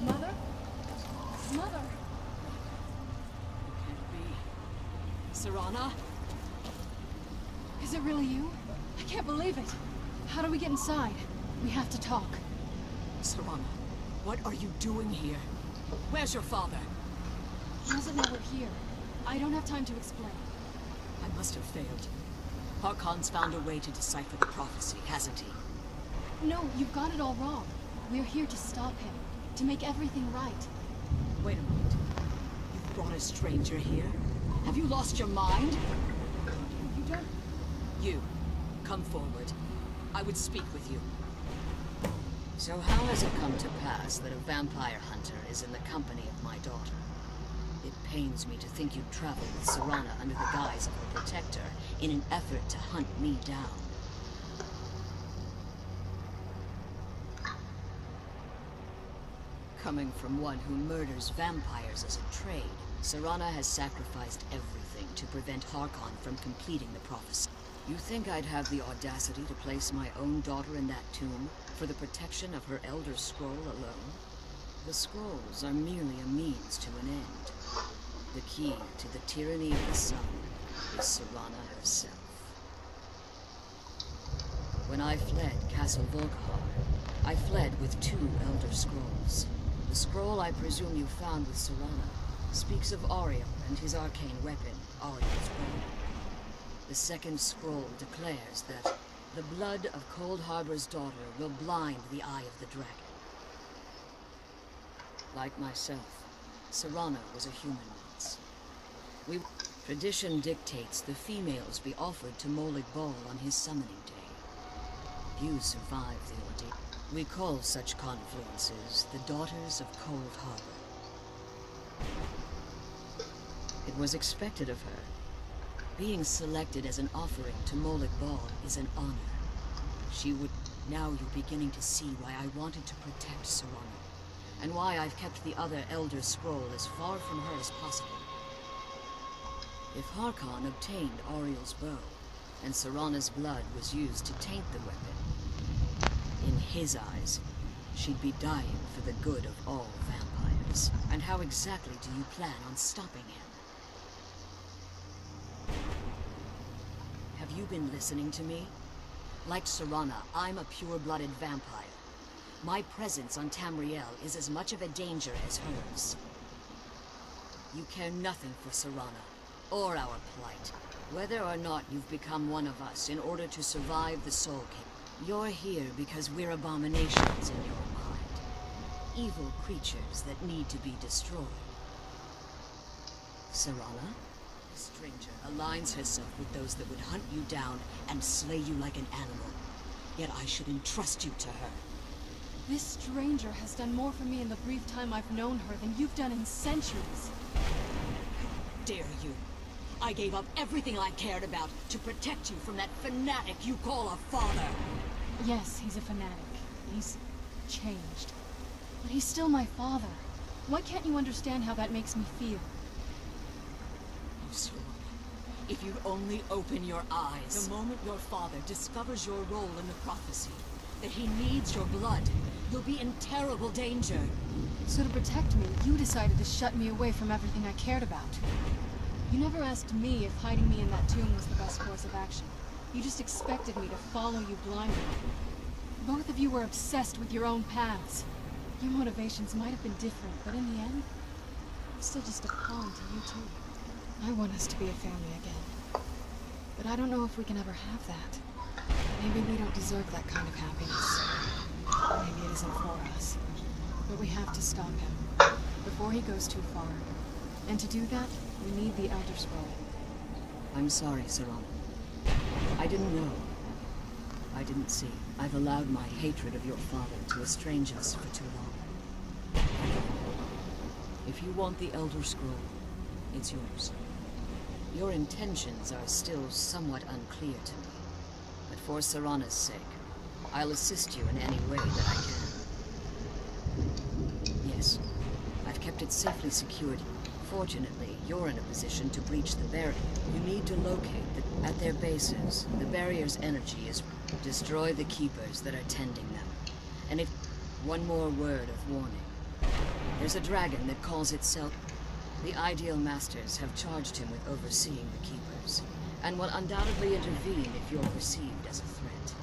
Mother? Mother? Can't be. Serana? Is it really you? I can't believe it. How do we get inside? We have to talk. Serana, what are you doing here? Where's your father? He doesn't know we're here. I don't have time to explain. I must have failed. Harkon's found a way to decipher the prophecy, hasn't he? No, you've got it all wrong. We're here to stop him, to make everything right. Wait a moment. You've brought a stranger here? Have you lost your mind? You don't... You, come forward. I would speak with you. So how has it come to pass that a vampire hunter is in the company of my daughter? It pains me to think you'd travel with Serana under the guise of her protector in an effort to hunt me down. Coming from one who murders vampires as a trade, Serana has sacrificed everything to prevent Harkon from completing the prophecy. You think I'd have the audacity to place my own daughter in that tomb for the protection of her Elder Scroll alone? The scrolls are merely a means to an end. The key to the tyranny of the sun is Serana herself. When I fled Castle Volkihar, I fled with 2 Elder Scrolls. The scroll I presume you found with Serana speaks of Auriel and his arcane weapon, Auriel's Bow. The second scroll declares that the blood of Cold Harbor's daughter will blind the eye of the dragon. Like myself, Serana was a human once. Tradition dictates the females be offered to Molig Bal on his summoning day. Few survive the ordeal. We call such confluences the Daughters of Cold Harbor. It was expected of her. Being selected as an offering to Molig Bal is an honor. She would... Now you're beginning to see why I wanted to protect Serana, and why I've kept the other Elder Scroll as far from her as possible. If Harkon obtained Auriel's bow, and Serana's blood was used to taint the weapon, in his eyes, she'd be dying for the good of all vampires. And how exactly do you plan on stopping him? Have you been listening to me? Like Serana, I'm a pure-blooded vampire. My presence on Tamriel is as much of a danger as hers. You care nothing for Serana, or our plight. Whether or not you've become one of us in order to survive the Soul King, you're here because we're abominations in your mind. Evil creatures that need to be destroyed. Serana? The stranger aligns herself with those that would hunt you down and slay you like an animal. Yet I should entrust you to her. This stranger has done more for me in the brief time I've known her than you've done in centuries. How dare you! I gave up everything I cared about to protect you from that fanatic you call a father! Yes, he's a fanatic. He's changed. But he's still my father. Why can't you understand how that makes me feel? If you'd only open your eyes. The moment your father discovers your role in the prophecy, that he needs your blood, you'll be in terrible danger. So to protect me, you decided to shut me away from everything I cared about. You never asked me if hiding me in that tomb was the best course of action. You just expected me to follow you blindly. Both of you were obsessed with your own paths. Your motivations might have been different, but in the end, I'm still just a pawn to you two. I want us to be a family again. But I don't know if we can ever have that. Maybe we don't deserve that kind of happiness. Maybe it isn't for us. But we have to stop him, before he goes too far. And to do that, we need the Elder Scroll. I'm sorry, Serana. I didn't know. I didn't see. I've allowed my hatred of your father to estrange us for too long. If you want the Elder Scroll, it's yours. Your intentions are still somewhat unclear to me. But for Serana's sake, I'll assist you in any way that I can. Yes, I've kept it safely secured. Fortunately, you're in a position to breach the barrier. You need to locate at their bases. The barrier's energy is... Destroy the keepers that are tending them. And if... One more word of warning. There's a dragon that calls itself... The Ideal Masters have charged him with overseeing the keepers, and will undoubtedly intervene if you're perceived as a threat.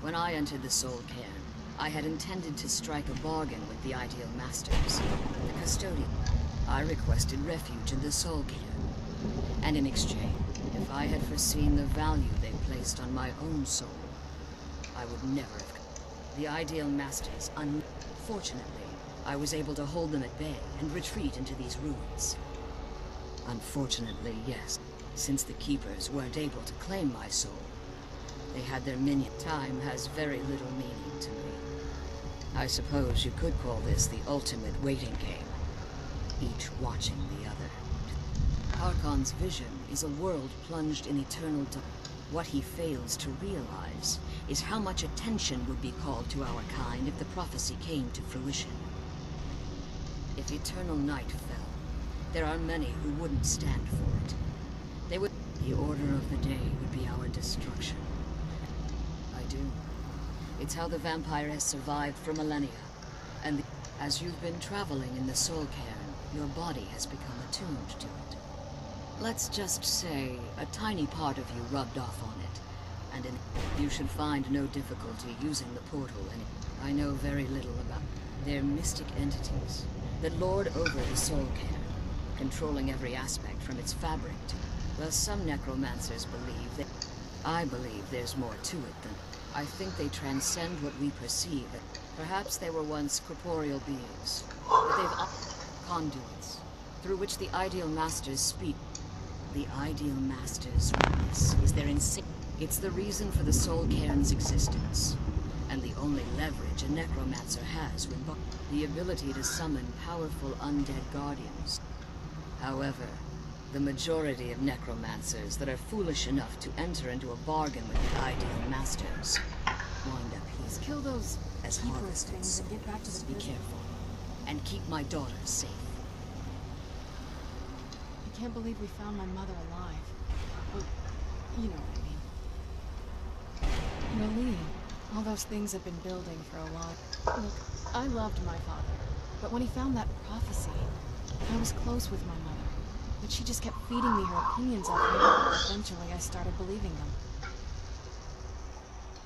When I entered the Soul Cairn, I had intended to strike a bargain with the Ideal Masters, the custodian. I requested refuge in the Soul Cairn, and in exchange, if I had foreseen the value they placed on my own soul, I would never have. The Ideal Masters, unfortunately, I was able to hold them at bay and retreat into these ruins. Unfortunately, yes, since the Keepers weren't able to claim my soul, they had their minion. Time has very little meaning to me. I suppose you could call this the ultimate waiting game, each watching the other. Harkon's vision is a world plunged in eternal darkness. What he fails to realize is how much attention would be called to our kind if the prophecy came to fruition. If eternal night fell, there are many who wouldn't stand for it. They would. The order of the day would be our destruction. I do. It's how the vampire has survived for millennia, and as you've been traveling in the Soul Cairn, your body has become attuned to it. Let's just say a tiny part of you rubbed off on it, and you should find no difficulty using the portal. And I know very little about. They're mystic entities that lord over the Soul Cairn, controlling every aspect from its fabric to. Well, some necromancers believe that. I believe there's more to it than. I think they transcend what we perceive. Perhaps they were once corporeal beings, but they've conduits through which the Ideal Masters speak. The Ideal Masters' weakness is their insane. It's the reason for the Soul Cairn's existence, and the only leverage a necromancer has when the ability to summon powerful undead guardians. However, the majority of necromancers that are foolish enough to enter into a bargain with the Ideal Masters wind up here. Kill those as Keepers things and get back to the Be careful, and keep my daughters safe. I can't believe we found my mother alive. Well, you know what I mean. Really, all those things have been building for a while. Look, I loved my father, but when he found that prophecy, I was close with my mother. But she just kept feeding me her opinions of him, and eventually I started believing them.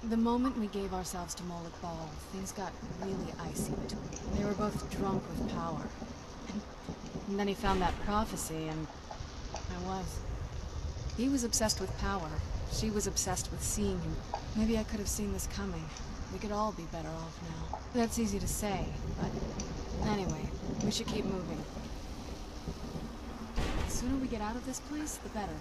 The moment we gave ourselves to Moloch Ball, things got really icy between them. They were both drunk with power. And then he found that prophecy, and I was. He was obsessed with power. She was obsessed with seeing him. Maybe I could have seen this coming. We could all be better off now. That's easy to say, but anyway, we should keep moving. The sooner we get out of this place, the better.